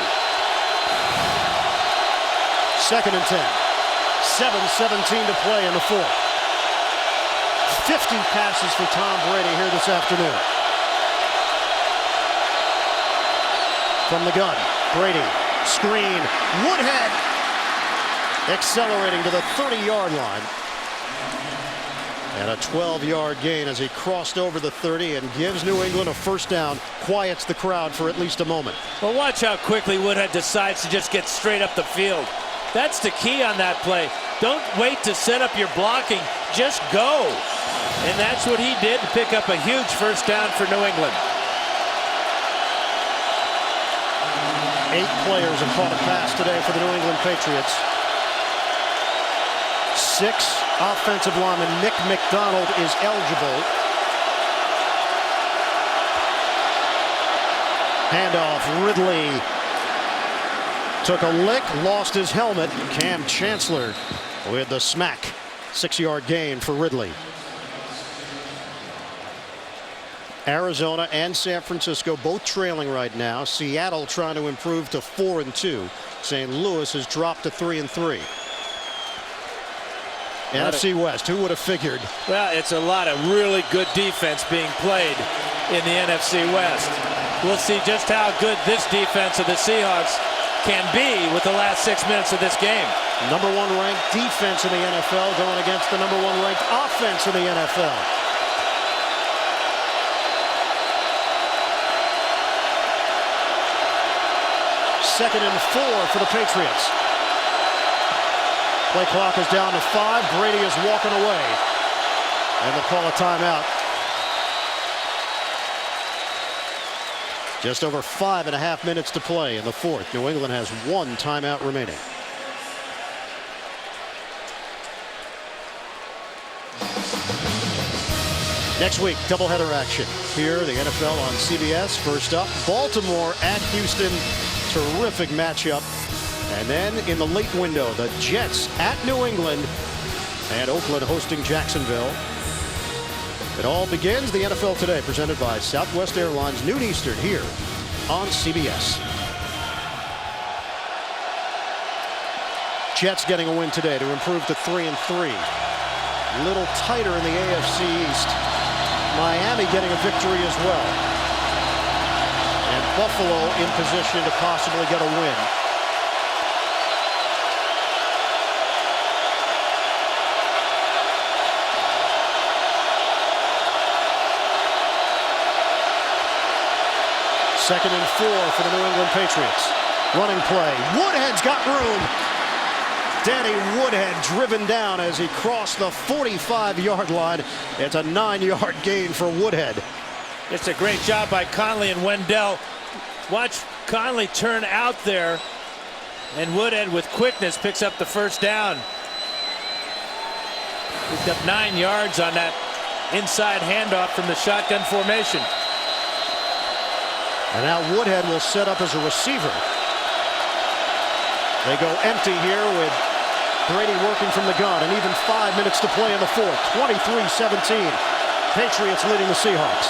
Second and 10. 7:17 to play in the fourth. 50 passes for Tom Brady here this afternoon. From the gun, Brady, screen, Woodhead accelerating to the 30-yard line. And a 12-yard gain as he crossed over the 30 and gives New England a first down, quiets the crowd for at least a moment. Well, watch how quickly Woodhead decides to just get straight up the field. That's the key on that play. Don't wait to set up your blocking, just go. And that's what he did to pick up a huge first down for New England. 8 players have caught a pass today for the New England Patriots. 6 offensive linemen. Nick McDonald is eligible. Handoff, Ridley took a lick, lost his helmet. Cam Chancellor with the smack. 6-yard gain for Ridley. Arizona and San Francisco both trailing right now. Seattle trying to improve to 4-2. St. Louis has dropped to 3-3. NFC West, who would have figured? Well, it's a lot of really good defense being played in the NFC West. We'll see just how good this defense of the Seahawks can be with the last 6 minutes of this game. Number 1 ranked defense in the NFL going against the number 1 ranked offense in the NFL. Second and 4 for the Patriots. Play clock is down to 5. Brady is walking away. And they'll call a timeout. Just over 5.5 minutes to play in the fourth. New England has 1 timeout remaining. Next week, doubleheader action. Here, the NFL on CBS. First up, Baltimore at Houston. Terrific matchup. And then in the late window, the Jets at New England and Oakland hosting Jacksonville. It all begins the NFL Today, presented by Southwest Airlines, noon Eastern, here on CBS. Jets getting a win today to improve to 3-3. A little tighter in the AFC East. Miami getting a victory as well. And Buffalo in position to possibly get a win. Second and 4 for the New England Patriots. Running play. Woodhead's got room. Danny Woodhead driven down as he crossed the 45-yard line. It's a 9-yard gain for Woodhead. It's a great job by Conley and Wendell. Watch Conley turn out there, and Woodhead with quickness picks up the first down. Picked up 9 yards on that inside handoff from the shotgun formation. And now Woodhead will set up as a receiver. They go empty here with Brady working from the gun, and even 5 minutes to play in the fourth. 23-17. Patriots leading the Seahawks.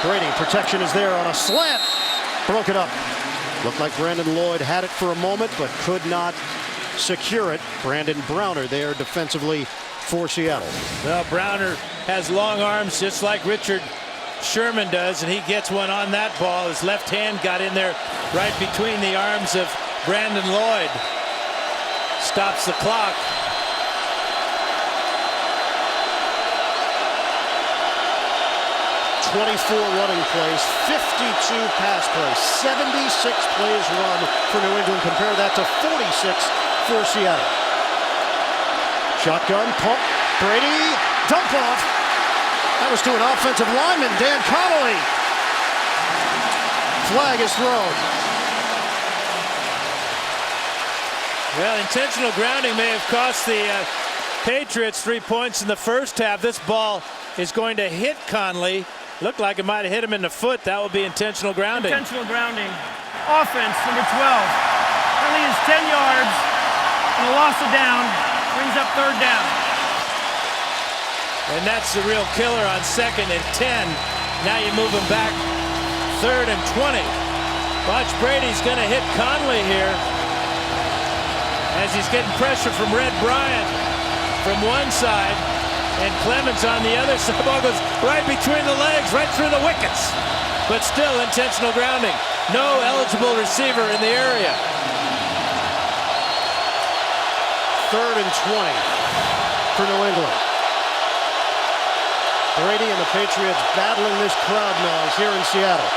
Brady, protection is there on a slant. Broke it up. Looked like Brandon Lloyd had it for a moment, but could not secure it. Brandon Browner there defensively for Seattle. Well, Browner has long arms just like Richard Sherman does, and he gets one on that ball. His left hand got in there right between the arms of Brandon Lloyd. Stops the clock. .24 running plays, 52 pass plays, 76 plays run for New England. Compare that to 46 for Seattle. Shotgun, pump, Brady, dump off. That was to an offensive lineman, Dan Connolly. flag is thrown. Well, intentional grounding may have cost the Patriots 3 points in the first half. This ball is going to hit Conley. Looked like it might have hit him in the foot. That will be intentional grounding. Intentional grounding. Offense, number 12. Penalty is 10 yards and a loss of down. Brings up 3rd down. And that's the real killer on 2nd and 10. Now you move him back 3rd and 20. Watch, Brady's going to hit Conley here as he's getting pressure from Red Bryant from one side and Clemens on the other side. Ball goes right between the legs, right through the wickets. But still intentional grounding. No eligible receiver in the area. 3rd and 20 for New England. Brady and the Patriots battling this crowd noise here in Seattle.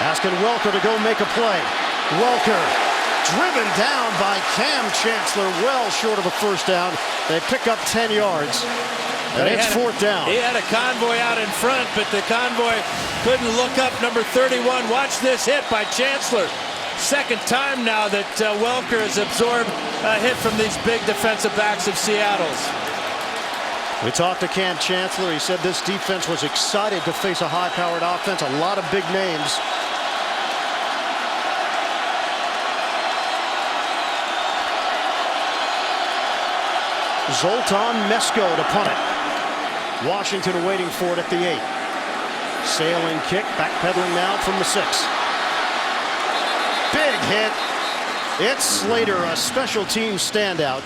Asking Welker to go make a play. Welker driven down by Cam Chancellor, well short of a first down. They pick up 10 yards, and it's 4th down. He had a convoy out in front, but the convoy couldn't look up. Number 31. Watch this hit by Chancellor. 2nd time now that Welker has absorbed a hit from these big defensive backs of Seattle's. We talked to Cam Chancellor. He said this defense was excited to face a high-powered offense, a lot of big names. Zoltan Mesko to punt it. Washington waiting for it at the 8. Sailing kick, backpedaling now from the 6. Big hit. It's Slater, a special team standout.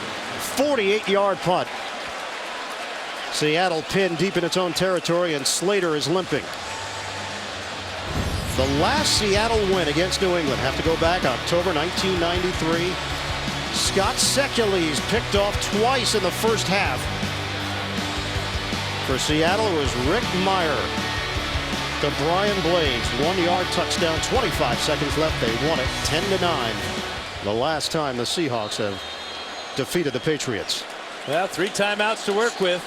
48-yard punt. Seattle pinned deep in its own territory, and Slater is limping. The last Seattle win against New England, have to go back October 1993. Scott Sekuli's picked off twice in the first half. For Seattle, it was Rick Meyer to Brian Blades. 1-yard touchdown, 25 seconds left. They won it 10-9. The last time the Seahawks have defeated the Patriots. Well, 3 timeouts to work with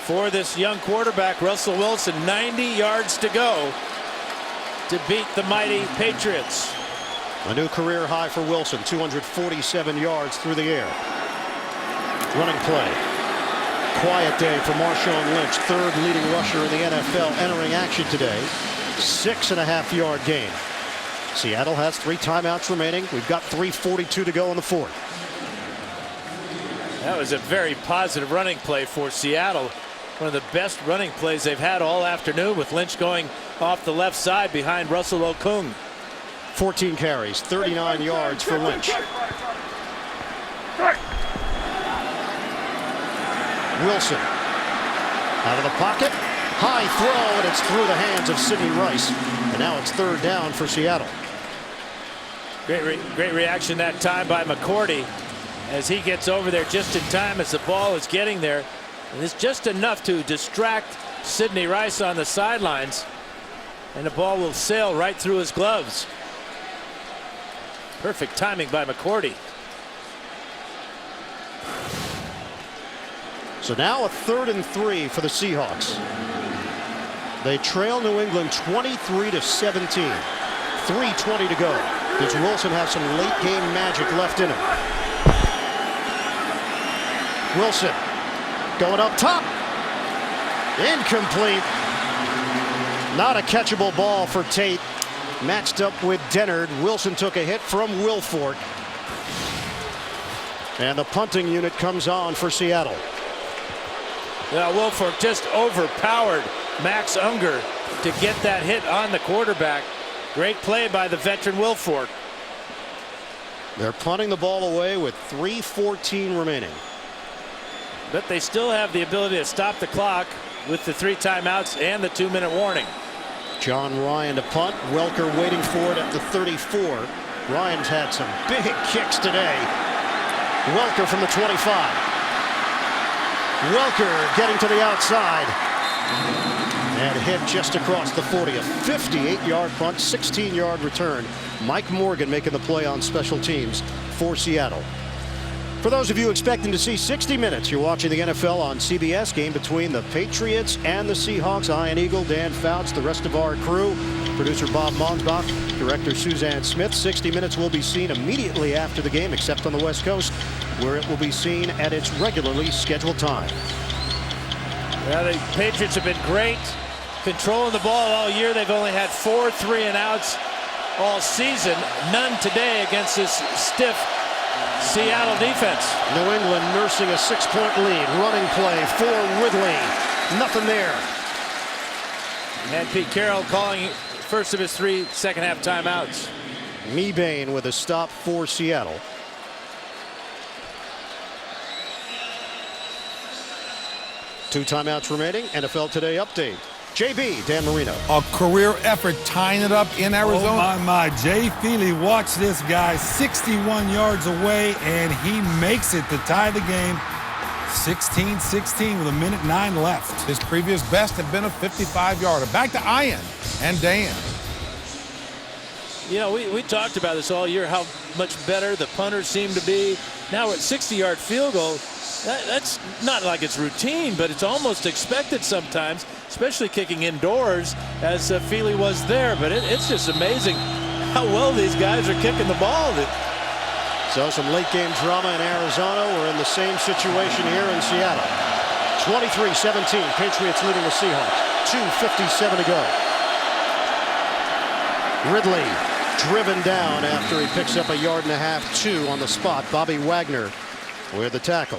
for this young quarterback, Russell Wilson. 90 yards to go to beat the mighty Patriots. A new career high for Wilson, 247 yards through the air. Running play. Quiet day for Marshawn Lynch, 3rd leading rusher in the NFL, entering action today. 6.5-yard gain. Seattle has 3 timeouts remaining. We've got 3:42 to go in the 4th. That was a very positive running play for Seattle. One of the best running plays they've had all afternoon, with Lynch going off the left side behind Russell Okung. 14 carries, 39 yards for Lynch. Wilson out of the pocket. High throw, and it's through the hands of Sidney Rice. And now it's 3rd down for Seattle. Great reaction that time by McCourty as he gets over there just in time as the ball is getting there. And it's just enough to distract Sidney Rice on the sidelines. And the ball will sail right through his gloves. Perfect timing by McCourty. So now a 3rd and 3 for the Seahawks. They trail New England 23-17. 3:20 to go. Does Wilson have some late game magic left in him? Wilson going up top. Incomplete. Not a catchable ball for Tate. Matched up with Dennard. Wilson took a hit from Wilfork. And the punting unit comes on for Seattle. Yeah, Wilfork just overpowered Max Unger to get that hit on the quarterback. Great play by the veteran Wilfork. They're punting the ball away with 3:14 remaining. But they still have the ability to stop the clock with the 3 timeouts and the 2-minute warning. John Ryan to punt. Welker waiting for it at the 34. Ryan's had some big kicks today. Welker from the 25. Welker getting to the outside. And hit just across the 40. A 58-yard punt, 16-yard return. Mike Morgan making the play on special teams for Seattle. For those of you expecting to see 60 minutes, you're watching the NFL on CBS. Game between the Patriots and the Seahawks. Ian Eagle, Dan Fouts, the rest of our crew. Producer Bob Monsbach, director Suzanne Smith. 60 minutes will be seen immediately after the game, except on the West Coast, where it will be seen at its regularly scheduled time. Well, the Patriots have been great controlling the ball all year. They've only had 4 3-and-outs all season. None today against this stiff Seattle defense. New England nursing a 6-point lead. Running play for Ridley. Nothing there. And Pete Carroll calling first of his 3 second-half timeouts. Mebane with a stop for Seattle. Two timeouts remaining. NFL Today update. JB, Dan Marino. A career effort tying it up in Arizona. Oh, my. Jay Feely, watch this guy. 61 yards away, and he makes it to tie the game. 16-16 with 1:09 left. His previous best had been a 55-yarder. Back to Ian and Dan. You know, we talked about this all year, how much better the punters seem to be. Now we're at 60-yard field goal. That's not like it's routine, but it's almost expected sometimes, especially kicking indoors, as Feely was there. But it's just amazing how well these guys are kicking the ball. So some late game drama in Arizona. We're in the same situation here in Seattle. 23-17, Patriots leading the Seahawks. 2:57 to go. Ridley driven down after he picks up 1.5 yards, 2 on the spot. Bobby Wagner with the tackle.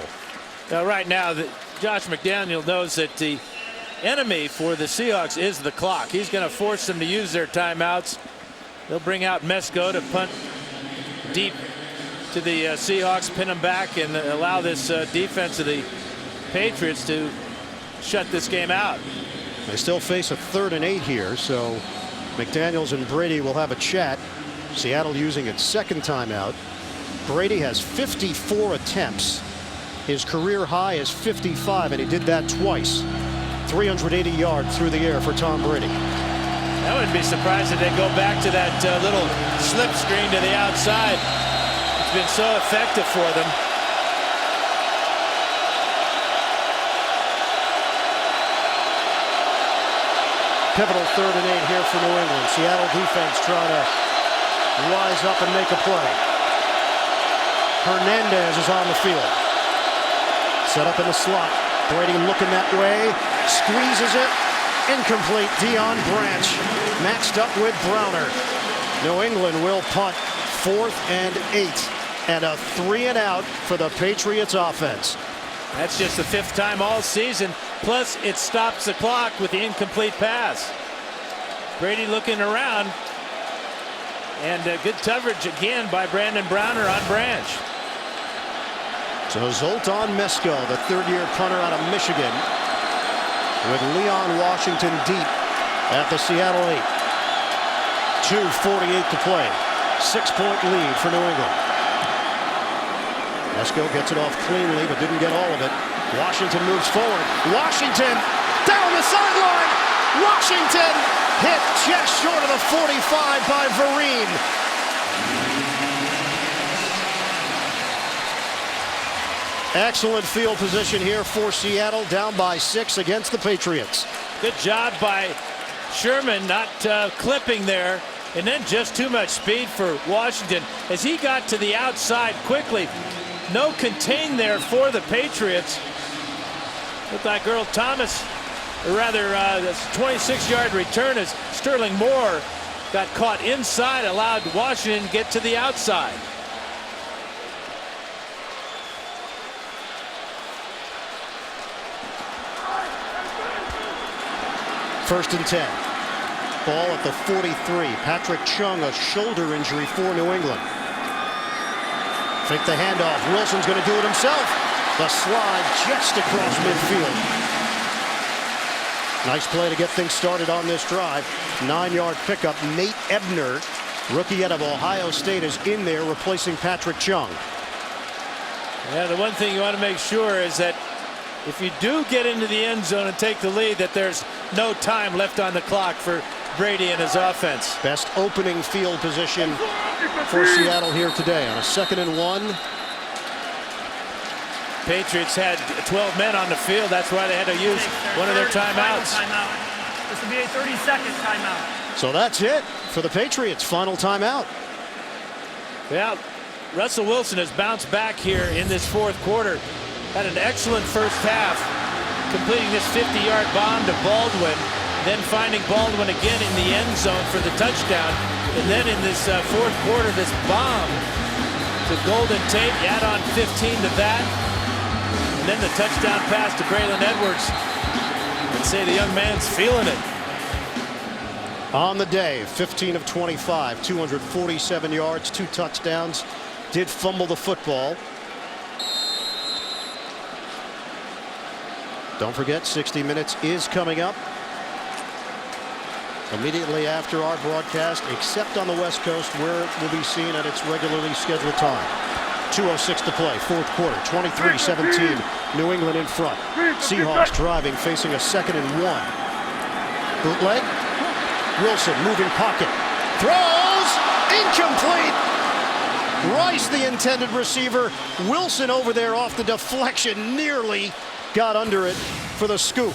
Now, right now, Josh McDaniel knows that the enemy for the Seahawks is the clock. He's going to force them to use their timeouts. They'll bring out Mesco to punt deep to the Seahawks, pin them back, and allow this defense of the Patriots to shut this game out. They still face a 3rd and 8 here, so McDaniels and Brady will have a chat. Seattle using its 2nd timeout. Brady has 54 attempts. His career high is 55, and he did that twice. 380 yards through the air for Tom Brady. I wouldn't be surprised if they go back to that little slip screen to the outside. It's been so effective for them. Pivotal 3rd and 8 here for New England. Seattle defense trying to rise up and make a play. Hernandez is on the field. Set up in the slot. Brady looking that way. Squeezes it. Incomplete. Deion Branch matched up with Browner. New England will punt 4th and 8. And a 3-and-out for the Patriots offense. That's just the 5th time all season. Plus, it stops the clock with the incomplete pass. Brady looking around. And good coverage again by Brandon Browner on Branch. So Zoltan Mesco, the 3rd-year punter out of Michigan, with Leon Washington deep at the Seattle 8. 2:48 to play. 6-point lead for New England. Mesco gets it off cleanly, but didn't get all of it. Washington moves forward. Washington down the sideline. Washington hit just short of the 45 by Vereen. Excellent field position here for Seattle, down by 6 against the Patriots. Good job by Sherman not clipping there, and then just too much speed for Washington as he got to the outside quickly. No contain there for the Patriots. Looked like Earl Thomas, or rather this 26-yard return as Sterling Moore got caught inside, allowed Washington to get to the outside. First and 10. Ball at the 43. Patrick Chung, a shoulder injury for New England. Fake the handoff. Wilson's going to do it himself. The slide just across midfield. Nice play to get things started on this drive. 9-yard pickup. Nate Ebner, rookie out of Ohio State, is in there replacing Patrick Chung. Yeah, the one thing you want to make sure is that if you do get into the end zone and take the lead, that there's no time left on the clock for Brady and his offense. Best opening field position for Seattle here today on a 2nd and 1. Patriots had 12 men on the field. That's why they had to use one of their timeouts. This will be a 30-second timeout. So that's it for the Patriots. Final timeout. Yeah, Russell Wilson has bounced back here in this fourth quarter. Had an excellent first half, completing this 50-yard bomb to Baldwin, then finding Baldwin again in the end zone for the touchdown. And then in this fourth quarter, this bomb to Golden Tate, add on 15 to that. And then the touchdown pass to Braylon Edwards. I'd say the young man's feeling it. On the day, 15 of 25, 247 yards, 2 touchdowns. Did fumble the football. Don't forget, 60 Minutes is coming up immediately after our broadcast, except on the West Coast, where it will be seen at its regularly scheduled time. 2:06 to play, fourth quarter, 23-17, New England in front. Seahawks driving, facing a 2nd and 1. Bootleg. Wilson moving pocket. Throws! Incomplete! Rice, the intended receiver. Wilson over there off the deflection, nearly got under it for the scoop.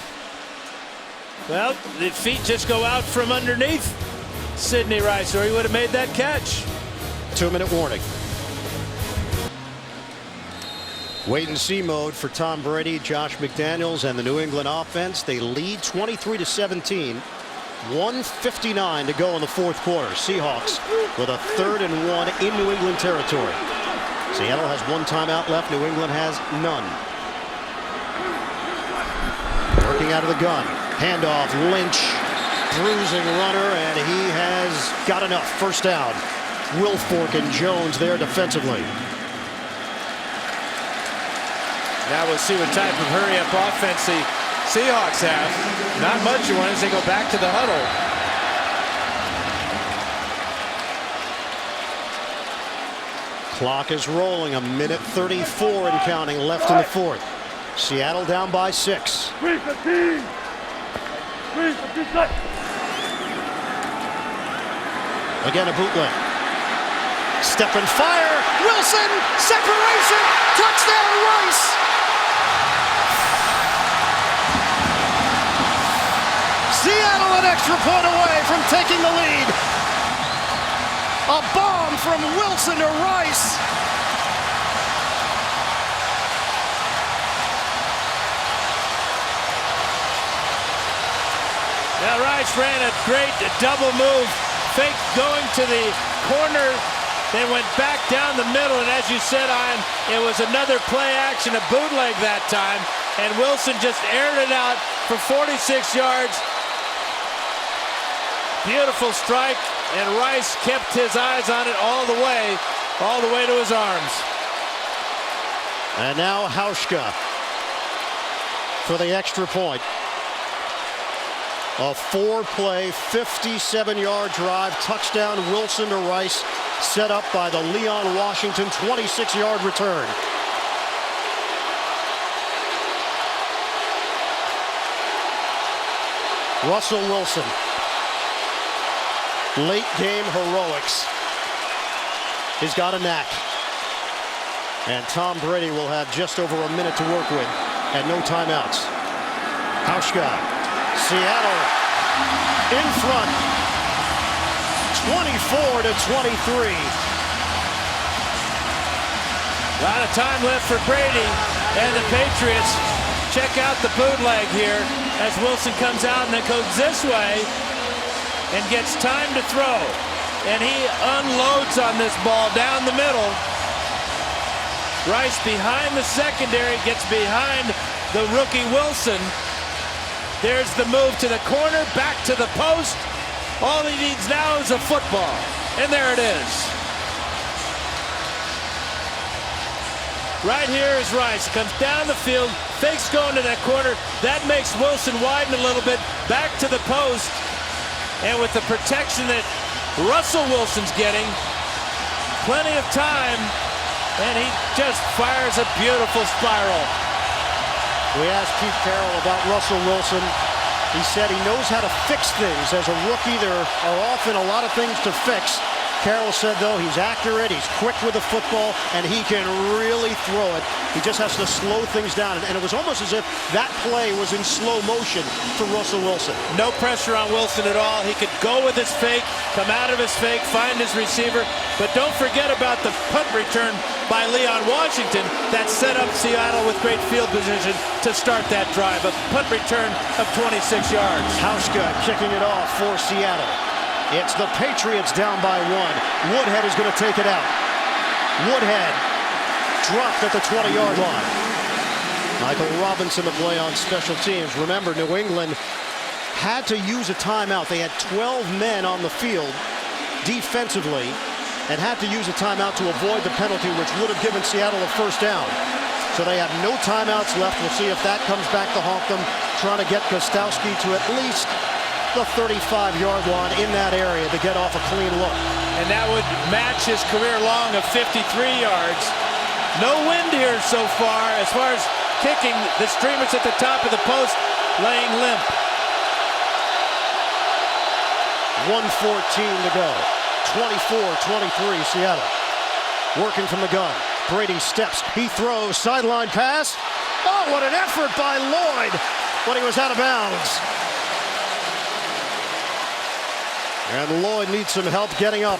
Well, the feet just go out from underneath Sidney Rice, or he would have made that catch. 2-minute warning. Wait and see mode for Tom Brady, Josh McDaniels, and the New England offense. They lead 23-17. 1:59 to go in the fourth quarter. Seahawks with a 3rd and 1 in New England territory. Seattle has 1 timeout left. New England has none. Working out of the gun. Handoff, Lynch, bruising runner, and he has got enough. First down. Wilfork and Jones there defensively. Now we'll see what type of hurry-up offense the Seahawks have. Not much you want as they go back to the huddle. Clock is rolling. 1:34 and counting left in the fourth. Seattle down by 6. Again, a bootleg. Step and fire. Wilson, separation, touchdown Rice. Seattle an extra point away from taking the lead. A bomb from Wilson to Rice. Now Rice ran a great double move, fake going to the corner, then went back down the middle, and as you said, Ian, it was another play action, a bootleg that time, and Wilson just aired it out for 46 yards. Beautiful strike, and Rice kept his eyes on it all the way to his arms. And now Hauschka for the extra point. A 4-play, 57-yard drive, touchdown Wilson to Rice, set up by the Leon Washington 26-yard return. Russell Wilson. Late game heroics. He's got a knack. And Tom Brady will have just over a minute to work with and no timeouts. Hauschka. Seattle in front, 24-23. A lot of time left for Brady and the Patriots. Check out the bootleg here as Wilson comes out and then goes this way and gets time to throw. And he unloads on this ball down the middle. Rice behind the secondary, gets behind the rookie Wilson. There's the move to the corner, back to the post. All he needs now is a football. And there it is. Right here is Rice. Comes down the field, fakes going to that corner. That makes Wilson widen a little bit, back to the post. And with the protection that Russell Wilson's getting, plenty of time, and he just fires a beautiful spiral. We asked Pete Carroll about Russell Wilson. He said he knows how to fix things. As a rookie, there are often a lot of things to fix. Carroll said, though, he's accurate, he's quick with the football, and he can really throw it. He just has to slow things down. And it was almost as if that play was in slow motion for Russell Wilson. No pressure on Wilson at all. He could go with his fake, come out of his fake, find his receiver. But don't forget about the punt return by Leon Washington that set up Seattle with great field position to start that drive. A punt return of 26 yards. Hauschka kicking it off for Seattle. It's the Patriots down by 1. Woodhead is going to take it out. Woodhead dropped at the 20-yard line. Michael Robinson to play on special teams. Remember, New England had to use a timeout. They had 12 men on the field defensively and had to use a timeout to avoid the penalty, which would have given Seattle a first down. So they have no timeouts left. We'll see if that comes back to haunt them, trying to get Gostowski to at least the 35-yard line in that area to get off a clean look. And that would match his career long of 53 yards. No wind here so far. As far as kicking, the streamers at the top of the post laying limp. 1:14 to go. 24-23 Seattle. Working from the gun. Brady steps. He throws. Sideline pass. Oh, what an effort by Lloyd when he was out of bounds. And Lloyd needs some help getting up.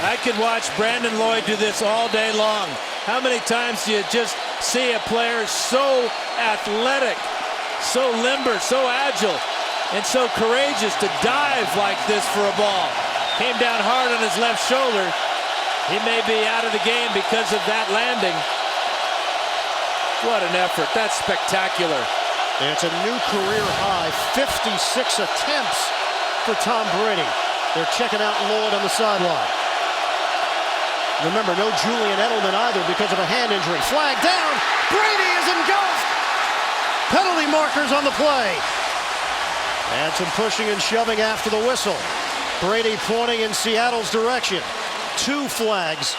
I could watch Brandon Lloyd do this all day long. How many times do you just see a player so athletic, so limber, so agile, and so courageous to dive like this for a ball? Came down hard on his left shoulder. He may be out of the game because of that landing. What an effort. That's spectacular. And it's a new career high, 56 attempts for Tom Brady. They're checking out Lloyd on the sideline. Remember, no Julian Edelman either because of a hand injury. Flag down. Brady is engulfed. Penalty markers on the play. And some pushing and shoving after the whistle. Brady pointing in Seattle's direction. 2 flags.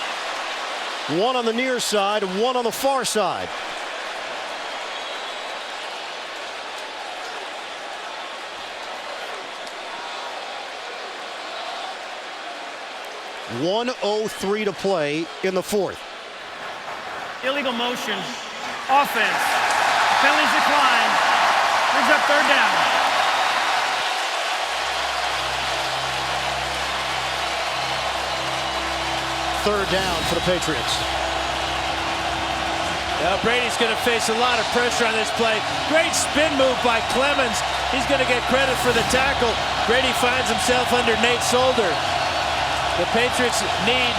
1 on the near side, 1 on the far side. .103 to play in the 4th. Illegal motion. Offense. Penalties decline. Brings up 3rd down. Third down for the Patriots. Now Brady's going to face a lot of pressure on this play. Great spin move by Clemens. He's going to get credit for the tackle. Brady finds himself under Nate Solder. The Patriots need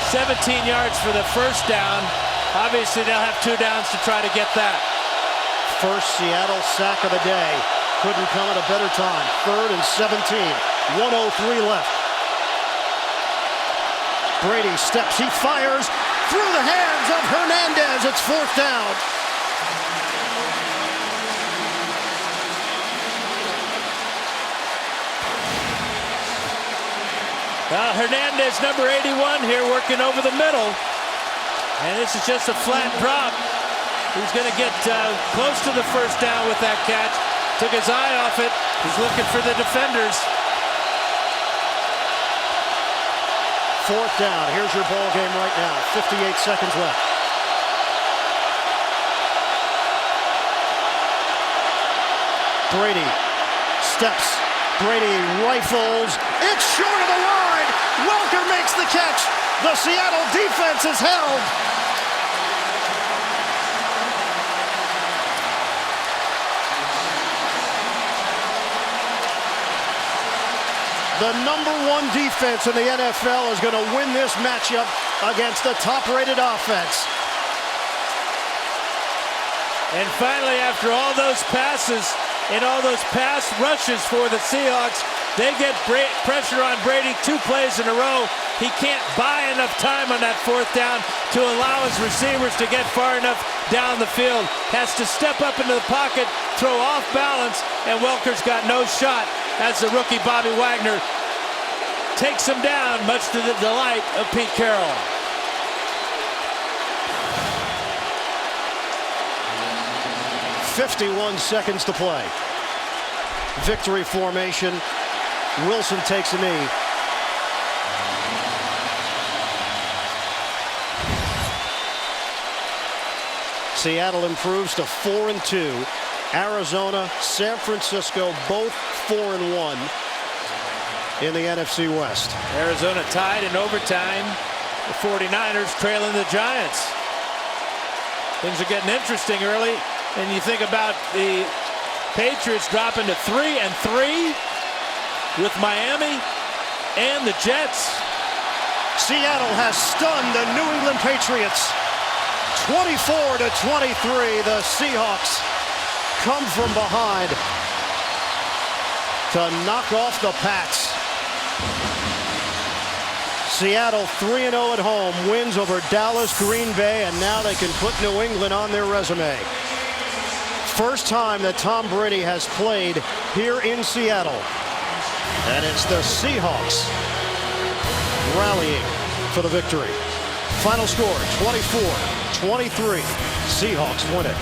17 yards for the first down. Obviously, they'll have 2 downs to try to get that. First Seattle sack of the day. Couldn't come at a better time. 3rd and 17. 1:03 left. Brady steps. He fires through the hands of Hernandez. It's 4th down. Hernandez, number 81 here, working over the middle. And this is just a flat drop. He's going to get close to the first down with that catch. Took his eye off it. He's looking for the defenders. 4th down. Here's your ball game right now. 58 seconds left. Brady steps. Brady rifles. It's short of the line. Welker makes the catch. The Seattle defense is held. The #1 defense in the NFL is going to win this matchup against the top-rated offense. And finally, after all those passes and all those pass rushes for the Seahawks, they get pressure on Brady 2 plays in a row. He can't buy enough time on that 4th down to allow his receivers to get far enough down the field. Has to step up into the pocket, throw off balance, and Welker's got no shot as the rookie Bobby Wagner takes him down, much to the delight of Pete Carroll. .51 seconds to play. Victory formation. Wilson takes a knee. Seattle improves to 4-2. Arizona, San Francisco, both 4-1 in the NFC West. Arizona tied in overtime. The 49ers trailing the Giants. Things are getting interesting early, and you think about the Patriots dropping to 3-3 with Miami and the Jets. Seattle has stunned the New England Patriots. 24-23. The Seahawks come from behind to knock off the Pats. Seattle 3-0 at home, wins over Dallas, Green Bay, and now they can put New England on their resume. First time that Tom Brady has played here in Seattle. And it's the Seahawks rallying for the victory. Final score, 24-23. Seahawks win it.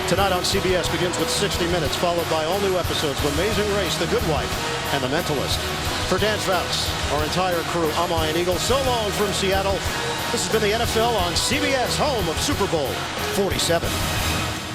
Tonight on CBS begins with 60 Minutes, followed by all new episodes of Amazing Race, The Good Wife, and The Mentalist. For Dan Fouts, our entire crew, I'm Ian Eagle. So long from Seattle. This has been the NFL on CBS, home of Super Bowl 47.